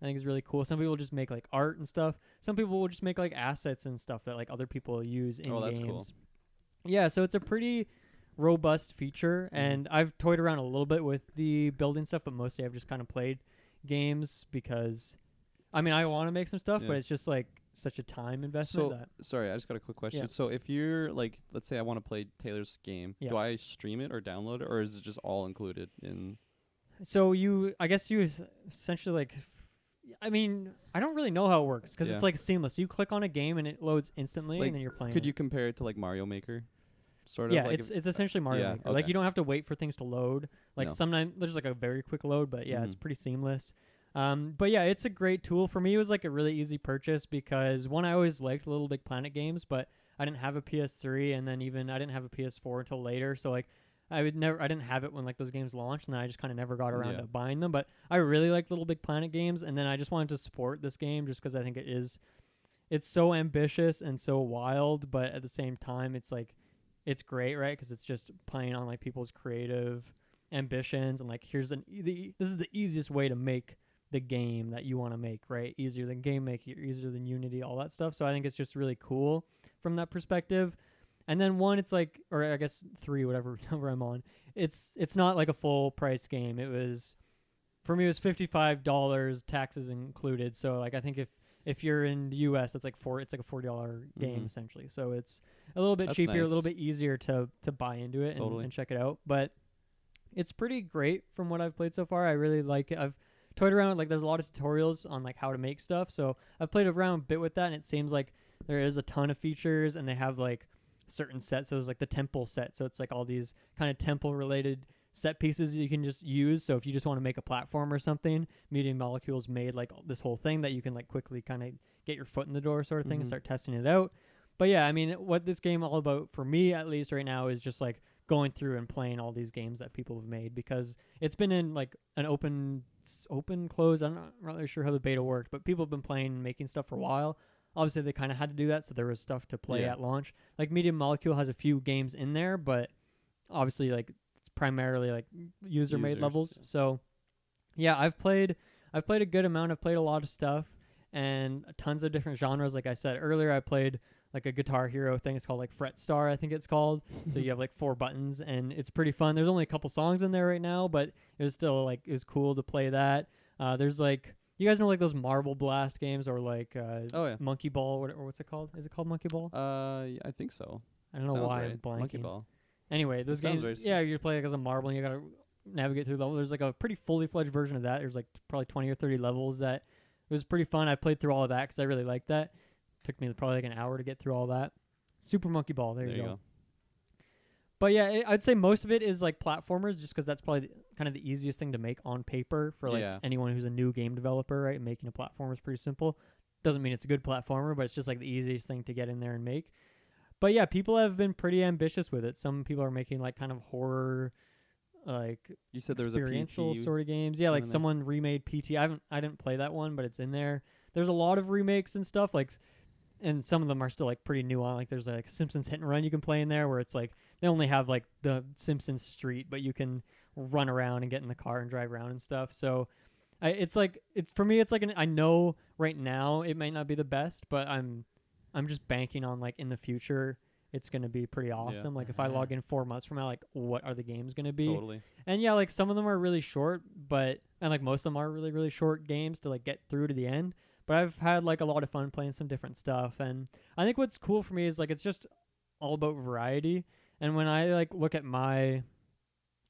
I think is really cool. Some people just make like art and stuff. Some people will just make like assets and stuff that like other people use in Oh, that's games. cool. Yeah, so it's a pretty robust feature, and I've toyed around a little bit with the building stuff, but mostly I've just kind of played games because I want to make some stuff, Yeah. but it's just like such a time investment So, that sorry, I just got a quick question. Yeah. So, if you're like, let's say I want to play Taylor's game, Yeah. do I stream it or download it, or is it just all included in? So I guess you essentially like, I don't really know how it works because Yeah. it's like seamless. You click on a game and it loads instantly, Like, and then you're playing. Could it. you compare it to like Mario Maker? Sort Yeah, of. Like it's essentially Mario yeah, Maker. Like okay. you don't have to wait for things to load. Like No. sometimes there's like a very quick load, but yeah, it's Mhm. pretty seamless. But yeah, it's a great tool. For me, it was like a really easy purchase because one, I always liked Little Big Planet games, but I didn't have a PS3, and then even I didn't have a PS4 until later. So like I didn't have it when like those games launched, and then I just kind of never got around to buying them. But I really like Little Big Planet games, and then I just wanted to support this game just because I think it's so ambitious and so wild, but at the same time, it's like it's great, right? Because it's just playing on like people's creative ambitions, and like this is the easiest way to make the game that you want to make, right? Easier than game making, easier than Unity, all that stuff. So I think it's just really cool from that perspective. And then one, it's like, or I guess three, whatever number I'm on. It's not like a full price game. For me, it was $55, taxes included. So like I think if you're in the US, it's like it's like a $40 game essentially. So it's a little bit cheaper, nice. a little bit easier to buy into it and check it out. But it's pretty great from what I've played so far. I really like it. I've toyed around with, like, there's a lot of tutorials on like how to make stuff. So I've played around a bit with that, and it seems like there is a ton of features, and they have like certain sets. So there's like the temple set. So it's like all these kind of temple related set pieces you can just use. So if you just want to make a platform or something, Media Molecules made like this whole thing that you can like quickly kind of get your foot in the door sort of thing and start testing it out. But yeah, I mean, what this game all about for me at least right now is just like going through and playing all these games that people have made, because it's been in like an open close. I'm not really sure how the beta worked, but people have been playing and making stuff for a while. Obviously they kind of had to do that, so there was stuff to play at launch. Like Media Molecule has a few games in there, but obviously like it's primarily like user made levels. So yeah, I've played a good amount. I've played a lot of stuff and tons of different genres. Like I said earlier, I played like a Guitar Hero thing. It's called like Fret Star, I think it's called. So you have like 4 buttons, and it's pretty fun. There's only a couple songs in there right now, but it was still like, it was cool to play that. There's like, you guys know like those Marble Blast games, or like Monkey Ball, or what's it called? Is it called Monkey Ball? I think so. I don't know why I'm blanking. Monkey Ball. Anyway, those games, you play like as a marble, and you gotta navigate through the level. There's like a pretty fully fledged version of that. There's like probably 20 or 30 levels that it was pretty fun. I played through all of that because I really liked that. Took me probably like an hour to get through all that. Super Monkey Ball. There you go. But yeah, I'd say most of it is like platformers, just because that's probably kind of the easiest thing to make on paper for like anyone who's a new game developer, right? Making a platformer is pretty simple. Doesn't mean it's a good platformer, but it's just like the easiest thing to get in there and make. But yeah, people have been pretty ambitious with it. Some people are making like kind of horror, like you said there was a experiential PT sort of games. Yeah, like someone remade PT. I didn't play that one, but it's in there. There's a lot of remakes and stuff, like, and some of them are still like pretty new on. Like there's like Simpsons Hit and Run you can play in there, where it's like they only have like the Simpsons street, but you can run around and get in the car and drive around and stuff. So for me, it's like I know right now it might not be the best, but I'm just banking on like in the future it's going to be pretty awesome. Like if I log in 4 months from now, like what are the games going to be? Totally. And yeah, like some of them are really short, and like most of them are really, really short games to like get through to the end. But I've had like a lot of fun playing some different stuff. And I think what's cool for me is like it's just all about variety. And when I like look at my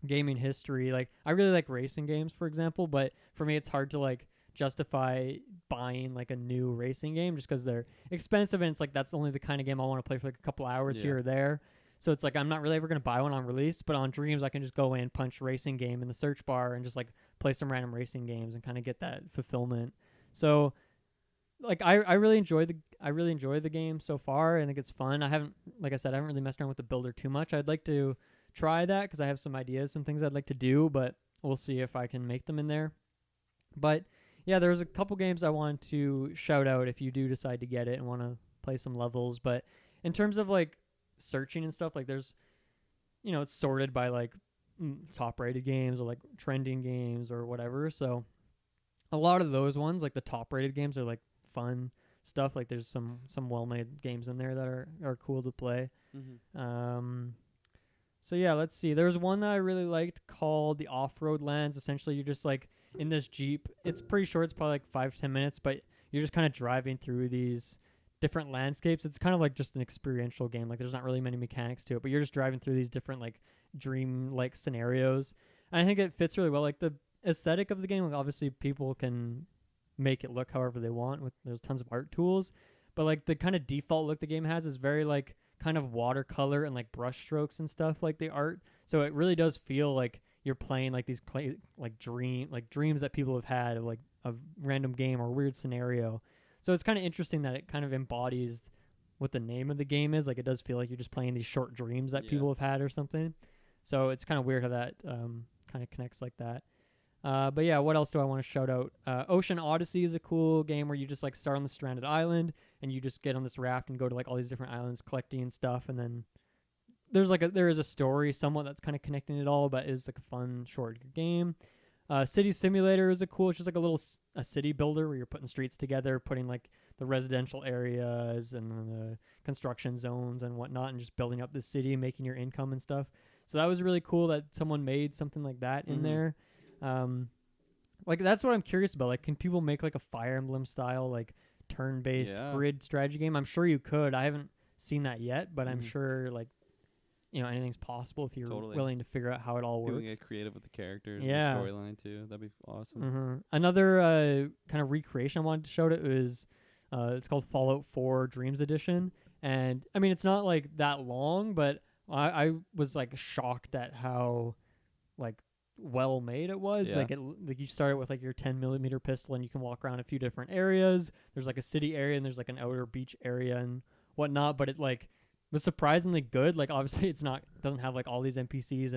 gaming history, like I really like racing games, for example, but for me it's hard to like justify buying like a new racing game just because they're expensive, and it's like that's only the kind of game I want to play for like a couple hours here or there. So it's like I'm not really ever going to buy one on release, but on Dreams I can just go in, punch racing game in the search bar, and just like play some random racing games and kind of get that fulfillment. So like I really enjoy the game so far. I think it's fun. I haven't really messed around with the builder too much. I'd like to try that because I have some ideas, some things I'd like to do, but we'll see if I can make them in there. But yeah, there's a couple games I want to shout out if you do decide to get it and want to play some levels. But in terms of like searching and stuff, like there's, it's sorted by like top rated games or like trending games or whatever. So a lot of those ones, like the top rated games, are like fun stuff. Like there's some well-made games in there that are cool to play. So yeah, let's see. There's one that I really liked called the Off-Road Lands. Essentially, you're just like in this Jeep. It's pretty short. It's probably like 5-10 minutes, but you're just kind of driving through these different landscapes. It's kind of like just an experiential game. Like there's not really many mechanics to it, but you're just driving through these different like dream-like scenarios. And I think it fits really well. Like the aesthetic of the game, like obviously people can make it look however they want. There's tons of art tools, but like the kind of default look the game has is very like kind of watercolor and like brush strokes and stuff, like the art. So it really does feel like you're playing like these dreams that people have had of like a random game or weird scenario. So it's kind of interesting that it kind of embodies what the name of the game is. Like it does feel like you're just playing these short dreams that people have had or something. So it's kind of weird how that kind of connects like that. But yeah, what else do I want to shout out? Ocean Odyssey is a cool game where you just like start on the stranded island and you just get on this raft and go to like all these different islands collecting stuff, and then there is a story somewhat that's kind of connecting it all, but is like a fun short game. City Simulator is it's just like a city builder where you're putting streets together, putting like the residential areas and the construction zones and whatnot, and just building up the city, making your income and stuff. So that was really cool that someone made something like that in there. Like that's what I'm curious about. Like, can people make like a Fire Emblem style like turn-based grid strategy game? I'm sure you could. I haven't seen that yet, but I'm sure like anything's possible if you're willing to figure out how it all works. People get creative with the characters and the storyline too. That'd be awesome. Another kind of recreation I wanted to show it was it's called Fallout 4 Dreams Edition, and I mean it's not like that long, but I was like shocked at how like well made it was. Like you start with like your 10mm pistol and you can walk around a few different areas. There's like a city area and there's like an outer beach area and whatnot, but it like was surprisingly good. Like obviously doesn't have like all these NPCs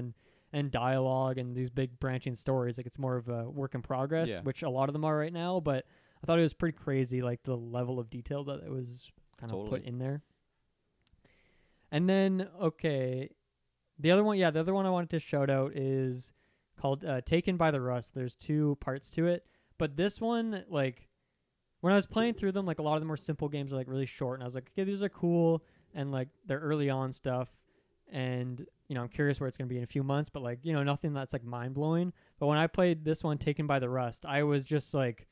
and dialogue and these big branching stories. Like it's more of a work in progress, which a lot of them are right now, but I thought it was pretty crazy like the level of detail that it was kind of put in there. And then the other one I wanted to shout out is called Taken by the Rust. There's 2 parts to it, but this one, like when I was playing through them, like a lot of the more simple games are like really short, and I was like, okay, these are cool, and like they're early on stuff, and I'm curious where it's gonna be in a few months, but like nothing that's like mind blowing. But when I played this one, Taken by the Rust, I was just like,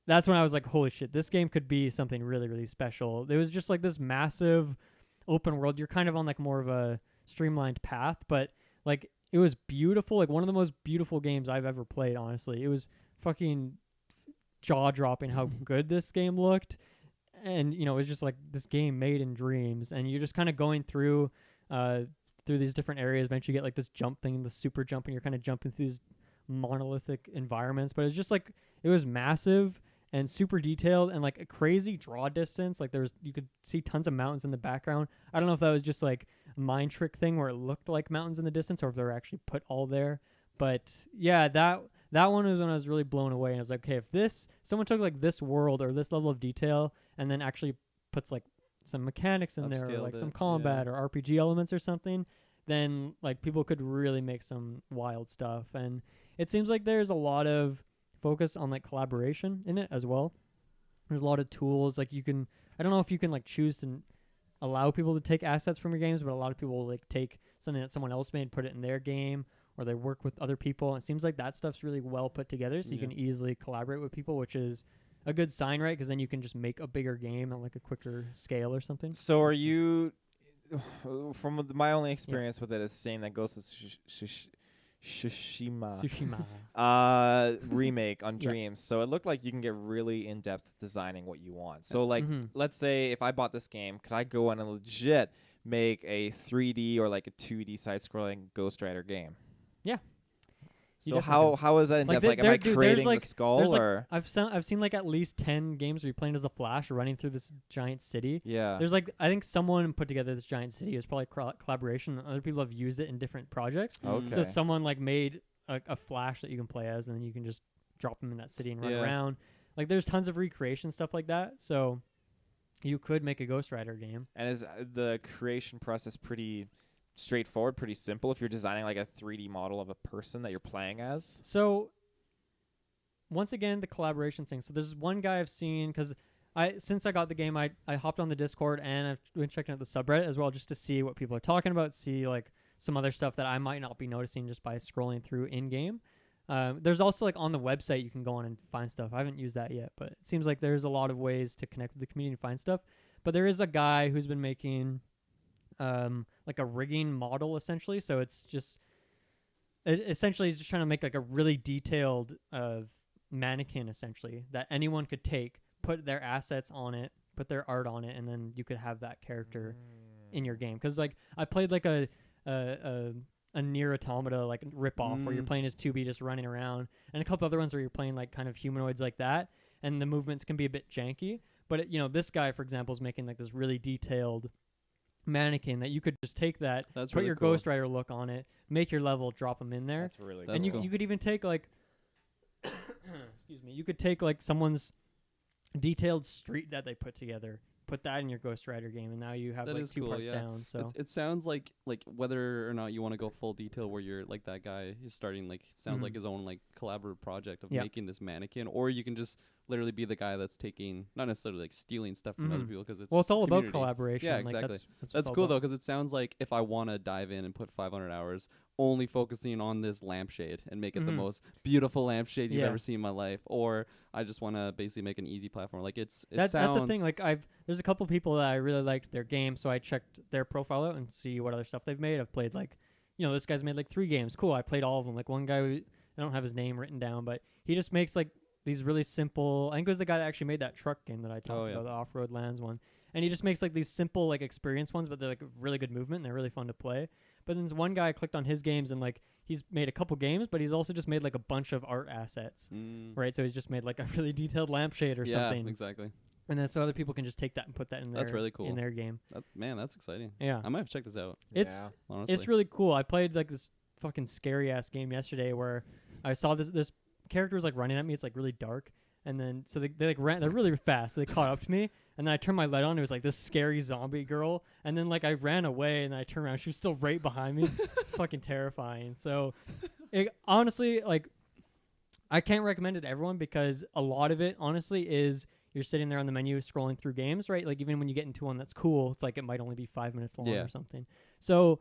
that's when I was like, holy shit, this game could be something really, really special. It was just like this massive open world. You're kind of on like more of a streamlined path, but like it was beautiful, like one of the most beautiful games I've ever played, honestly. It was fucking jaw-dropping how good this game looked, and it was just like this game made in dreams, and you're just kind of going through these different areas. Eventually you get like this jump thing, the super jump, and you're kind of jumping through these monolithic environments, but it's just like it was massive and super detailed and like a crazy draw distance. Like you could see tons of mountains in the background. I don't know if that was just like a mind trick thing where it looked like mountains in the distance or if they were actually put all there. But yeah, that one was when I was really blown away, and I was like, okay, if someone took like this world or this level of detail and then actually puts like some mechanics in there, or like some combat or RPG elements or something, then like people could really make some wild stuff. And it seems like there's a lot of focus on like collaboration in it as well. There's a lot of tools, like I don't know if you can like choose to allow people to take assets from your games, but a lot of people will like take something that someone else made, put it in their game, or they work with other people. And it seems like that stuff's really well put together, so you can easily collaborate with people, which is a good sign, right? Because then you can just make a bigger game at like a quicker scale or something. So are you, from my only experience with it is seeing that Ghost of Tsushima remake on Dreams. So it looked like you can get really in-depth designing what you want. So like, let's say if I bought this game, could I go on and legit make a 3D or like a 2D side-scrolling Ghost Rider game? Yeah. So how is that in depth? Like, am I creating the skull or? I've seen like at least 10 games where you're playing as a Flash running through this giant city. Yeah. There's like, I think someone put together this giant city. It was probably collaboration. Other people have used it in different projects. Okay. So someone like made a Flash that you can play as, and then you can just drop them in that city and run around. Like there's tons of recreation stuff like that. So you could make a Ghost Rider game. And is the creation process pretty straightforward, pretty simple if you're designing like a 3D model of a person that you're playing as? So once again, the collaboration thing. So there's one guy I've seen, because since I got the game, I hopped on the Discord and I've been checking out the subreddit as well, just to see what people are talking about, see like some other stuff that I might not be noticing just by scrolling through in game. There's also like on the website you can go on and find stuff. I haven't used that yet, but it seems like there's a lot of ways to connect with the community and find stuff. But there is a guy who's been making like a rigging model essentially. So it's just essentially he's just trying to make like a really detailed mannequin essentially that anyone could take, put their assets on it, put their art on it, and then you could have that character in your game. Because like I played like a a Nier Automata like rip off where you're playing as 2B just running around, and a couple other ones where you're playing like kind of humanoids like that, and the movements can be a bit janky. But this guy, for example, is making like this really detailed mannequin that you could just take that, That's put really your cool. Ghost Rider look on it, make your level, drop them in there, That's really That's and cool. you could even take like, excuse me, you could take like someone's detailed street that they put together, put that in your Ghost Rider game, and now you have That like is 2 cool, parts yeah. down. So It sounds like whether or not you want to go full detail, where you're like that guy is starting like sounds like his own like collaborative project of making this mannequin, or you can just literally be the guy that's taking not necessarily like stealing stuff from other people because it's it's all about community. collaboration. Yeah, like, exactly. That's what That's it's all cool about. though, because it sounds like if I want to dive in and put 500 hours only focusing on this lampshade and make it the most beautiful lampshade you've ever seen in my life, or I just want to basically make an easy platform. Like that's the thing. Like there's a couple people that I really liked their game, so I checked their profile out and see what other stuff they've made. I've played like, this guy's made like 3 games. Cool. I played all of them. Like one guy, I don't have his name written down, but he just makes like these really simple. I think it was the guy that actually made that truck game that I talked about, the Off-Road Lands one. And he just makes like these simple like experience ones, but they're like really good movement and they're really fun to play. But then there's one guy I clicked on his games and like he's made a couple games, but he's also just made like a bunch of art assets, right? So he's just made like a really detailed lampshade or something. Yeah, exactly. And then so other people can just take that and put that in their That's really cool. in their game. Man, that's exciting. Yeah, I might have to check this out. Honestly, it's really cool. I played like this fucking scary ass game yesterday where I saw this character was like running at me. It's like really dark, and then so they like ran. They're really fast. So they caught up to me, and then I turned my light on. It was like this scary zombie girl, and then like I ran away, and then I turned around. She was still right behind me. It's fucking terrifying. So, honestly, like I can't recommend it to everyone because a lot of it, honestly, is you're sitting there on the menu scrolling through games, right? Like even when you get into one that's cool, it's like it might only be 5 minutes long or something. So,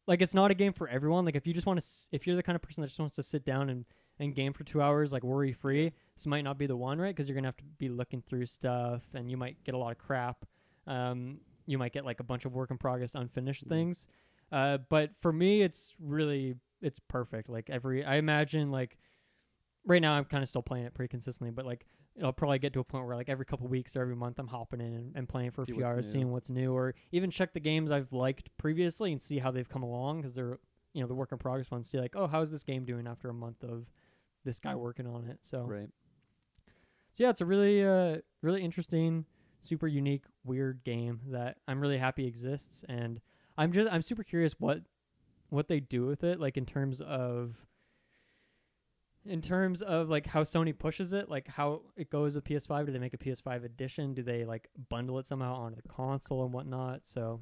like it's not a game for everyone. Like if you just want to, if you're the kind of person that just wants to sit down and game for 2 hours, like worry free, this might not be the one, right? Because you're gonna have to be looking through stuff, and you might get a lot of crap. You might get like a bunch of work in progress, unfinished things. But for me, it's perfect. Like I imagine like right now I'm kind of still playing it pretty consistently, but like I'll probably get to a point where like every couple weeks or every month I'm hopping in and playing for a few hours, seeing what's new, or even check the games I've liked previously and see how they've come along because they're the work in progress ones. See like, oh, how's this game doing after a month of this guy working on it? So yeah, it's a really really interesting, super unique, weird game that I'm really happy exists, and I'm super curious what they do with it, like in terms of like how Sony pushes it, like how it goes with PS5. Do they make a PS5 edition? Do they like bundle it somehow onto the console and whatnot? So,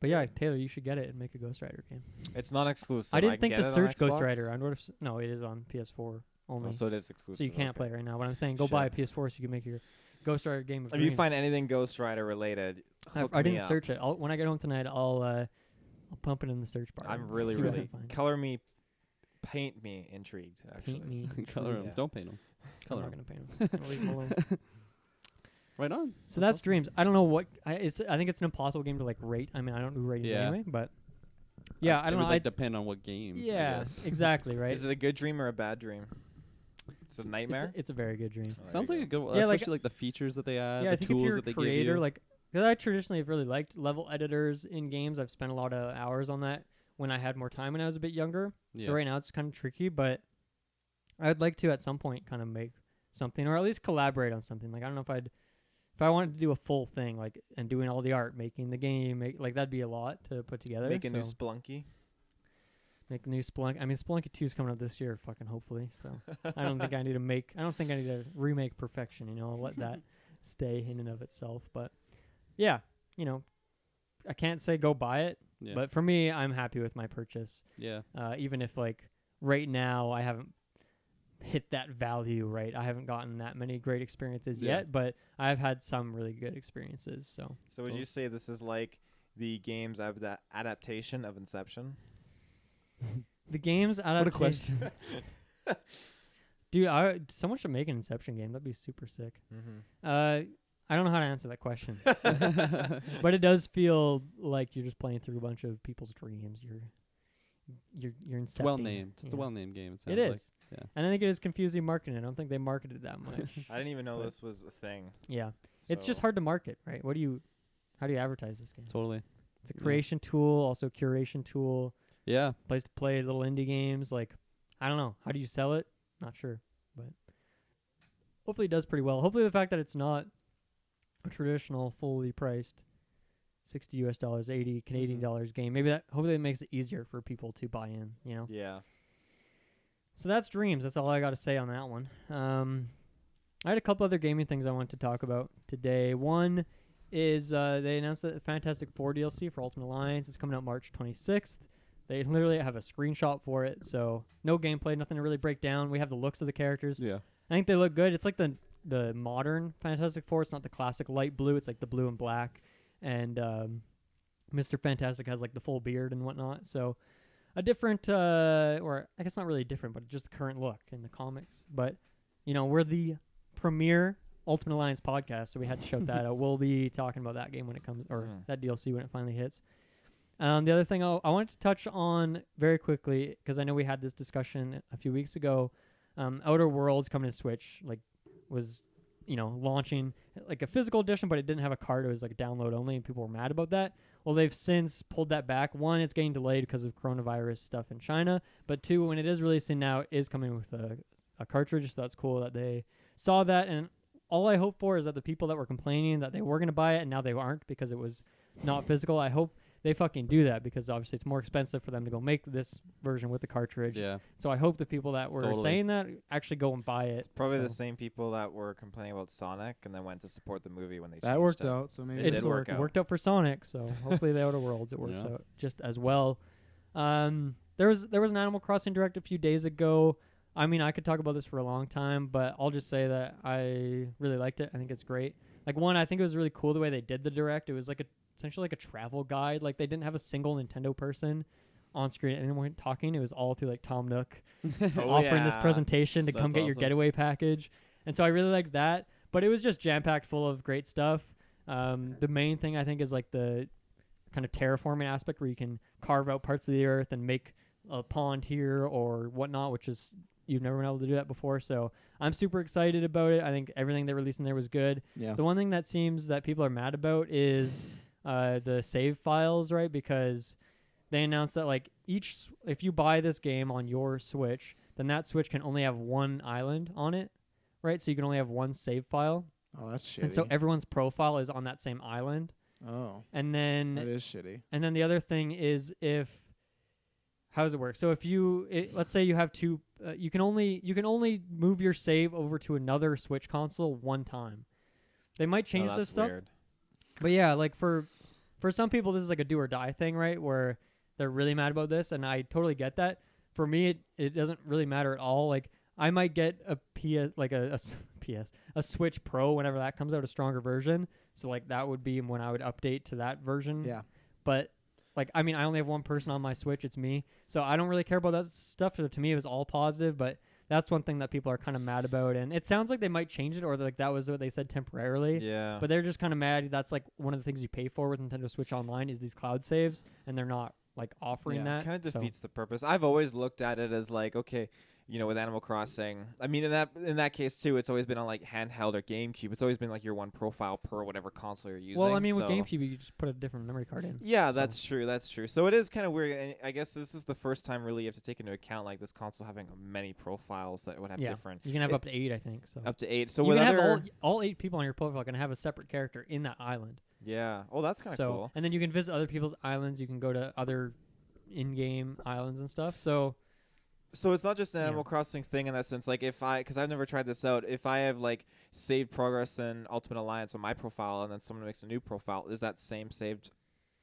but yeah, Taylor, you should get it and make a Ghost Rider game. It's not exclusive. I didn't think get to it on search Ghost Xbox. Rider. No, it is on PS4 only. Oh, so it is exclusive. So you can't play it right now. But I'm saying go buy a PS4 so you can make your Ghost Rider game of If dreams. you find anything Ghost Rider related, I didn't search it. When I get home tonight, I'll pump it in the search bar. I'm really, see what I really find. Paint me intrigued. Actually, Paint me. Color them. Yeah. Don't paint them. I'm Color not 'em. gonna paint them. I'll leave them alone. Right on. So that's Dreams. I don't know what I think it's an impossible game to like rate. I mean, I don't do ratings anyway, but yeah, I don't know. It would depend on what game. I Yeah, guess. exactly, right. Is it a good dream or a bad dream? It's a nightmare. It's a very good dream. Oh, Sounds there like you a good one. Yeah, like- Especially like the features that they add, Yeah, I the think if tools you're that a they creator, give you. like, because I traditionally have really liked level editors in games. I've spent a lot of hours on that when I had more time when I was a bit younger. Yeah. So right now it's kind of tricky, but I'd like to at some point kind of make something, or at least collaborate on something. Like I don't know if I wanted to do a full thing, like and doing all the art, making the game, like that'd be a lot to put together. Make a new so Splunky. make a new Splunk. I mean, Splunky 2 is coming out this year, fucking hopefully. So I don't think I need to remake perfection. I'll let that stay in and of itself. But yeah, I can't say go buy it. Yeah. But for me, I'm happy with my purchase. Yeah. Even if like right now I haven't hit that value, right? I haven't gotten that many great experiences yet, but I've had some really good experiences. So would you say this is like the game's adaptation of Inception? the game's adaptation. What a question. Dude, someone should make an Inception game. That'd be super sick. Mm-hmm. I don't know how to answer that question, but it does feel like you're just playing through a bunch of people's dreams. You're incepting. It's well named. It's a well named game. It sounds It is. like. Yeah. And I think it is confusing marketing. I don't think they marketed that much. I didn't even know But- this was a thing. Yeah, it's just So- hard to market, right? How do you advertise this game? Totally. It's a creation tool, also a curation tool. Yeah. place to play little indie games. Like, I don't know. How do you sell it? Not sure, but hopefully it does pretty well. Hopefully the fact that it's not a traditional fully priced $60 US, 80 Canadian dollars game, maybe that hopefully it makes it easier for people to buy in, you know? Yeah. So that's Dreams. That's all I got to say on that one. I had a couple other gaming things I wanted to talk about today. One is they announced that Fantastic Four DLC for Ultimate Alliance is coming out March 26th. They literally have a screenshot for it, so no gameplay, nothing to really break down. We have the looks of the characters. Yeah. I think they look good. It's like the modern Fantastic Four. It's not the classic light blue. It's like the blue and black. And Mr. Fantastic has like the full beard and whatnot. So a different, or I guess not really different, but just the current look in the comics. But, you know, we're the premier Ultimate Alliance podcast, so we had to shout that out. We'll be talking about that game when it comes, or that DLC when it finally hits. The other thing I wanted to touch on very quickly, because I know we had this discussion a few weeks ago. Outer Worlds coming to Switch, like, was, you know, launching like a physical edition, but it didn't have a card. It was like a download only, and people were mad about that. Well, they've since pulled that back. One, it's getting delayed because of coronavirus stuff in China, but two, when it is releasing now, it is coming with a cartridge, so that's cool that they saw that. And all I hope for is that the people that were complaining that they were going to buy it and now they aren't because it was not physical, I hope they fucking do that, because obviously it's more expensive for them to go make this version with the cartridge. Yeah. So I hope the people that were saying that actually go and buy it. It's probably the same people that were complaining about Sonic and then went to support the movie when they That changed worked it. out, so maybe It did work It out. worked out for Sonic, so hopefully the Outer Worlds it works Yeah. out just as well. There was an Animal Crossing Direct a few days ago. I mean, I could talk about this for a long time, but I'll just say that I really liked it. I think it's great. Like, one, I think it was really cool the way they did the Direct. It was like essentially like a travel guide. Like, they didn't have a single Nintendo person on screen and anyone talking. It was all through like Tom Nook offering this presentation to come That's get your awesome. getaway package. And so I really liked that. But it was just jam-packed full of great stuff. The main thing I think is like the kind of terraforming aspect where you can carve out parts of the earth and make a pond here or whatnot, which is you've never been able to do that before. So I'm super excited about it. I think everything they released in there was good. Yeah. The one thing that seems that people are mad about is the save files, right? Because they announced that like if you buy this game on your Switch, then that Switch can only have one island on it, right? So you can only have one save file. Oh, that's shitty. And so everyone's profile is on that same island. Oh, And then that is shitty. and then the other thing is how does it work? So if let's say you have two, you can only move your save over to another Switch console one time. They might change this stuff, Weird. but yeah, like for some people this is like a do or die thing, right? Where they're really mad about this, and I totally get that. For me, it doesn't really matter at all. Like I might get a Switch Pro whenever that comes out, a stronger version. So like that would be when I would update to that version. Yeah. But like, I mean, I only have one person on my Switch. It's me. So I don't really care about that stuff. So to me, it was all positive. But that's one thing that people are kind of mad about. And it sounds like they might change it, or like that was what they said temporarily. Yeah. But they're just kind of mad. That's like one of the things you pay for with Nintendo Switch Online is these cloud saves. And they're not like offering that. Kind of So- defeats the purpose. I've always looked at it as like, okay, you know, with Animal Crossing, I mean, in that case too, it's always been on like handheld or GameCube. It's always been like your one profile per whatever console you're using. Well, I mean, with so- GameCube, you just put a different memory card in. Yeah, that's true. That's true. So it is kind of weird. And I guess this is the first time really you have to take into account like this console having many profiles that would have Yeah. different. You can have up to 8, I think. So Up to 8. So you with can other, have all 8 people on your profile can have a separate character in that island. yeah. Oh, that's kind of So cool. and then you can visit other people's islands. You can go to other in-game islands and stuff. So So it's not just an Yeah. Animal Crossing thing in that sense. Like because I've never tried this out. If I have like saved progress in Ultimate Alliance on my profile, and then someone makes a new profile, is that same saved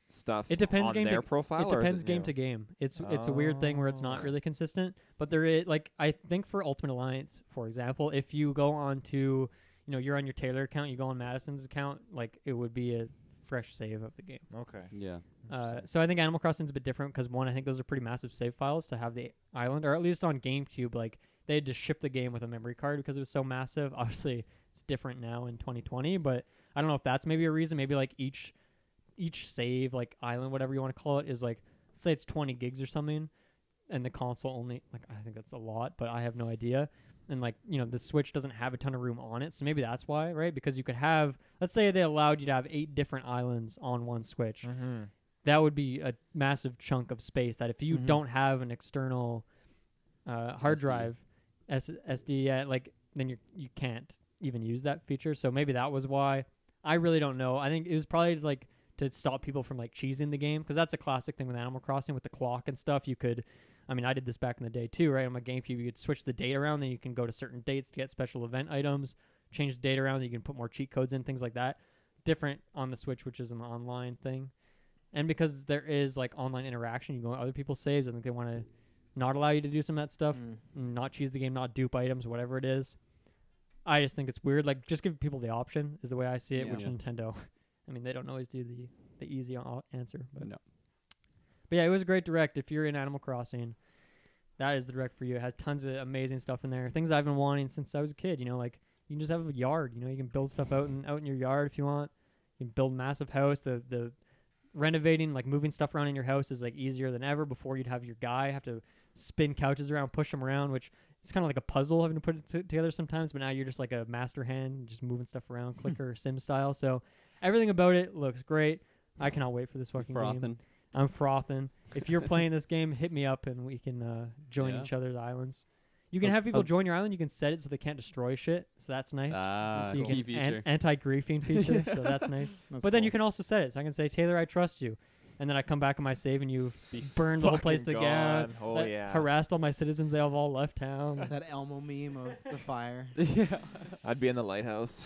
stuff it depends on game their to profile? it or is depends game new? to game. It's a weird thing where it's not really consistent. But there is like I think for Ultimate Alliance, for example, if you go on to you're on your Taylor account, you go on Madison's account, like it would be a fresh save of the game. Okay. Yeah. So I think Animal Crossing's a bit different because one, I think those are pretty massive save files to have the island, or at least on GameCube, like they had to ship the game with a memory card because it was so massive. Obviously, it's different now in 2020, but I don't know if that's maybe a reason. Maybe like each save, like island, whatever you want to call it, is like let's say it's 20 gigs or something, and the console only like I think that's a lot, but I have no idea. And like the Switch doesn't have a ton of room on it, so maybe that's why, right? Because you could have, let's say they allowed you to have 8 different islands on one Switch. Mm-hmm. that would be a massive chunk of space that if you don't have an external hard SD. drive, SD, then you can't even use that feature. So maybe that was why. I really don't know. I think it was probably like to stop people from like cheesing the game, because that's a classic thing with Animal Crossing with the clock and stuff. You could, I mean, I did this back in the day too, right? On my GameCube, you could switch the date around, then you can go to certain dates to get special event items, change the date around, then you can put more cheat codes in, things like that. Different on the Switch, which is an online thing. And because there is like online interaction, you go on other people's saves. I think they want to not allow you to do some of that stuff, not cheese the game, not dupe items, whatever it is. I just think it's weird. Like, just give people the option is the way I see it, which Nintendo, I mean, they don't always do the easy answer. But No. But yeah, it was a great direct. If you're in Animal Crossing, that is the direct for you. It has tons of amazing stuff in there. Things I've been wanting since I was a kid. You know, like you can just have a yard. You know, you can build stuff out in your yard if you want. You can build a massive house. The renovating, like moving stuff around in your house is like easier than ever. Before you'd have your guy have to spin couches around, push them around, which it's kind of like a puzzle having to put it together sometimes. But now you're just like a master hand, just moving stuff around, clicker sim style. So everything about it looks great. I cannot wait for this fucking game. I'm frothing. If you're playing this game, hit me up and we can join each other's islands. You can have people join your island. You can set it so they can't destroy shit. So that's nice. So you key can feature. Anti-griefing feature. So that's nice. But then you can also set it. So I can say, Taylor, I trust you. And then I come back on my save and you've burned the whole place to the ground. Oh, yeah. Harassed all my citizens. They have all left town. That Elmo meme of the fire. I'd be in the lighthouse.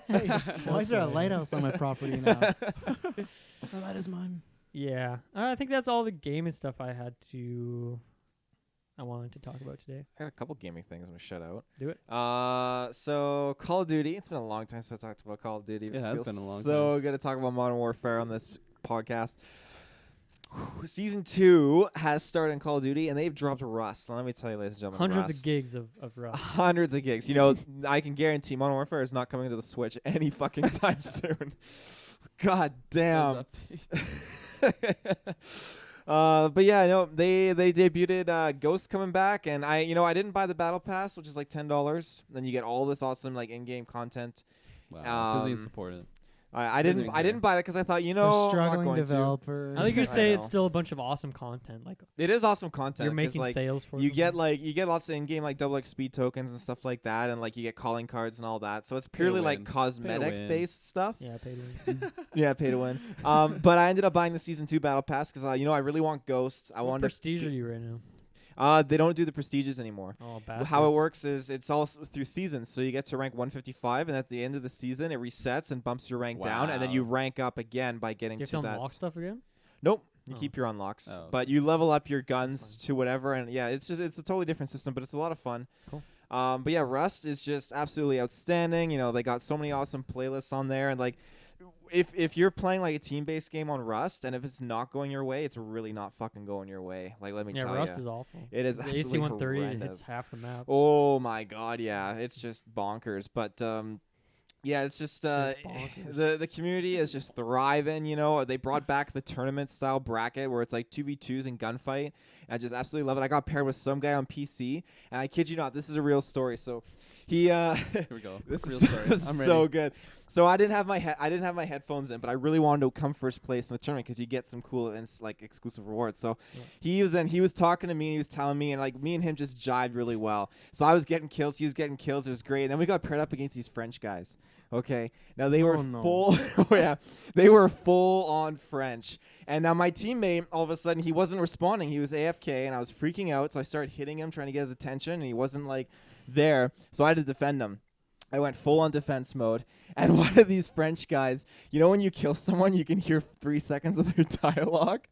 Hey, why is there a lighthouse on my property now? Oh, that is mine. Yeah. I think that's all the gaming stuff I wanted to talk about today. I got a couple gaming things I'm going to shut out. Do it. So Call of Duty. It's been a long time since I talked about Call of Duty. It has been a long time. So good to talk about Modern Warfare on this podcast. Season 2 has started in Call of Duty, and they've dropped Rust. Now, let me tell you, ladies and gentlemen, Hundreds Rust. of gigs of Rust. Hundreds of gigs. You know, I can guarantee Modern Warfare is not coming to the Switch any fucking time soon. God damn. But yeah, no, they debuted Ghost coming back, and I didn't buy the Battle Pass, which is like $10. Then you get all this awesome like in-game content. Wow. Disney support it. I didn't buy that because I thought, They're I'm not struggling going developer. I think you I say it's know. still a bunch of awesome content. Like it is awesome content. you're 'cause, making like, sales for you them. get lots of in-game like double XP tokens and stuff like that, and like you get calling cards and all that. So it's purely like win. cosmetic based stuff. Yeah, pay to win. Yeah, pay to win. But I ended up buying the season 2 battle pass because I really want Ghost. I What wanted prestige are you right now? They don't do the prestiges anymore. Oh, bad. How it works is it's all through seasons. So you get to rank 155, and at the end of the season, it resets and bumps your rank down, and then you rank up again by getting Do you have to to that. unlock stuff again? Nope. You Oh. keep your unlocks, Oh, but you level up your guns to whatever, and yeah, it's a totally different system, but it's a lot of fun. Cool. But yeah, Rust is just absolutely outstanding. You know, they got so many awesome playlists on there, and like, if you're playing like a team-based game on Rust, and if it's not going your way, it's really not fucking going your way. Like, let me tell you, Rust is awful. it is The absolutely AC-130 horrendous. hits half the map. Oh my god, yeah, it's just bonkers. But yeah, it's just It's bonkers. the community is just thriving. You know, they brought back the tournament style bracket where it's like 2v2s and gunfight. And I just absolutely love it. I got paired with some guy on PC, and I kid you not, this is a real story. So he Here we go. this Real is story. I'm so ready. good. So I didn't have my headphones in, but I really wanted to come first place in the tournament because you get some cool like exclusive rewards. So he was talking to me and he was telling me, and like me and him just jived really well. So I was getting kills, he was getting kills. It was great. And then we got paired up against these French guys. Okay, now they were full. Oh yeah, they were full on French. And now my teammate, all of a sudden, he wasn't responding. He was AFK, and I was freaking out. So I started hitting him, trying to get his attention, and he wasn't like there. So I had to defend him. I went full on defense mode, and one of these French guys, you know when you kill someone, you can hear 3 seconds of their dialogue?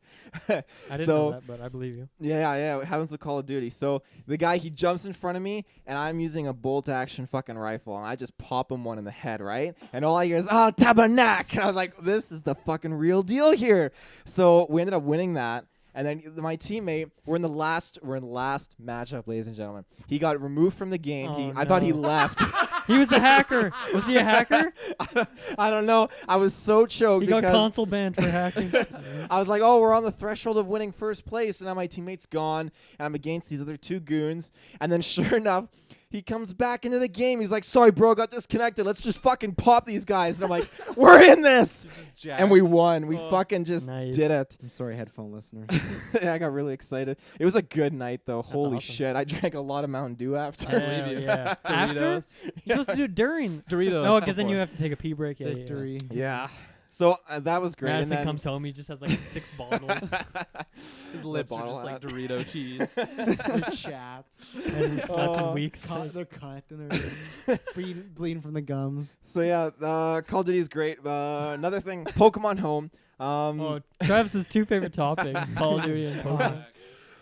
I didn't know that, but I believe you. Yeah, it happens with Call of Duty. So the guy, he jumps in front of me, and I'm using a bolt-action fucking rifle, and I just pop him one in the head, right? And all I hear is, oh, tabarnak! And I was like, this is the fucking real deal here. So we ended up winning that. And then my teammate, we're in the last matchup, ladies and gentlemen. He got removed from the game. I thought he left. He was a hacker. Was he a hacker? I don't know. I was so choked He got because console banned for hacking. I was like, oh, we're on the threshold of winning first place, and now my teammate's gone, and I'm against these other two goons. And then sure enough, he comes back into the game. He's like, sorry, bro, got disconnected. Let's just fucking pop these guys. And I'm like, we're in this. And we won. We fucking just did it. I'm sorry, headphone listeners. Yeah, I got really excited. It was a good night, though. Holy awesome. shit. I drank a lot of Mountain Dew after. Hell yeah. After? You're supposed to do it during. Doritos. No, because then you have to take a pee break. Yeah, Victory. Yeah. So that was great. Madison and then comes home. He just has like 6 bottles. His lips are just like Dorito cheese. They're chapped. And he slept in weeks. They're cut and everything. bleeding from the gums. So yeah, Call of Duty is great. Another thing, Pokemon Home. Travis's 2 favorite topics: Call of Duty and Pokemon.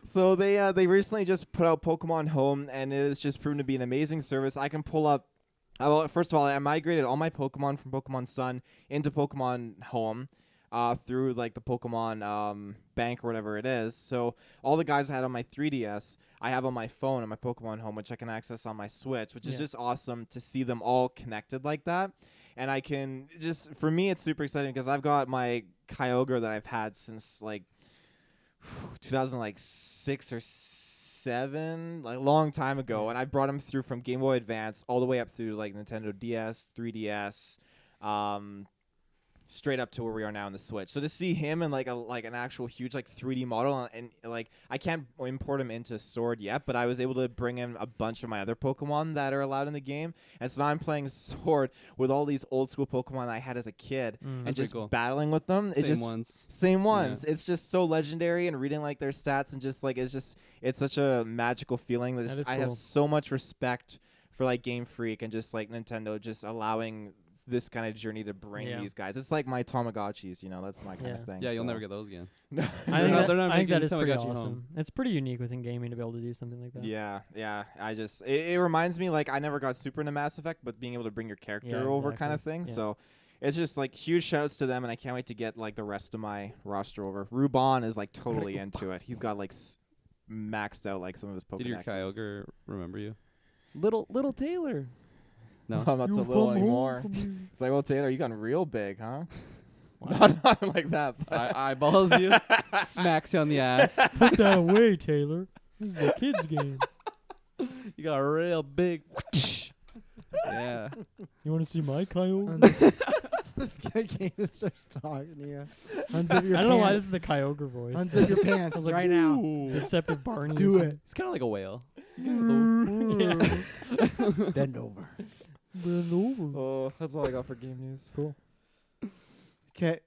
So they recently just put out Pokemon Home, and it has just proven to be an amazing service. I can pull up. Well, first of all, I migrated all my Pokemon from Pokemon Sun into Pokemon Home through like the Pokemon bank or whatever it is. So all the guys I had on my 3DS, I have on my phone on my Pokemon Home, which I can access on my Switch, which is just awesome to see them all connected like that. And I can just, for me, it's super exciting because I've got my Kyogre that I've had since like 2006 or 7, like a long time ago, and I brought him through from Game Boy Advance all the way up through like Nintendo DS, 3DS, straight up to where we are now in the Switch. So to see him in like an actual huge like 3D model, and like I can't import him into Sword yet, but I was able to bring in a bunch of my other Pokemon that are allowed in the game, and so now I'm playing Sword with all these old school Pokemon I had as a kid, and just battling with them. Same ones. Same ones. Yeah. It's just so legendary, and reading like their stats and just like it's such a magical feeling. I have so much respect for like Game Freak and just like Nintendo just allowing this kind of journey to bring these guys. It's like my Tamagotchis, that's my kind of thing. Yeah, you'll never get those again. I think that is pretty awesome. Home. It's pretty unique within gaming to be able to do something like that. Yeah. It reminds me, like, I never got super into Mass Effect, but being able to bring your character over kind of thing. Yeah. So it's just like huge shouts to them, and I can't wait to get like the rest of my roster over. Ruban is like totally into it. He's got like maxed out like some of his Pokédex. Did your Kyogre remember you? Little Taylor. No, I'm not so little anymore. It's like, well, Taylor, you gotten real big, huh? Not like that. But eyeballs you, smacks you on the ass. Put that away, Taylor. This is a kid's game. You got real big. Yeah. You want to see my Kyogre? Gator starts talking to you. Unzip your I don't know why this is the Kyogre voice. Unzip your pants right now. Deceptive Barney. Do it. It's kind of like a whale. Yeah. Bend over. Bend over. Oh, that's all I got for game news. Cool. Okay.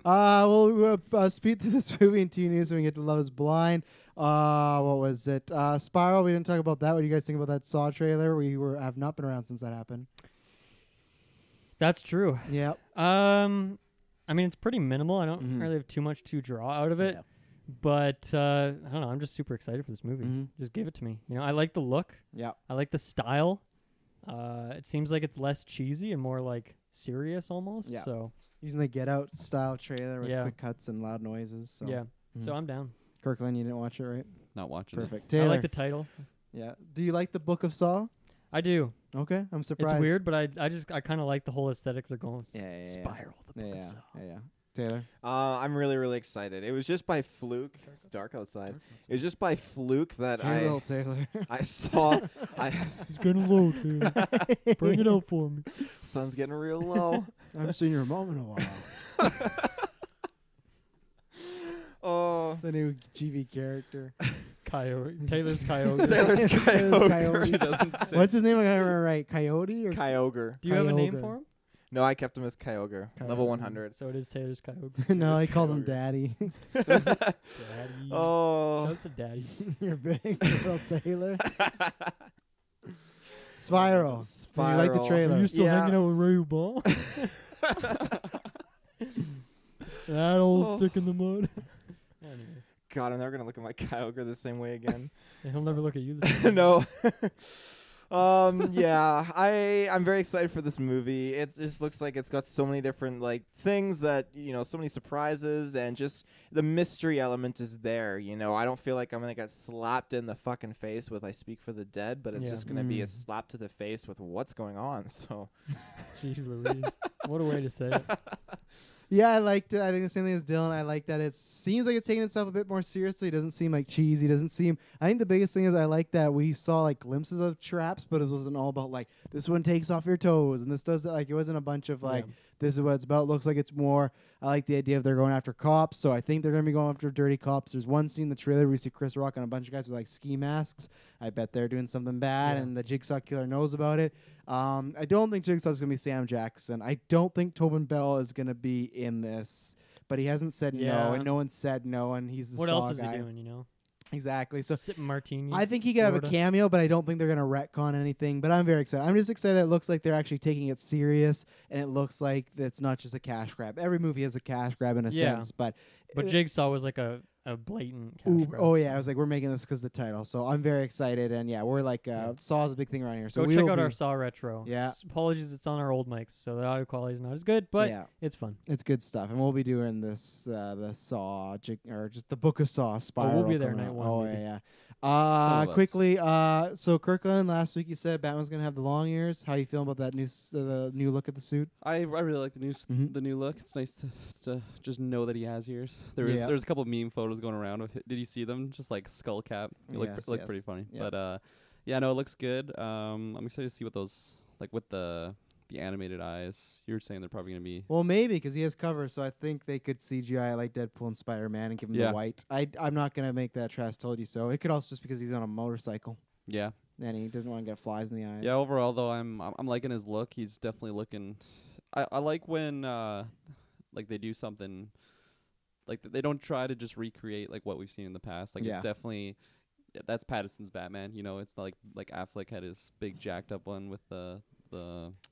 We'll speed through this movie in TV news so we can get to Love is Blind. What was it? Spiral, we didn't talk about that. What do you guys think about that Saw trailer? We have not been around since that happened. That's true. Yep. I mean, it's pretty minimal. I don't really have too much to draw out of it. Yeah. But I don't know. I'm just super excited for this movie. Just give it to me. I like the look. Yeah. I like the style. It seems like it's less cheesy and more like serious almost. Yeah. So using the Get Out style trailer with quick cuts and loud noises. So. Yeah. So I'm down. Kirklin, you didn't watch it, right? Not watching Perfect. I Taylor. like the title. Yeah. Do you like the Book of Saw? I do. Okay. I'm surprised. It's weird, but I kind of like the whole aesthetic they're going. Yeah. Spiral. The Book of Saw. Yeah. Taylor? I'm really, really excited. It was just by fluke. It's dark outside. It was just by fluke that Little Taylor. I saw. It's getting low, Taylor. Bring it up for me. Sun's getting real low. I haven't seen your mom in a while. Oh, It's a new GV character. Taylor's Kyogre. Taylor's Kyogre. 2006. What's his name? I got it right. Coyote or Kyogre. Do you have a name Kyogre. for him? No, I kept him as Kyogre. Level 100. So it is Taylor's Kyogre. No, he calls him Daddy. Daddy. Oh. Shouts to Daddy. You're big, little Taylor. Spiral. You like the trailer? Are you still hanging out with Ray Ball? That old stick in the mud. Anyway. God, I'm never gonna look at my Kyogre the same way again. Yeah, he'll never look at you the same way. No. Yeah, I'm very excited for this movie. It just looks like it's got so many different like things that, so many surprises, and just the mystery element is there. I don't feel like I'm going to get slapped in the fucking face with I Speak for the Dead, but it's just going to be a slap to the face with what's going on. So Jeez Louise. What a way to say it. Yeah, I liked it. I think the same thing as Dylan. I like that it seems like it's taking itself a bit more seriously. It doesn't seem like cheesy. It doesn't seem. I think the biggest thing is I like that we saw like glimpses of traps, but it wasn't all about like this one takes off your toes and this does that. Like it wasn't a bunch of like this is what it's about. It looks like it's more. I like the idea of they're going after cops, so I think they're going to be going after dirty cops. There's one scene in the trailer where we see Chris Rock and a bunch of guys with like ski masks. I bet they're doing something bad, and the Jigsaw killer knows about it. I don't think Jigsaw's going to be Sam Jackson. I don't think Tobin Bell is going to be in this, but he hasn't said no, and no one said no, and he's the what Saw else is guy. he doing, you know? Exactly. So Sipping martinis. I think he could have a Florida. cameo, but I don't think they're going to retcon anything. But I'm very excited. I'm just excited that it looks like they're actually taking it serious, and it looks like it's not just a cash grab. Every movie has a cash grab in a sense, but Jigsaw was like a blatant cash grab. oh yeah, I was like, we're making this because the title. So I'm very excited, and yeah, we're like Saw's a big thing around here. So go check out our Saw retro. Yeah. Apologies, it's on our old mics, so the audio quality is not as good, but it's fun. It's good stuff, and we'll be doing this the Saw or just the Book of Saw Spiral. We'll be there coming night out. one. Oh maybe. yeah. Some of Quickly, so Kirklin, last week you said Batman's gonna have the long ears. How you feeling about that the new look at the suit? I really like the new Mhm. the new look. It's nice to just know that he has ears. There's a couple of meme photos going around of did you see them? Just like skull cap. It looked pretty funny. Yep. But yeah, no, it looks good. I'm excited to see what those like with the animated eyes. You were saying they're probably gonna be. Well, maybe because he has cover, so I think they could CGI like Deadpool and Spider-Man and give him the white. I'm not gonna make that Trash told you so. It could also just because he's on a motorcycle Yeah. and he doesn't want to get flies in the eyes. Yeah, overall though, I'm liking his look. He's definitely looking. I like when like they do something, like they don't try to just recreate like what we've seen in the past. Like it's definitely that's Pattinson's Batman. You know, it's not like Affleck had his big jacked up one with the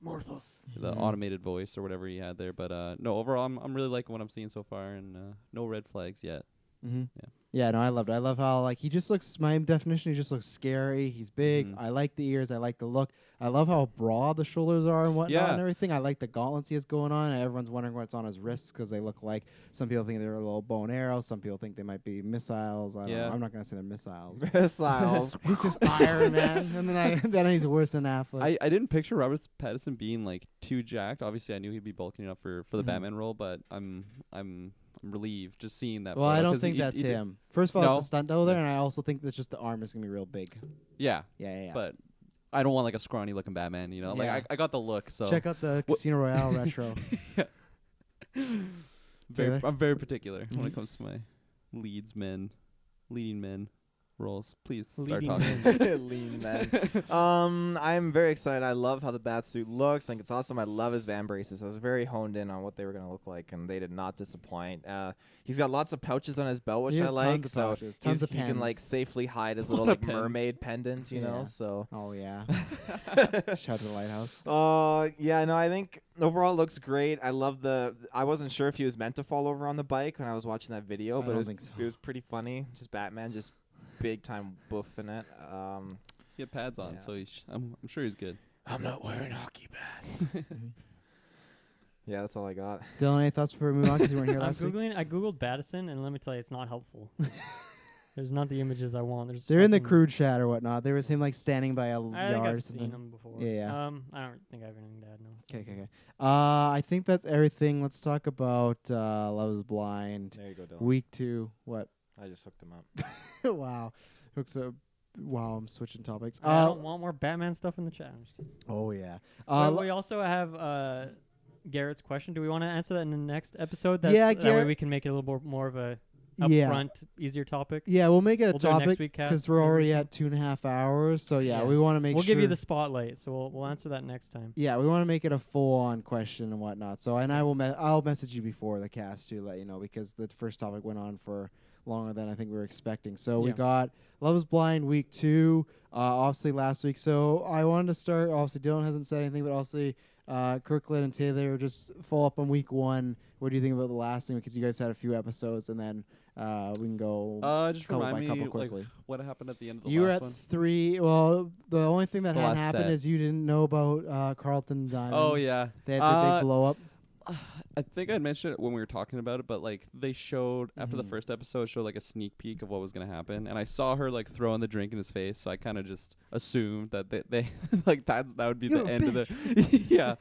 Martha. the automated voice or whatever he had there. But no, overall I'm really liking what I'm seeing so far, and no red flags yet. Mm-hmm. Yeah. Yeah, no, I loved it. I love how like he just looks. My definition, he just looks scary. He's big. Mhm. I like the ears. I like the look. I love how broad the shoulders are and whatnot and everything. I like the gauntlets he has going on. And everyone's wondering what's on his wrists because they look like some people think they're a little bow and arrow. Some people think they might be missiles. I don't know. I'm not gonna say they're missiles. Missiles. He's just Iron Man, and then he's worse than Affleck. I didn't picture Robert Pattinson being like too jacked. Obviously, I knew he'd be bulking up for the Batman role, but I'm relieved just seeing that. Well, photo I don't 'cause think he that's did- him. First of all, No. it's a stunt double there, and I also think that's just the arm is gonna be real big. Yeah, Yeah. but I don't want like a scrawny looking Batman. You know, Yeah. like I got the look. So Check out the Casino Royale retro. Taylor? I'm very particular when Mhm. it comes to my leading men roles. Please start Leading talking. men. Lean man. I'm very excited. I love how the Batsuit looks. I think it's awesome. I love his van braces. I was very honed in on what they were going to look like, and they did not disappoint. He's got lots of pouches on his belt, which He I has like. tons of So pouches, tons of he can like pens. safely hide his A little lot of like pens. mermaid pendant, you know. Yeah. So. Oh yeah. Shout out to the lighthouse. Yeah, no, I think overall it looks great. I love I wasn't sure if he was meant to fall over on the bike when I was watching that video, I but don't think so. it was pretty funny. Just Batman, just big time boofing it. He had pads on, Yeah. so I'm sure he's good. I'm not wearing hockey pads. Yeah, that's all I got. Dylan, any thoughts before we move on? Because you weren't here I'm last week. googling. I googled Battison, and let me tell you, it's not helpful. There's not the images I want. They're in the fucking- crew chat or whatnot. There was him like standing by a I think yard or I've something. seen them before. Yeah. I don't think I have anything to add. No. Okay. I think that's everything. Let's talk about Love Is Blind. There you go, Dylan. Week 2. What? I just hooked him up. Wow. Hooks up. Wow, I'm switching topics. I don't want more Batman stuff in the chat. I'm just kidding. Oh yeah. But we also have Garrett's question. Do we want to answer that in the next episode? Yeah, that way Garrett- we can make it a little more of a Yeah. upfront, easier topic. Yeah, we'll make it a We'll do it next topic week, Kat, because we're maybe already we at 2.5 hours. So yeah, we want to make We'll sure. give you the spotlight, so we'll answer that next time. Yeah, we want to make it a full-on question and whatnot. So, and I'll message you before the cast to let you know because the first topic went on for longer than I think we were expecting. So we Yeah. got Love Is Blind week 2, obviously last week. So I wanted to start. Obviously, Dylan hasn't said anything, but obviously Kirklin and Taylor just follow up on week 1. What do you think about the last thing? Because you guys had a few episodes, and then we can go Just couple remind by couple me quickly. like what happened at the end of the You were last at one. 3. Well, the only thing that The hadn't last happened set. is you didn't know about Carlton Diamond. Oh yeah, They had the big blow up. I think I mentioned it when we were talking about it, but like they showed after the Mhm. first episode, showed like a sneak peek of what was gonna happen, and I saw her like throwing the drink in his face, so I kind of just assumed that they like that would be You the end of the yeah.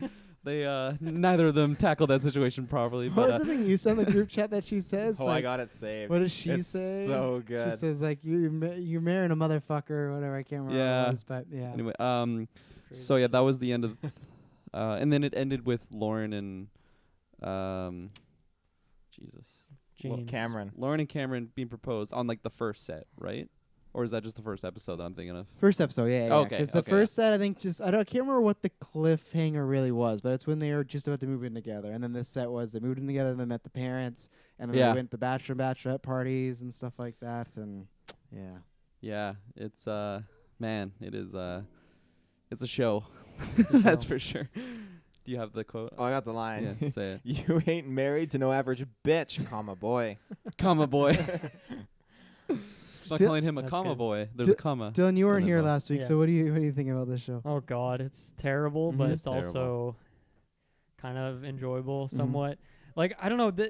they neither of them tackled that situation properly. What But was the thing you said in the group chat that she says? Oh, like, I got it saved. what does she It's say? so good. She says like you're marrying a motherfucker or whatever. I can't remember what Yeah. it was, but yeah. anyway, so yeah, that was the end of, and then it ended with Lauren and, Jesus, James. Cameron. Lauren and Cameron being proposed on like the first set, right? Or is that just the first episode that I'm thinking of? First episode, yeah. Okay, Because the okay. first set, I think, I can't remember what the cliffhanger really was, but it's when they were just about to move in together. And then this set was they moved in together, and they met the parents, and then Yeah. they went to the bachelor and bachelorette parties and stuff like that. And yeah, Yeah, it's man, it is it's a show. It's a That's show. for sure. Do you have the quote? Oh, I got the line. Yeah, say it. You ain't married to no average bitch, comma boy. Comma boy. She's not Dil- calling him a That's comma good. boy. There's a comma. Dylan, you weren't then here both. last week, Yeah. so what do you think about this show? Oh God, it's terrible, but Mhm. it's It's terrible. also kind of enjoyable Mhm. somewhat. Like I don't know,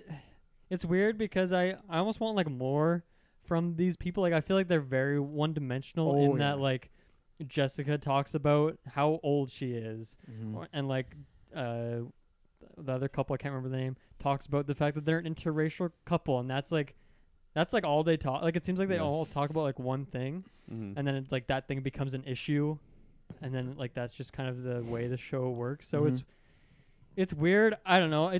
it's weird because I almost want like more from these people. Like I feel like they're very one-dimensional Oh, in that yeah. like Jessica talks about how old she is, Mhm. and like the other couple, I can't remember the name, talks about the fact that they're an interracial couple, and that's like all they talk. Like it seems like they Yeah. all talk about like one thing, Mm-hmm. and then it's like that thing becomes an issue, and then like that's just kind of the way the show works. So Mhm. it's weird. I don't know.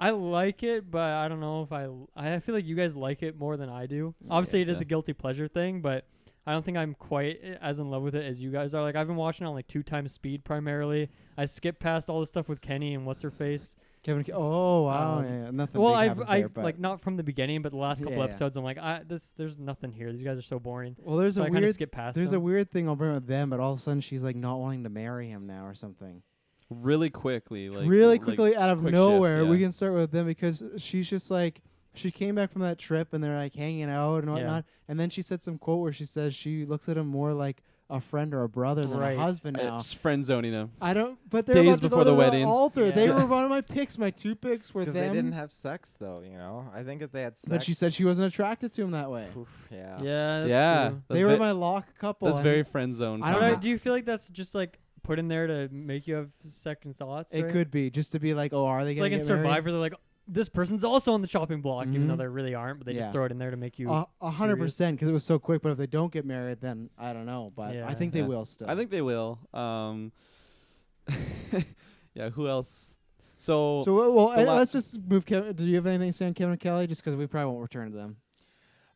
I like it, but I don't know if I feel like you guys like it more than I do. Obviously, it is Yeah. a guilty pleasure thing, but I don't think I'm quite as in love with it as you guys are. Like I've been watching it on like 2 times speed primarily. I skipped past all the stuff with Kenny and what's her face. Kevin. Oh wow, Um, yeah, nothing. Well, big I've happens there, but like not from the beginning, but the last couple Yeah. episodes, I'm like, there's nothing here. These guys are so boring. well, there's So a I kind of weird. skip past. There's a them. weird thing I'll bring up with them, but all of a sudden she's like not wanting to marry him now or something. Really quickly, like really like quickly out of quick nowhere. shift, We yeah. can start with them because she's just like she came back from that trip and they're like hanging out and Yeah. whatnot. And then she said some quote where she says she looks at him more like a friend or a brother than Right. a husband now. Just friend zoning him. I don't. But they're Days about to before go to the wedding. altar. Yeah. They were one of my picks. My 2 picks were Because them. they didn't have sex, though, you know? I think if they had sex. but she said she wasn't attracted to him that way. Oof, yeah. Yeah, that's Yeah, true. that's They were ve- my lock couple. That's and very friend zone. I But don't know. do you feel like that's just like put in there to make you have second thoughts? It right? could be just to be like, oh, are they It's going like to in get married? Survivor, they're like, this person's also on the chopping block, even though Mhm. they really aren't. But they Yeah. just throw it in there to make you. 100% because it was so quick. But if they don't get married, then I don't know. But Yeah. I think they Yeah. will still. I think they will. Yeah. Who else? So, So well, the la- let's just move. Kevin, do you have anything to say on Kevin and Kelly? Just because we probably won't return to them.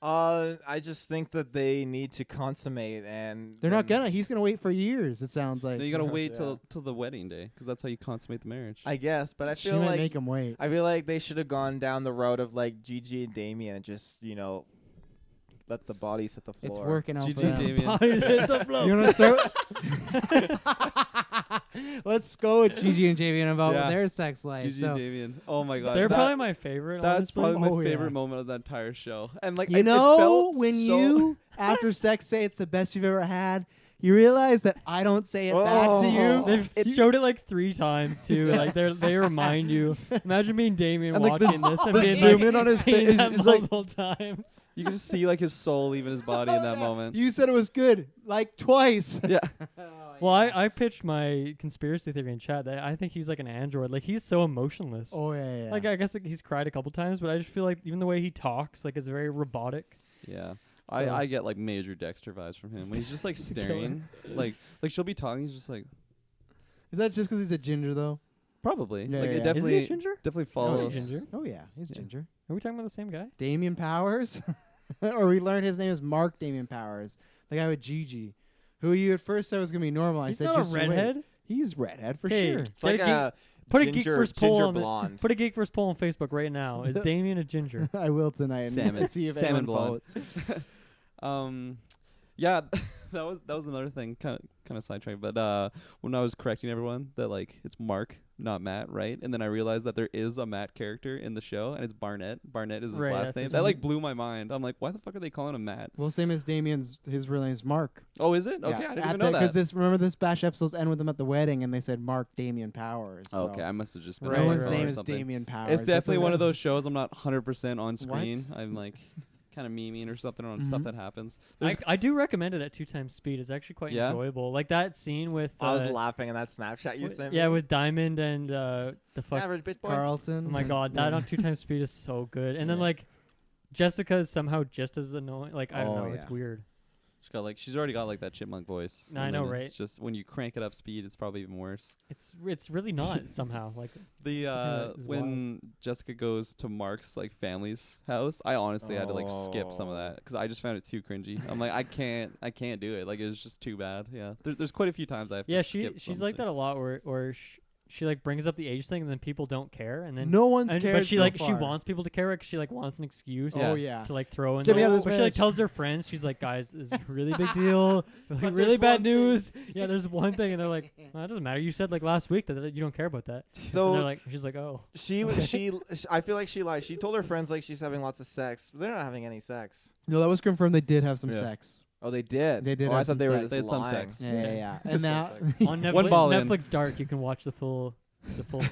I just think that they need to consummate, and They're not then- gonna. He's gonna wait for years. It sounds like no, you gotta wait Yeah. till the wedding day because that's how you consummate the marriage. I guess, but I she feel might like make him wait. I feel like they should have gone down the road of like Gigi and Damien and just let the bodies hit the floor. It's working out GG for them. Damien. Hit the floor. You want to start? Let's go with Gigi and Javian about Yeah. their sex life. Gigi So, Damien. Oh my god. They're that- probably my favorite. That's honestly. probably my Oh, yeah. favorite moment of that entire show. And like you it know, felt when so you after sex say it's the best you've ever had, you realize that I don't say it back to you. They've showed it like 3 times too. Like they remind you. Imagine being Damien And, like, watching the this and the being zoom like, in on his seeing face that is like- multiple times. you can just see like his soul leaving his body in that moment. You said it was good, like twice. Yeah. Well, I pitched my conspiracy theory in chat that I think he's like an android. Like he's so emotionless. Oh yeah. Like I guess like, he's cried a couple times, but I just feel like even the way he talks, like it's very robotic. Yeah. So- I get like major Dexter vibes from him when he's just like staring. like she'll be talking, he's just like Is that just because he's a ginger though? probably. Yeah, like yeah. it Is Is he definitely a ginger? definitely Is follows. he ginger? Oh yeah, he's Yeah. ginger. Are we talking about the same guy? Damien Powers, or we learned his name is Mark Damien Powers, the guy with Gigi, who you at first said was gonna be normal. I He's said not just a wait. redhead. He's redhead for Hey, sure. It's like Get a a Put ginger, a GeekVerse poll ginger on the, blonde. Put a GeekVerse poll on Facebook right now. Is Damien a ginger? I will tonight. And Salmon. see if Salmon anyone blonde. votes. Yeah, that was another thing, kind of sidetracked. But when I was correcting everyone that like it's Mark, not Matt, right? And then I realized that there is a Matt character in the show, and it's Barnett. Barnett is his Right, last that's name. his That like name. blew my mind. I'm like, why the fuck are they calling him Matt? Well, same as Damien's. His real name's Mark. Oh, is it? Okay, I didn't even know that. Because remember this bash episodes end with them at the wedding, and they said Mark Damien Powers. Oh, so okay, I must have just been. Right, no on one's the right. name or is something. Damien Powers. It's That's definitely like one a- of those shows I'm not 100% on screen. I'm like, kind of memeing or something on stuff that happens. I do recommend it at 2 times speed. It's actually quite Yeah? enjoyable. Like that scene with I was laughing in that Snapchat you sent me. yeah, with Diamond and the fuck. Average bitch boy. Carlton. Oh my god, that on 2 times speed is so good. And then like Jessica is somehow just as annoying. Like I don't know, it's weird. She's already got like that chipmunk voice. I know, right? It's just when you crank it up speed, it's probably even worse. It's really not somehow like the when Jessica goes to Mark's like family's house, I honestly had to like skip some of that because I just found it too cringy. I'm like I can't do it. Like it was just too bad. Yeah, there's quite a few times I have to skip. She's like that a lot where she like brings up the age thing and then people don't care and then no one's cared. But she she wants people to care because she like wants an excuse. To like throw in. Get me out of this but she like tells her friends. She's like, guys, this is a really big deal. Like really bad news. Yeah, there's one thing and they're like, well, that doesn't matter. You said like last week that you don't care about that. So and they're like, she's like, oh. She I feel like she lied. She told her friends like she's having lots of sex, but they're not having any sex. No, that was confirmed. They did have some sex. Oh, they did. They did. I have thought they were sex. just They had some lying. sex. Yeah. And now on Netflix, One ball in. Netflix Dark, you can watch the full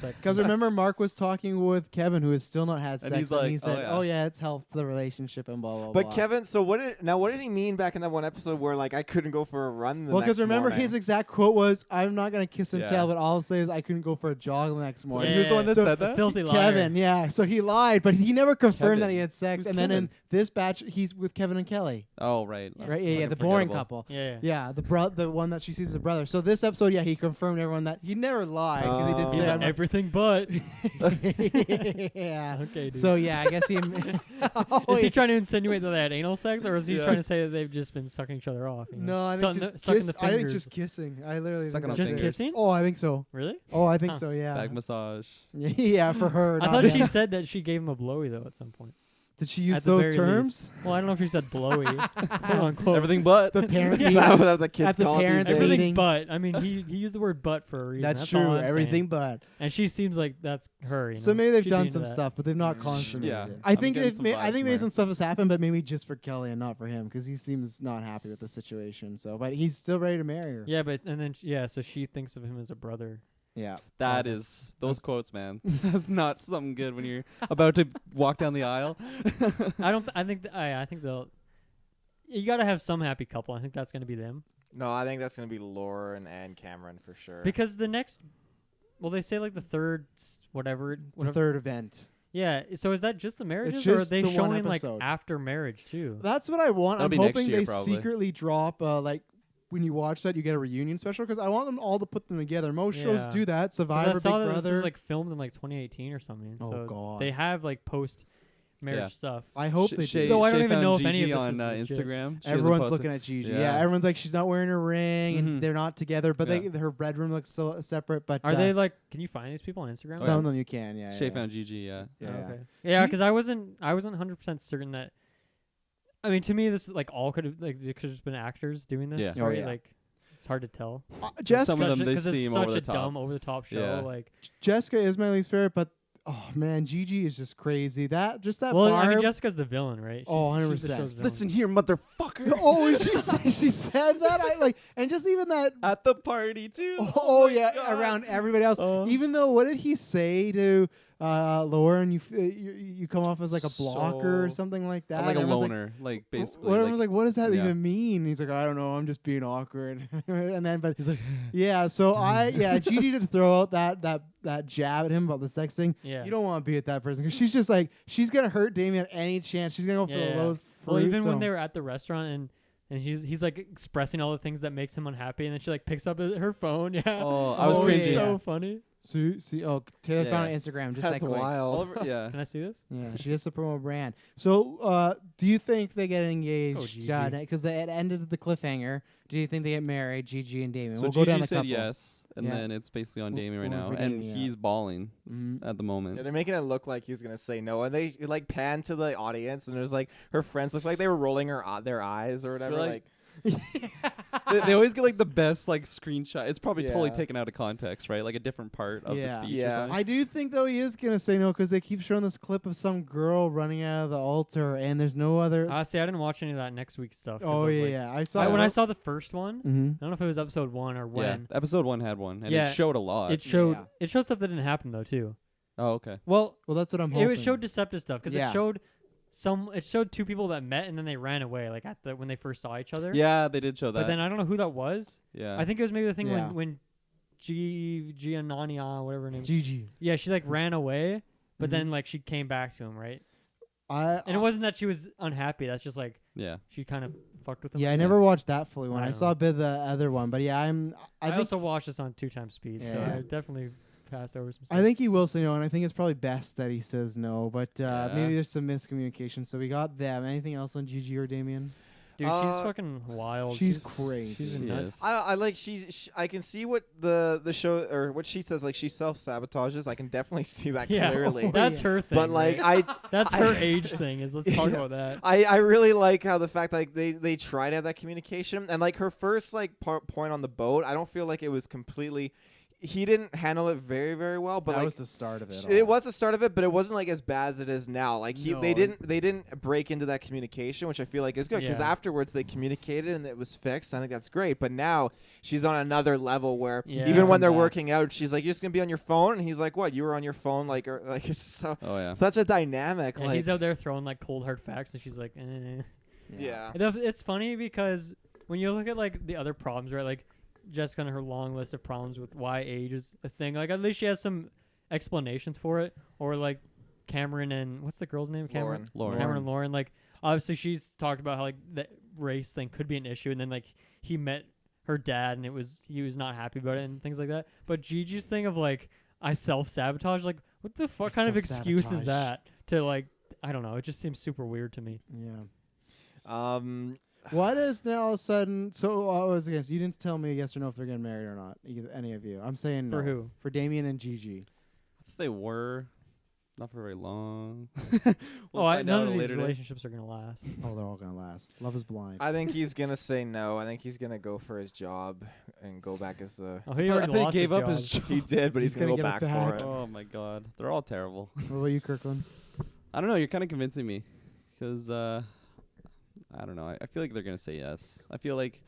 sex. because remember, Mark was talking with Kevin, who has still not had sex, And he's like, he said, "Oh, yeah, it's health the relationship and blah blah But blah." Kevin, so what did he mean back in that one episode where like I couldn't go for a run? Well, because remember his exact quote was, "I'm not gonna kiss and Yeah. tell, but all I'll say is I couldn't go for a jog the next morning." Yeah, He was the one that so said the filthy liar. Kevin, yeah. So he lied, but he never confirmed that he had sex. Who's And then in Kevin? this batch, he's with Kevin and Kelly, Oh right. right? Yeah, the boring couple. Yeah. Yeah, the one that she sees as a brother. So this episode, yeah, he confirmed everyone that he never lied because he did He's say like, I'm not- everything but. yeah. Okay, dude. So yeah, I guess he. Is he trying to insinuate that they had anal sex, or is he trying to say that they've just been sucking each other off? You know? No, I think just sucking kiss, the I think fingers. just kissing. I literally Sucking think on that's Just it. fingers. kissing? Oh, I think so. Really? Oh, I think Huh. so. Yeah. Back massage. Yeah, for her. I not thought him. she said that she gave him a blowy though at some point. Did she use At the those very terms? least. Well, I don't know if she said blowy, quote unquote. Everything but The parent. Is that what the kids At the call it these parents' days? meeting. Everything but. I mean, he used the word but for a reason. That's all true. I'm Everything saying. but. And she seems like that's her. You know? So maybe they've She'd be done into some that. stuff, but they've not consummated Yeah. it. I'm I think getting it's some I vibes think from maybe her. some stuff has happened, but maybe just for Kelly and not for him because he seems not happy with the situation. So, but he's still ready to marry her. Yeah, but and then so she thinks of him as a brother. Yeah. That is those quotes, man. That's not something good when you're about to walk down the aisle. I think they'll. You got to have some happy couple. I think that's going to be them. No, I think that's gonna be Lauren and Cameron for sure. Because the next, well, they say like the third, whatever. The third event. Yeah. So is that just the marriages, It's or are just they the one showing like episode. after marriage too? That's what I want. That'll I'm be next hoping year, they probably. secretly drop like when you watch that, you get a reunion special because I want them all to put them together. Most shows Yeah. do that. 'Cause Survivor, I Big saw that this Brother. was like filmed in like 2018 or something. Oh, so God. they have like post marriage Yeah. stuff. I hope they Shay, do. Though I don't Shay even found know if Gigi any of this on is legit. Instagram. She hasn't Everyone's posted. looking at Gigi. Yeah. Yeah, everyone's like she's not wearing a ring, Mhm. and they're not together. But Yeah. her bedroom looks so separate. But Are they like? Can you find these people on Instagram? some of them you can? Yeah. Shay yeah. found Gigi. Yeah. Yeah. Oh, yeah. okay. Yeah, She- because I wasn't 100% certain that. I mean, to me, this like all could have like it could have just been actors doing this. Yeah. Oh, Right? yeah. Like it's hard to tell. Jessica, Some of them, they because it's seem such over the a top. dumb, over the top show. Yeah. Like, Jessica is my least favorite, but oh man, Gigi is just crazy. That well, I mean, Barb- Jessica's the villain, right? Oh, She's the 100%. show's villain. Listen here, motherfucker. oh, and she said that. I like, and just even that. At the party too. Oh, my yeah, God. around everybody else. Even though, what did he say to Lauren? You come off as like a blocker or So- something like that. Like a Everyone's loner, like basically. What everyone's like, what does that yeah. even mean? He's like, I don't know, I'm just being awkward. And then, but He's like, yeah, so Gigi to throw out that jab at him about the sex thing. Yeah. You don't want to be at that person because she's just like she's gonna hurt Damien any chance. She's gonna go for the Yeah. lowest. Well, fruit, even so. when they were at the restaurant and he's like expressing all the things that makes him unhappy, and then she like picks up her phone. Yeah. oh, I was Oh, cringing. yeah. So funny. See, Taylor Yeah. found it on Instagram just That's that quick. wild. Oliver, yeah. Can I see this? Yeah, she has to promote a brand. So, do you think they get Oh, engaged? Gigi. Because it ended the cliffhanger. Do you think they get married, Gigi and Damien? So we'll go down Gigi the said couple. yes, and Yeah. then it's basically on We're- Damien right we're now, for and Damien, yeah. he's bawling Mhm. at the moment. Yeah, they're making it look like he's gonna say no, and they like pan to the audience, and there's like her friends look like they were rolling their eyes or whatever. They're Like, they always get like the best like screenshot. It's probably totally Yeah. taken out of context, right? Like a different part of the Yeah. speech. Yeah. Or something. I do think though he is gonna say no because they keep showing this clip of some girl running out of the altar, and there's no other. See, I didn't watch any of that next week's stuff. 'cause oh I was yeah, like- yeah. I saw when I saw the first one, I Mm-hmm. don't know if it was episode 1 or when. Yeah, episode 1 had one, and Yeah. it showed a lot. It showed Yeah. it showed stuff that didn't happen though too. oh, okay. Well, Well, that's what I'm hoping. it showed deceptive stuff because Yeah. it showed it showed two people that met and then they ran away, like when they first saw each other. Yeah, they did show that. But then I don't know who that was. yeah. I think it was maybe the thing Yeah. when Giannania, whatever her name. GG. Yeah, she like ran away, but Mhm. then like she came back to him, right? I And it wasn't that she was unhappy. That's just like yeah. she kind of fucked with him. yeah, I never watched that fully one. I I don't saw know. a bit of the other one, but yeah, I think also watched this on 2x speed, so Yeah. I definitely passed over some stuff. I think he will say no, and I think it's probably best that he says no. But Yeah. maybe there's some miscommunication. So we got them. Anything else on GG or Damien? Dude, she's fucking wild. She's crazy. She's She nuts. is. I like I can see what the show or what she says, like she self sabotages. I can definitely see that Yeah, clearly. that's her thing. But like right? I that's her age thing. Is let's talk Yeah. about that. I really like how the fact like they try to have that communication, and like her first like point on the boat, I don't feel like it was completely. He didn't handle it very, very well, but that like was the start of it. it was the start of it, but it wasn't like as bad as it is now. Like No. they didn't break into that communication, which I feel like is good because Yeah. afterwards they communicated and it was fixed. I think that's great. But now she's on another level where Yeah. even when they're Come back. working out, she's like, "You're just gonna be on your phone," and he's like, "What? You were on your phone?" Like, or, like it's so Oh yeah. such a dynamic. And like, he's out there throwing like cold hard facts, and she's like, eh. yeah. It's funny because when you look at like the other problems, right? Like Jessica and her long list of problems with why age is a thing. Like at least she has some explanations for it. Or like Cameron and what's the girl's name? Cameron. Lauren. Cameron and Lauren. Like obviously she's talked about how like the race thing could be an issue, and then like he met her dad and he was not happy about it and things like that. But Gigi's thing of like I self-sabotage, like what the fuck kind of excuse is self-sabotage. that to like I don't know. It just seems super weird to me. Yeah. What is now all of a sudden? So I was against. You didn't tell me yes or no if they're getting married or not. Any of you? I'm saying no. For who? For Damien and Gigi. They were not for very long. None of these relationships are gonna last. Oh, they're all gonna last. Love is blind. I think he's gonna say no. I think he's gonna go for his job and go back as a. Oh, he I already thought he lost gave a up his job. job. He did, but he's, He's gonna gonna go get back it for back. it. Oh my god, they're all terrible. What about you, Kirkland? I don't know. You're kind of convincing me, because I don't know. I feel like they're gonna say yes. I feel like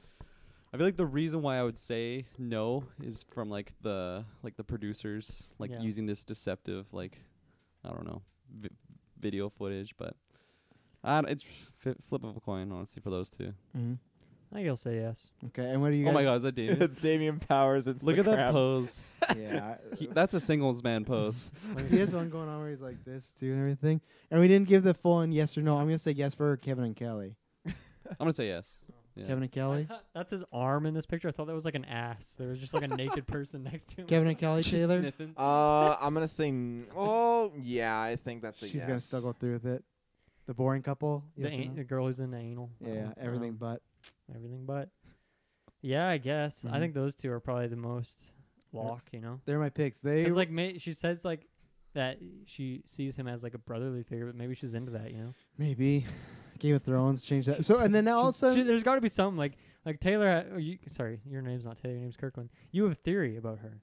the reason why I would say no is from like the producers Yeah. using this deceptive I don't know video footage, but it's flip of a coin honestly for those two. Mm-hmm. I think he'll say yes. Okay, and what do you guys? Oh my god, is that David? It's Damian Powers. Instagram. Look at that pose. Yeah, That's a singles man pose. he has one going on where he's like this too and everything. And we didn't give the full on yes or no. I'm gonna say yes for Kevin and Kelly. I'm gonna say yes. Yeah. Kevin and Kelly. That's his arm in this picture. I thought that was like an ass. There was just like a naked person next to him. Kevin and Kelly. She's Taylor. sniffing. I'm gonna say. Oh, yeah. I think that's a She's yes. gonna still go through with it. The boring couple. The, Yes or no? the girl who's in the anal. Yeah, everything but. Everything but. Yeah, I guess. I Mhm. think those two are probably the most locked, you know? They're my picks. They Because, like, she says, like, that she sees him as, like, a brotherly figure, but maybe she's into that, you know? maybe Game of Thrones changed that. So and then now all of a sudden, There's got to be something, like Taylor, sorry, your name's not Taylor, your name's Kirkland. You have a theory about her.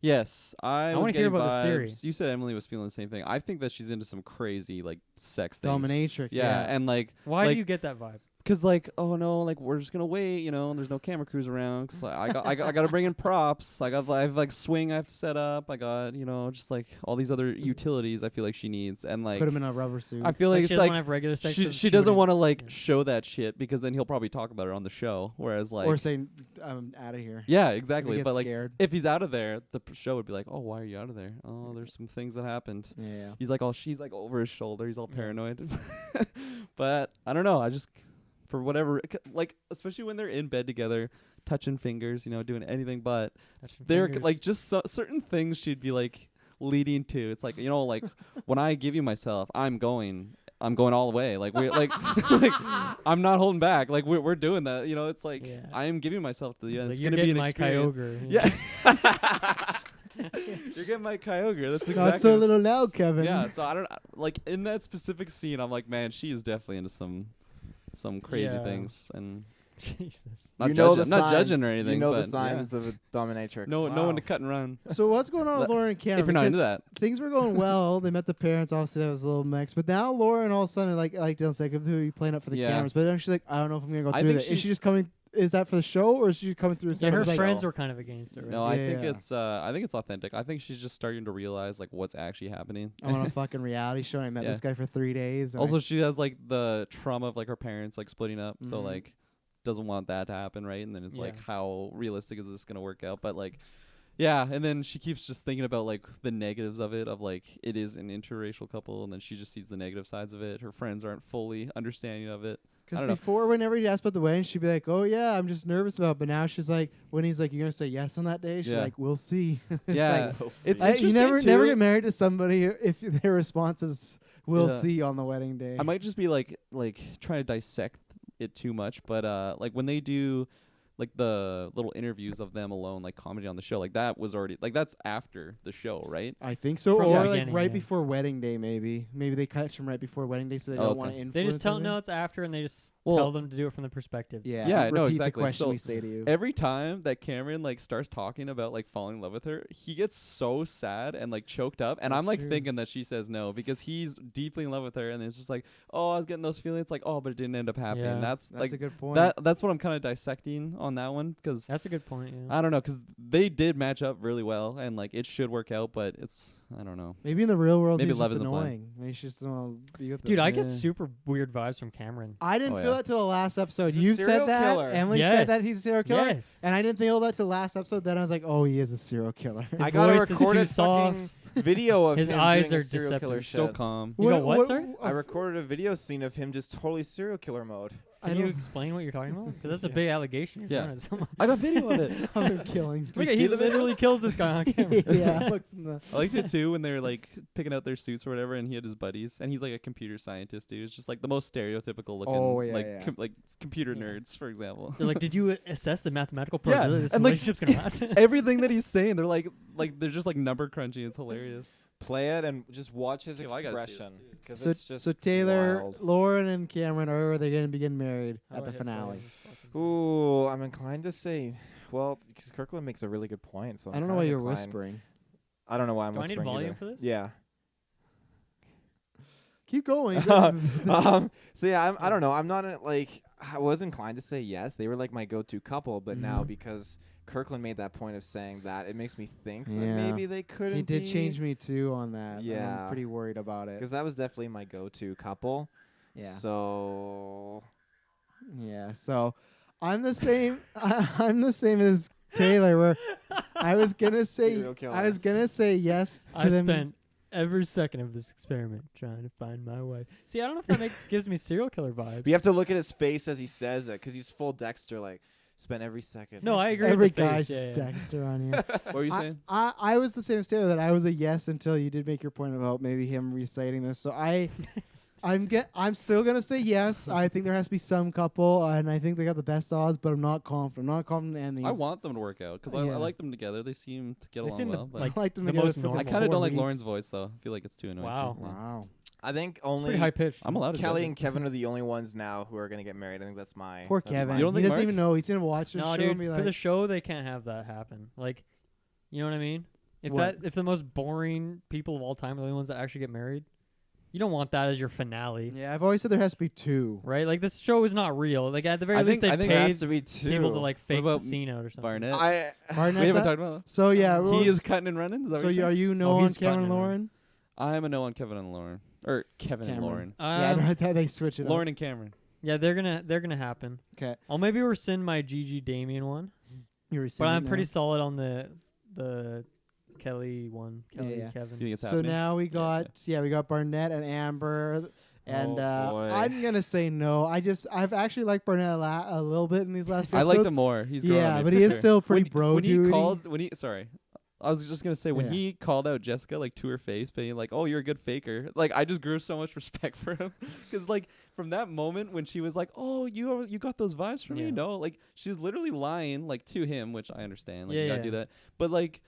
Yes, I was wanna hear getting about this theory. vibes. You said Emily was feeling the same thing. I think that she's into some crazy sex things. dominatrix. Yeah, and Why Like- do you get that vibe? Cause oh no, we're just gonna wait, and there's no camera crews around. 'Cause I got to bring in props. I have swing I have to set up. I got just all these other utilities. I feel like she needs, and put him in a rubber suit. I feel like she it's doesn't want to have regular sex. she doesn't want to yeah. show that shit because then he'll probably talk about it on the show. Whereas or say I'm out of here. yeah, He exactly. gets But scared. if he's out of there, the show would be like, oh, why are you out of there? Oh, there's some things that happened. Yeah. He's she's over his shoulder. He's all Yeah. paranoid. But I don't know. I just, for whatever, especially when they're in bed together, touching fingers, doing anything but, Touching they're fingers. just certain things she'd be leading to. It's when I give you myself, I'm going all the way. I'm not holding back. We're doing that. It's Yeah. I am giving myself to the end. Like, It's you're gonna be getting an my experience. Kyogre. Yeah. You're getting my Kyogre. That's exactly. Not so little now, Kevin. Yeah, so I don't in that specific scene. I'm like, man, she is definitely into some crazy Yeah. things, and Jesus. not you know judging, the not judging signs. or anything. You know but the signs of a dominatrix. no Wow. one to cut and run. So what's going on with Laura and Cameron? If you're not into Because that, things were going well. They met the parents. Obviously, that was a little mix. But now Laura, and all of a sudden, like Dylan said, who are you playing up for the Yeah. cameras? But then she's like, I don't know if I'm gonna go I through think that. Is she she's- just coming? is that for the show or is she coming through? Yeah, her like, friends were kind of against it. Right? No, I think Yeah. I think it's authentic. I think she's just starting to realize like what's actually happening. I'm on a fucking reality show. And I met Yeah. this guy for 3 days. And Also, she has like the trauma of like her parents like splitting up, so Mhm. like doesn't want that to happen, right? And then it's like, Yeah. how realistic is this gonna work out? But like, yeah, and then she keeps just thinking about like the negatives of it, of like it is an interracial couple, and then she just sees the negative sides of it. Her friends aren't fully understanding of it. I Because don't know. before, whenever he asked about the wedding, she'd be like, "Oh yeah, I'm just nervous about." It. But now she's like, when he's like, "You gonna say yes on that day?" She's Yeah. like, "We'll see." It's Yeah, like, We'll see. it's you interesting never too. get married to somebody if their response is "We'll Yeah. see" on the wedding day. I might just be like trying to dissect it too much, but like when they do like the little interviews of them alone, like comedy on the show, like that was already like that's after the show, right? I think so, From the or like beginning, right yeah. before wedding day, maybe. Maybe they catch him right before wedding day, so they Oh, don't okay. want to influence. They just tell anything. no, it's after, and they just Well- tell them to do it from the perspective. Yeah, Yeah, no, repeat exactly. the question So we say to you. Every time that Cameron like starts talking about like falling in love with her, he gets so sad and like choked up, and That's I'm like true. thinking that she says no because he's deeply in love with her, and it's just like, oh, I was getting those feelings, like, oh, but it didn't end up happening. Yeah. That's That's like a good point. that's what I'm kind of dissecting on that one because That's a good point. Yeah. I don't know, because they did match up really well, and like it should work out, but it's I don't know. Maybe in the real world, Maybe he's love just isn't blind. annoying. Maybe she just doesn't want to be with Dude, them. I get Yeah. super weird vibes from Cameron. I didn't Oh, feel yeah. that till the last episode. He's a You serial said that. killer. Emily Yes. said that he's a serial killer. Yes. And I didn't feel that till the last episode. Then I was like, oh, he is a serial killer. His I got a voice is recorded too soft. fucking video of His him eyes doing are a serial killer deceptive. shit. So calm. You got what, sorry? I recorded a video scene of him just totally serial killer mode. Can you explain what you're talking about? Because that's a big allegation. You're Yeah. throwing at someone. I got video of it. I've been killing. Look at he literally kills this guy on camera. Yeah, looks in the. I liked it too when they were like picking out their suits or whatever, and he had his buddies, and he's like a computer scientist dude. It's just like the most stereotypical looking, Oh, yeah, like yeah. like computer Yeah. nerds, for example. They're like, did you assess the mathematical Yeah, probability this and, like, relationship's gonna last? Everything that he's saying, they're like they're just like number crunching. It's hilarious. Play it and just watch his Okay, well, I gotta see this, expression. dude. Because So, it's just so Taylor, wild. Lauren, and Cameron are they going to begin married How at do the I hit play on finale? this fucking- Ooh, I'm inclined to say, well, because Kirkland makes a really good point. So I don't know why you're whispering. I don't know why I'm Do I need whispering. volume either. for this? Yeah. Keep going. So yeah, I don't know. I'm not like I was inclined to say yes. They were like my go-to couple, but now Mhm. because Kirkland made that point of saying that, it makes me think that Yeah. maybe they couldn't. He did change me too on that. and Yeah. I'm pretty worried about it. because that was definitely my go-to couple. Yeah. So Yeah. So I'm the same. I'm the same as Taylor. Where I was gonna say Serial killer. I was gonna say yes to I them. spent every second of this experiment trying to find my wife. See, I don't know if that gives me serial killer vibes. you have to look at his face as he says it, because he's full Dexter. Like spent every second. No, I agree. Every with the face, guy's yeah, just yeah. Dexter on here. What were you saying? I was the same as Taylor, that I was a yes until you did make your point about maybe him reciting this. So I'm still gonna say yes. I think there has to be some couple, and I think they got the best odds, but I'm not confident. I'm not confident in these. I want them to work out because Yeah. I like them together. They seem to get They along seem well. to, But like, I like them the together most for the normal. I kind of 4 don't like weeks. Lauren's voice though. I feel like it's too annoying. Wow. Yeah. Wow. I think Pretty only high pitched. I'm allowed to. Kelly judge and Kevin are the only ones now who are gonna get married. I think that's my Poor that's Kevin. my- You don't He think doesn't Mark? even know. He's gonna watch the No, show dude. and be For like, the show, they can't have that happen. Like, you know what I mean? If What? if the most boring people of all time are the only ones that actually get married, you don't want that as your finale, yeah, I've always said there has to be 2. right? Like, this show is not real. Like, at the very I least, think- they I think There paid has to be two. people to like fake the about scene out or something. Barnett. I Barnett's we haven't at- talked about that. So yeah, He is cutting and running. Is that So what are you no Oh, on he's Cameron and cutting it. Lauren? I'm a no on Kevin and Lauren, or Kevin and Cameron. Lauren. Yeah, I thought they switch it Lauren up. and Cameron. Yeah, they're gonna happen. Okay, I'll maybe rescind my Gigi Damien one, you but I'm pretty solid on the Kelly one. Kelly yeah. Kevin. You think it's So happening? now we Yeah, got we got Barnett and Amber, and Oh, boy. I'm gonna say no. I've actually liked Barnett a little bit in these last few I episodes. liked him more. He's grown on Yeah, me but for he is sure. still pretty when he bro-duty. called sorry. I was just gonna say when Yeah. he called out Jessica like to her face, being like, "Oh, you're a good faker." Like I just grew so much respect for him because like from that moment when she was like, "Oh, you got those vibes from me," Yeah. no, like she's literally lying like to him, which I understand. Like you Yeah, gotta yeah. do that, but like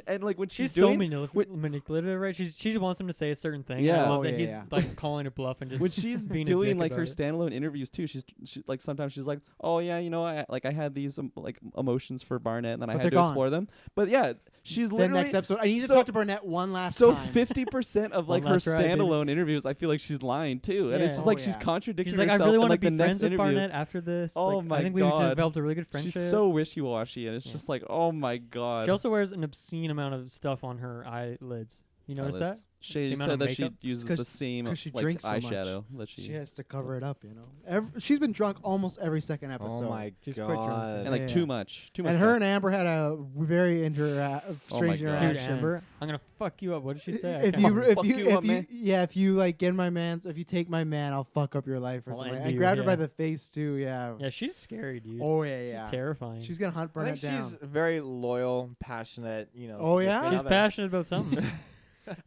and like when She's she's doing manipulative, right? She wants him to say a certain thing. Yeah. I love Oh, that yeah, he's yeah. like calling her bluff and just when she's being a doing dick like about her it. standalone interviews too, she like sometimes she's like, oh yeah, you know, I had these like emotions for Barnett, and then I But had they're to gone. explore them. But yeah, she's The literally next episode, I need to so- talk to Barnett one last so time. 50% of like One her last ride, baby. standalone interviews, I feel like she's lying too, and Yeah. it's just Oh, like she's yeah. contradicting She's like, I herself. really in, want to like, be the friends next with interview. Barnett after this. Oh Like, my I think we God. developed a really good friendship. She's so wishy-washy, and it's Yeah. just like, oh my god. She also wears an obscene amount of stuff on her eyelids. You notice that? She The amount said of that she makeup? uses 'Cause- the same 'cause she like drinks so much. eyeshadow that she She has to cover it up, you know. She's been drunk almost every second episode. Oh my She's quite drunk. god. and like Yeah. too much. And stuff. her and Amber had a very strange God. interaction. Dude, Amber, I'm gonna fuck you up. What did she say? I If can't you, remember. Fuck you up, man. if you like get my man's, if you take my man, I'll fuck up your life or I'll something. end And you, grabbed her by yeah. the face too. Yeah. Yeah, she's scary, dude. Oh yeah, yeah. She's terrifying. She's gonna hunt I Burnett think down. she's very loyal, passionate. You know. Oh, yeah? significant She's other. passionate about something.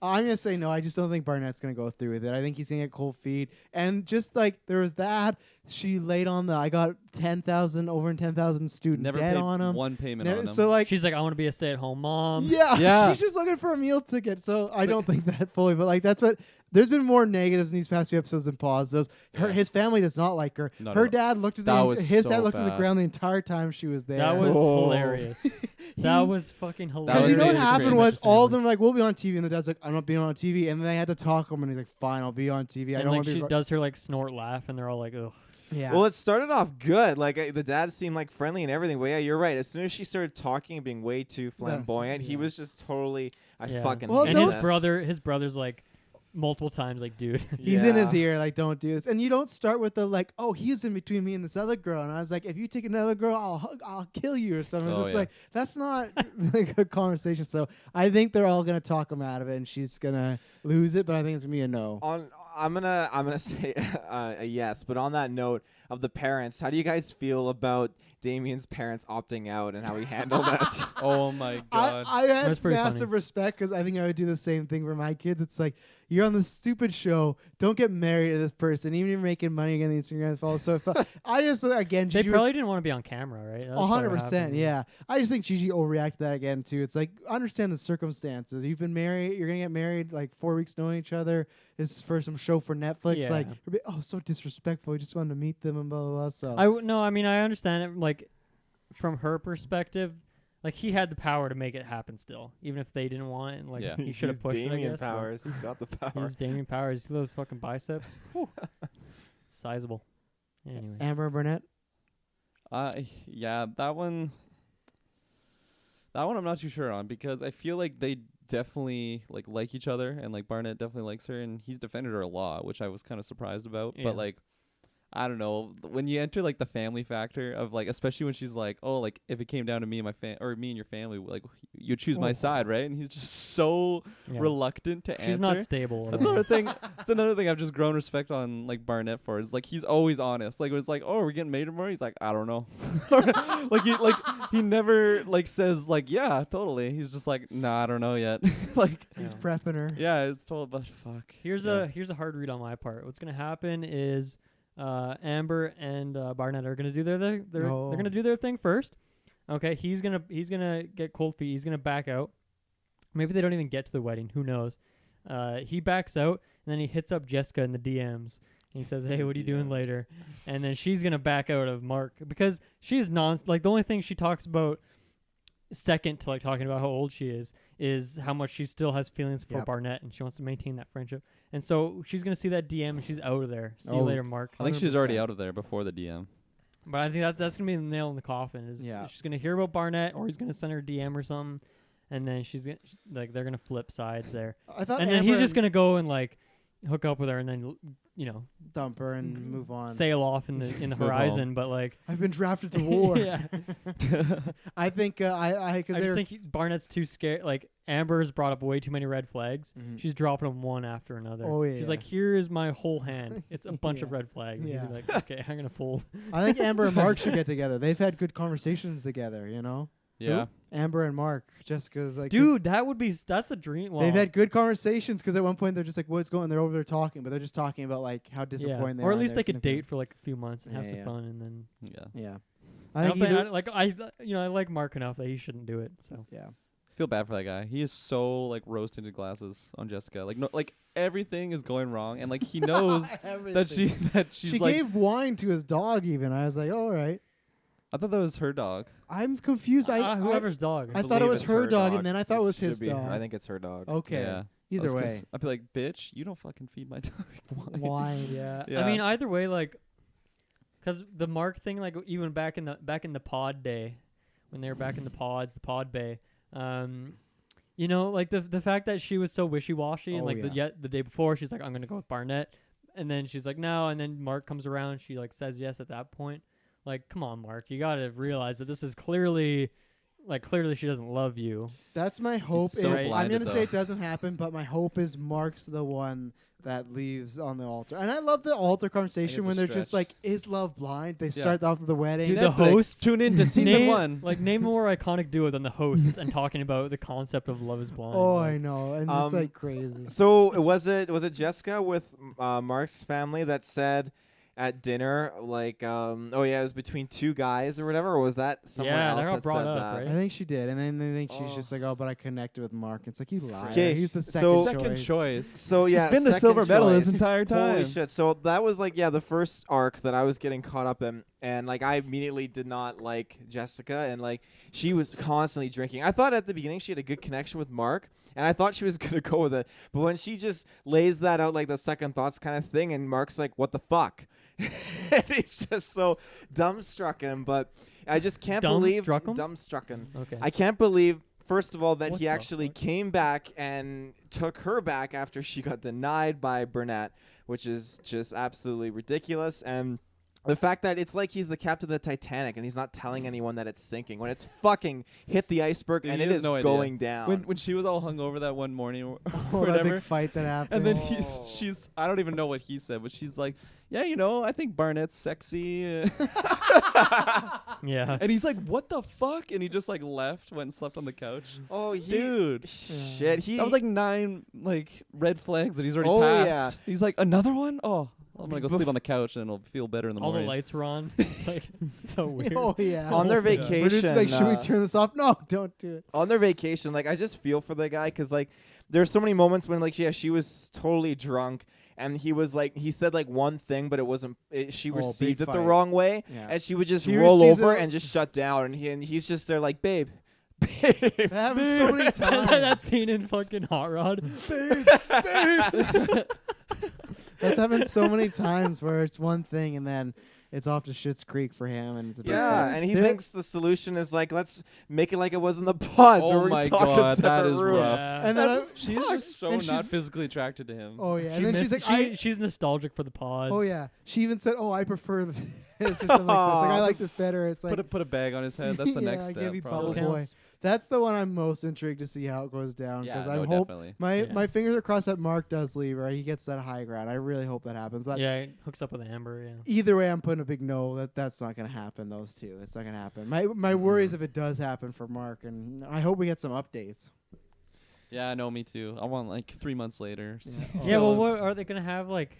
I'm gonna say no. I just don't think Barnett's gonna go through with it. I think he's gonna get cold feet. And just like there was that, she laid on the. I got 10,000 over 10,000 student never debt paid on him. one payment Never- on him. so like, She's like, I want to be a stay-at-home mom. yeah, Yeah. she's just looking for a meal ticket. So I don't think that fully, but like that's what. There's been more negatives in these past few episodes than positives. Yeah. His family does not like her. Not Her at all. dad looked at That the was his so dad looked at the bad. ground the entire time she was there. That was Oh. hilarious. That was fucking hilarious. Because you know what That was happened great. was all of them were like, we'll be on TV, and the dad's like, I'm not being on TV, and then they had to talk him, and he's like, fine, I'll be on TV. I And don't like want to she be. does her like snort laugh, and they're all like, ugh. Yeah. Well, it started off good. Like the dad seemed like friendly and everything. But yeah, you're right. As soon as she started talking and being way too flamboyant, he yeah. was just totally. I Yeah. fucking. Well, hate And those- his brother's like multiple times like, dude. He's in his Yeah. ear, like, don't do this. And you don't start with the like, oh, he's in between me and this other girl. And I was like, if you take another girl, I'll kill you or something. It's Oh, just yeah. like that's not like a conversation. So I think they're all gonna talk him out of it, and she's gonna lose it. But I think it's gonna be a no. I'm gonna say a yes. But on that note of the parents, how do you guys feel about Damien's parents opting out and how he handled it? Oh my god. I had That's pretty massive funny. respect because I think I would do the same thing for my kids. It's like you're on this stupid show. Don't get married to this person, even if you're making money getting the Instagram follows. So if I just again, They Gigi probably was, didn't want to be on camera, right? That's probably what 100%. happened. Yeah, I just think Gigi overreacted to that again too. It's like understand the circumstances. You've been married. You're gonna get married like 4 weeks knowing each other. This is for some show for Netflix. Yeah. Like, oh, so disrespectful. We just wanted to meet them and blah blah blah. So No, I mean I understand it. Like from her perspective, like he had the power to make it happen still, even if they didn't want it. And like Yeah. he should have He's pushed it. I Damien guess. but Powers. He's got the power. He's Damien Powers. See those fucking biceps? Whew. Sizable. Anyway. Amber and Burnett. Yeah, that one I'm not too sure on because I feel like they definitely like each other, and like Barnett definitely likes her, and he's defended her a lot, which I was kind of surprised about. Yeah. But like I don't know, when you enter like the family factor of like, especially when she's like, oh, like if it came down to me and my or me and your family, like you choose my Oh. side, right? And he's just so Yeah. reluctant to She's answer. not stable. at That's all. another thing. That's another thing I've just grown respect on like Barnett for. Is like he's always honest. Like it was like, oh, we're getting married tomorrow. He's like, I don't know. he never like says like, yeah, totally. He's just like, nah, I don't know yet. like He's Yeah. prepping her. yeah, it's total but fuck. Here's Yeah. a hard read on my part. What's gonna happen is Amber and Barnett are gonna do they're gonna do their thing first. Okay, he's gonna get cold feet. He's gonna back out. Maybe they don't even get to the wedding. Who knows? He backs out and then he hits up Jessica in the DMs. And he says, "Hey, what are you doing DMs. later?" And then she's gonna back out of Mark because she's like the only thing she talks about second to like talking about how old she is how much she still has feelings for Yep. Barnett and she wants to maintain that friendship. And so she's gonna see that DM and she's out of there. See you Oh. later, Mark. I think she's already 100%. out of there before the DM. But I think that's gonna be the nail in the coffin. Is Yeah. she's gonna hear about Barnett or he's gonna send her a DM or something, and then they're gonna flip sides there, I thought and then Amber he's just gonna go and like hook up with her and then dump her and move on. sail off in the Move horizon. But like I've been drafted to war. yeah, I think I because just think Barnett's too scared. Like Amber's brought up way too many red flags. Mhm. She's dropping them one after another. Oh, yeah. She's like, here is my whole hand. It's a bunch of Yeah. red flags. And Yeah. he's like, okay, I'm gonna fold. I think Amber and Mark should get together. They've had good conversations together. You know, Yeah. Amber and Mark. Jessica's like, 'cause Dude, that's the dream. Well, they've had good conversations because at one point they're just like, "What's going?" They're over there talking, but they're just talking about like how disappointed they are. or at in least their they could significant- date for like a few months and have Yeah, some yeah. fun, and then Yeah. Yeah, I I think don't think either, I like Mark enough that he shouldn't do it. So yeah. feel bad for that guy. He is so like rose tinted glasses on Jessica. Like no, like everything is going wrong, and like he knows that she's she like. gave wine to his dog. Even I was like, all right. I thought that was her dog. I'm confused. Whoever's dog. I thought it was It's her dog, dog. and then I thought it was his should be her. dog. I think it's her dog. Okay. Yeah. Either way. I'd be like, bitch, you don't fucking feed my dog wine. Wine. Yeah. Yeah. I mean, either way, like, because the Mark thing, like, even back in the pod day, when they were back in the pods, the pod bay, you know, like the fact that she was so wishy washy, and Oh, like yeah. the day before she's like, I'm gonna go with Barnett, and then she's like, no, and then Mark comes around, she like says yes at that point. Like, come on, Mark, you gotta realize that this is clearly she doesn't love you. That's my hope. so Is I'm blinded, gonna say it doesn't happen, but my hope is Mark's the one that leaves on the altar. And I love the altar conversation it's when a they're just stretch. like, is love blind? They start off with the wedding. Dude, the Netflix, hosts tune in to season name, 1. Like, name a more iconic duo than the hosts and talking about the concept of love is blind. Oh, like, I know, and it's like crazy. So was it Jessica with Mark's family that said at dinner like oh yeah, it was between two guys or whatever, or was that someone Yeah, that else got that brought said up, that? right? I think she did, and then I think she's Oh. just like, oh, but I connected with Mark. It's like, you liar. 'Kay, He's the so- second, Second choice. So yeah, He's been the second silver medal choice. this entire time. Holy shit! So that was like the first arc that I was getting caught up in, and like I immediately did not like Jessica, and like she was constantly drinking. I thought at the beginning she had a good connection with Mark, and I thought she was gonna go with it, but when she just lays that out like the second thoughts kind of thing, and Mark's like, "What the fuck?" and he's just so dumbstrucken. But I just can't believe dumbstrucken. Okay. I can't believe, first of all, that What he the actually fuck? came back and took her back after she got denied by Burnett, which is just absolutely ridiculous. And the fact that it's like he's the captain of the Titanic and he's not telling anyone that it's sinking when it's fucking hit the iceberg Dude, and he it has is no idea. going down. When she was all hungover that one morning or Oh, that whatever, big fight that happened. and then Oh. she's I don't even know what he said, but she's like, yeah, you know, I think Barnett's sexy. Yeah. And he's like, what the fuck? And he just like left, went and slept on the couch. oh, Dude. shit. He That was like 9 like red flags that he's already Oh, passed. yeah. He's like, another one? Oh, I'm gonna go Bef- sleep on the couch and it'll feel better in the All the morning. lights were on. It's like so weird. Oh yeah. on their Yeah. vacation. We're just like, should we turn this off? No, don't do it. On their vacation, like I just feel for the guy because like there's so many moments when like she was totally drunk and he was like he said like one thing but it wasn't she Oh, received big it the fight. wrong way Yeah. and she would just He roll receives over it- and just shut down and he's just there like babe. That happens so many times. that scene in fucking Hot Rod. That's happened so many times where it's one thing and then it's off to Schitt's Creek for him, and it's a big Yeah, thing. and he There- thinks the solution is like let's make it like it was in the pods Oh where we my talk in God, that separate is rooms. rough. Yeah. And then That's- She's just so and not she's- physically attracted to him. Oh yeah, She and then she's missed- like, she's nostalgic for the pods. oh yeah. She even said, "Oh, I prefer this or something like this. Like I like this better." It's like Put a bag on his head. That's the Yeah, next step. give me Still Bubble probably. Boy. counts. That's the one I'm most intrigued to see how it goes down Yeah, because no, I'm hope definitely. Yeah. my fingers are crossed that Mark does leave or he gets that high ground. I really hope that happens. But Yeah, he hooks up with Amber. Yeah. either way, I'm putting a big no. That's not going to happen. Those two, it's not going to happen. My worry is if it does happen for Mark, and I hope we get some updates. Yeah, no, me too. I want like 3 months later. Yeah. Yeah. Well, Oh. what are they gonna have like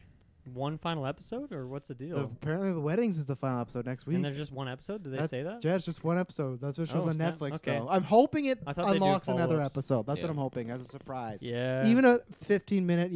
one final episode or what's the deal? Apparently, the weddings is the final episode next week. And there's just one episode. Did they That- say that? Yeah, it's just one episode. That's what shows Oh, on snap. Netflix, Okay. though. I'm hoping it I thought they do unlocks another follow-ups. episode. That's what Yeah. I'm hoping as a surprise. Yeah. Even a 15-minute,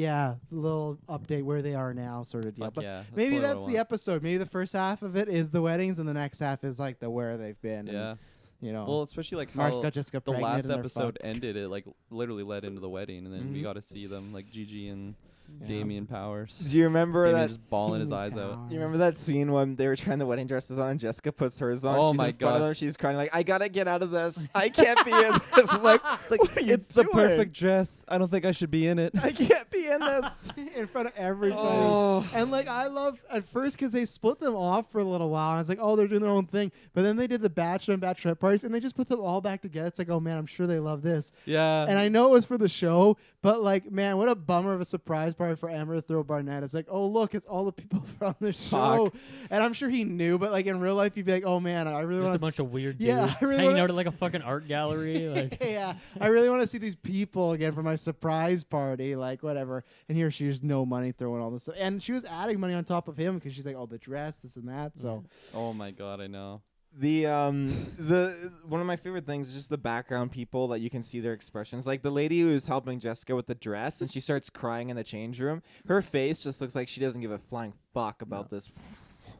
little update where they are now, sort of deal. Fuck But yeah, maybe totally what I that's the want. episode. Maybe the first half of it is the weddings, and the next half is like the where they've been. Yeah. And, you know, Well, especially like Mark's how got Jessica the pregnant last and they're episode fucked. ended. It like literally led into the wedding, and then we Mhm. got to see them like Gigi and Yeah. Damien Powers. Do you remember Damien that? just bawling his Damien eyes out. Powers. You remember that scene when they were trying the wedding dresses on and Jessica puts hers on? Oh she's my in front of God. them. She's crying like, I gotta get out of this. I can't be in this. It's like, It's like what are you it's the doing? perfect dress. I don't think I should be in it. I can't be in this. in front of everybody. Oh. And like I love at first because they split them off for a little while, and I was like, oh, they're doing their own thing. But then they did the bachelor and bachelorette parties, and they just put them all back together. It's like, oh man, I'm sure they love this. Yeah. And I know it was for the show, but like, man, what a bummer of a surprise party for Amber to throw Barnett. It's like, oh look, it's all the people from the show, Fuck. and I'm sure he knew. But like in real life, you'd be like, oh man, I really Just want a bunch of weird dudes Yeah, I really hanging wanna- out at like a fucking art gallery. Like, yeah, I really want to see these people again for my surprise party, like whatever. And here she has no money throwing all this stuff. And she was adding money on top of him because she's like, oh, the dress, this and that. So Oh my God, I know. The one of my favorite things is just the background people that you can see their expressions. Like the lady who's helping Jessica with the dress, and she starts crying in the change room. Her face just looks like she doesn't give a flying fuck about this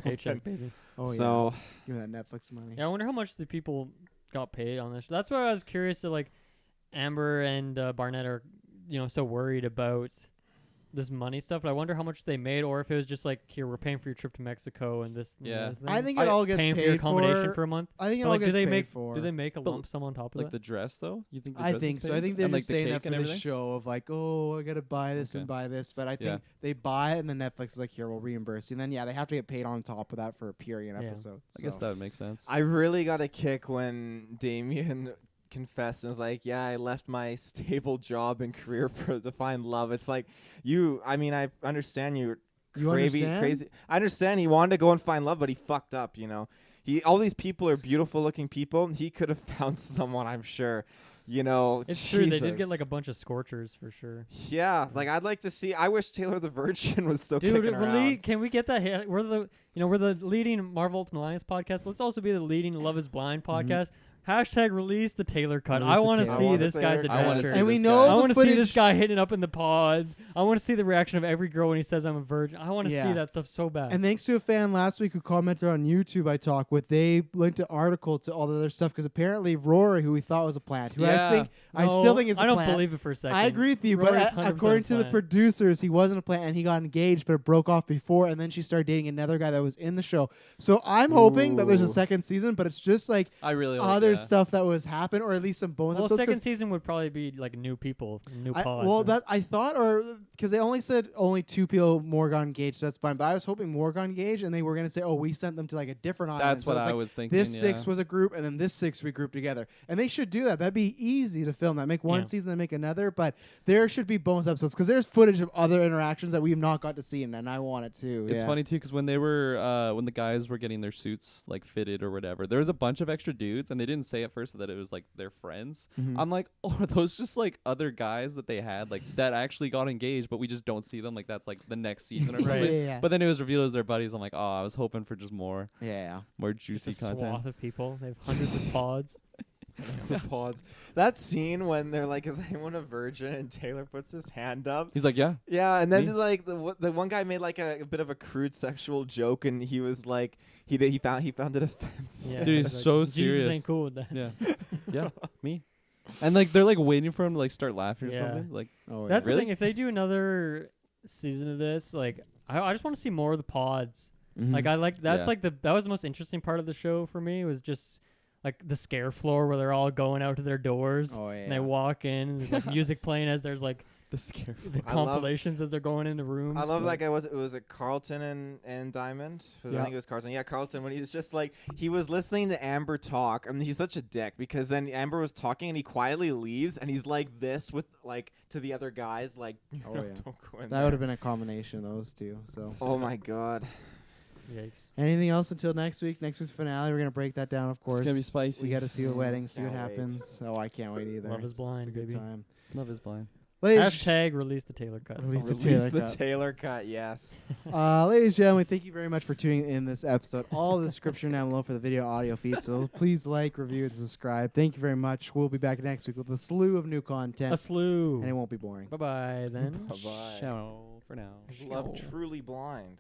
Paycheck, baby. Oh so yeah. Give me that Netflix money. Yeah, I wonder how much the people got paid on this. That's why I was curious. To like, Amber and Barnett are, so worried about this money stuff. But I wonder how much they made, or if it was just like, here, we're paying for your trip to Mexico and this. Yeah. And I think it all gets paying paid for your accommodation for a month. I think it But, all like, gets paid make for. do they make a But, lump sum on top of Like that? the dress, though? You think? The I dress think is so. paid? I think they're And, like, just the saying cake that for and the everything? show of like, oh, I gotta buy this and Okay. buy this. But I Yeah. think they buy it and then Netflix is like, here, we'll reimburse you. And then they have to get paid on top of that for a period Yeah. episode. I guess So. that would make sense. I really got a kick when Damien confessed and was like, yeah, I left my stable job and career to find love. It's like, I understand you're You understand? crazy. I understand he wanted to go and find love, but he fucked up, all these people are beautiful looking people. He could have found someone, I'm sure. It's true. They did Jesus. get like a bunch of scorchers for sure. Yeah, like I'd like to see. I wish Taylor the Virgin was still Dude, kicking around. can we get that hit? We're the leading Marvel Ultimate Alliance podcast. Let's also be the leading Love Is Blind podcast. Hashtag release the Taylor cut. Release I the want to Taylor. see I want this the guy's Taylor I want to adventure. see And we this know guy. I the want to see this footage- guy hitting up in the pods. I want to see the reaction of every girl when he says I'm a virgin. I want to Yeah. see that stuff so bad. And thanks to a fan last week who commented on YouTube, I talked with, they linked an article to all the other stuff because apparently Rory, who we thought was a plant, who Yeah. I still think is a I don't plant. believe it for a second. I agree with you, Rory's but 100% according to the plant. producers, he wasn't a plant and he got engaged, but it broke off before, and then she started dating another guy that was in the show. So I'm hoping that there's a Ooh. second season, but it's just like I really hope, other yeah. stuff that was happened, or at least some bonus Well, episodes. 'cause second season would probably be like new people, new pods. well, right? that I thought, or because they only said only 2 people more got engaged, so that's fine. But I was hoping more got engaged, and they were gonna say, "Oh, we sent them to like a different island." That's So what it's I like, was thinking. This yeah. 6 was a group, and then this 6 we grouped together, and they should do that. That'd be easy to film. That make one Yeah. season, then make another. But there should be bonus episodes because there's footage of other interactions that we've not got to see, and I want it too. It's yeah. funny too because when they were when the guys were getting their suits like fitted or whatever, there was a bunch of extra dudes, and they didn't say at first that it was like their friends. Mhm. I'm like, oh, are those just like other guys that they had like that actually got engaged, but we just don't see them? Like that's like the next season or Right. something. Yeah. But then it was revealed as their buddies. I'm like, oh, I was hoping for just more Yeah. juicy It's a content. swath of people. They have hundreds of pods. Some pods. That scene when they're like, "Is anyone a virgin?" and Taylor puts his hand up. He's like, yeah, Yeah, and then Me? like the one guy made like a bit of a crude sexual joke, and he was like, he found it offensive. Yeah. Dude, he's so Jesus serious. ain't cool with that. yeah, yeah, me. And like they're like waiting for him to like start laughing or Yeah. something. Like, Oh, That's Really? the thing. If they do another season of this, like I just want to see more of the pods. Mhm. Like I like that's Yeah. like that was the most interesting part of the show for me was just like the scare floor where they're all going out to their doors Oh yeah. and they walk in and there's like music playing as there's like the scare. the I love- compilations as they're going into rooms. I love but- that guy. It was a Carlton and Diamond. I Yeah. think it was Carlton. Yeah, Carlton. When he was just like he was listening to Amber talk. I mean, he's such a dick because then Amber was talking and he quietly leaves and he's like this with like to the other guys like, Oh, yeah. don't go in That there. would have been a combination of those two. So. Oh my god. Yikes. Anything else until next week? Next week's finale. We're gonna break that down, of course. It's gonna be spicy. We got to see the wedding, see what Can't wait. happens. Oh, I can't wait either. Love is It's blind, a good baby. time. Love is blind. Ladies, Hashtag release the Taylor cut. Release the Release Taylor the cut. Taylor cut. Yes. Ladies and gentlemen, thank you very much for tuning in this episode. All the description down below for the video audio feed. So please like, review, and subscribe. Thank you very much. We'll be back next week with a slew of new content, A slew. and it won't be boring. Bye bye then. Bye-bye. Ciao for now. Is love truly blind?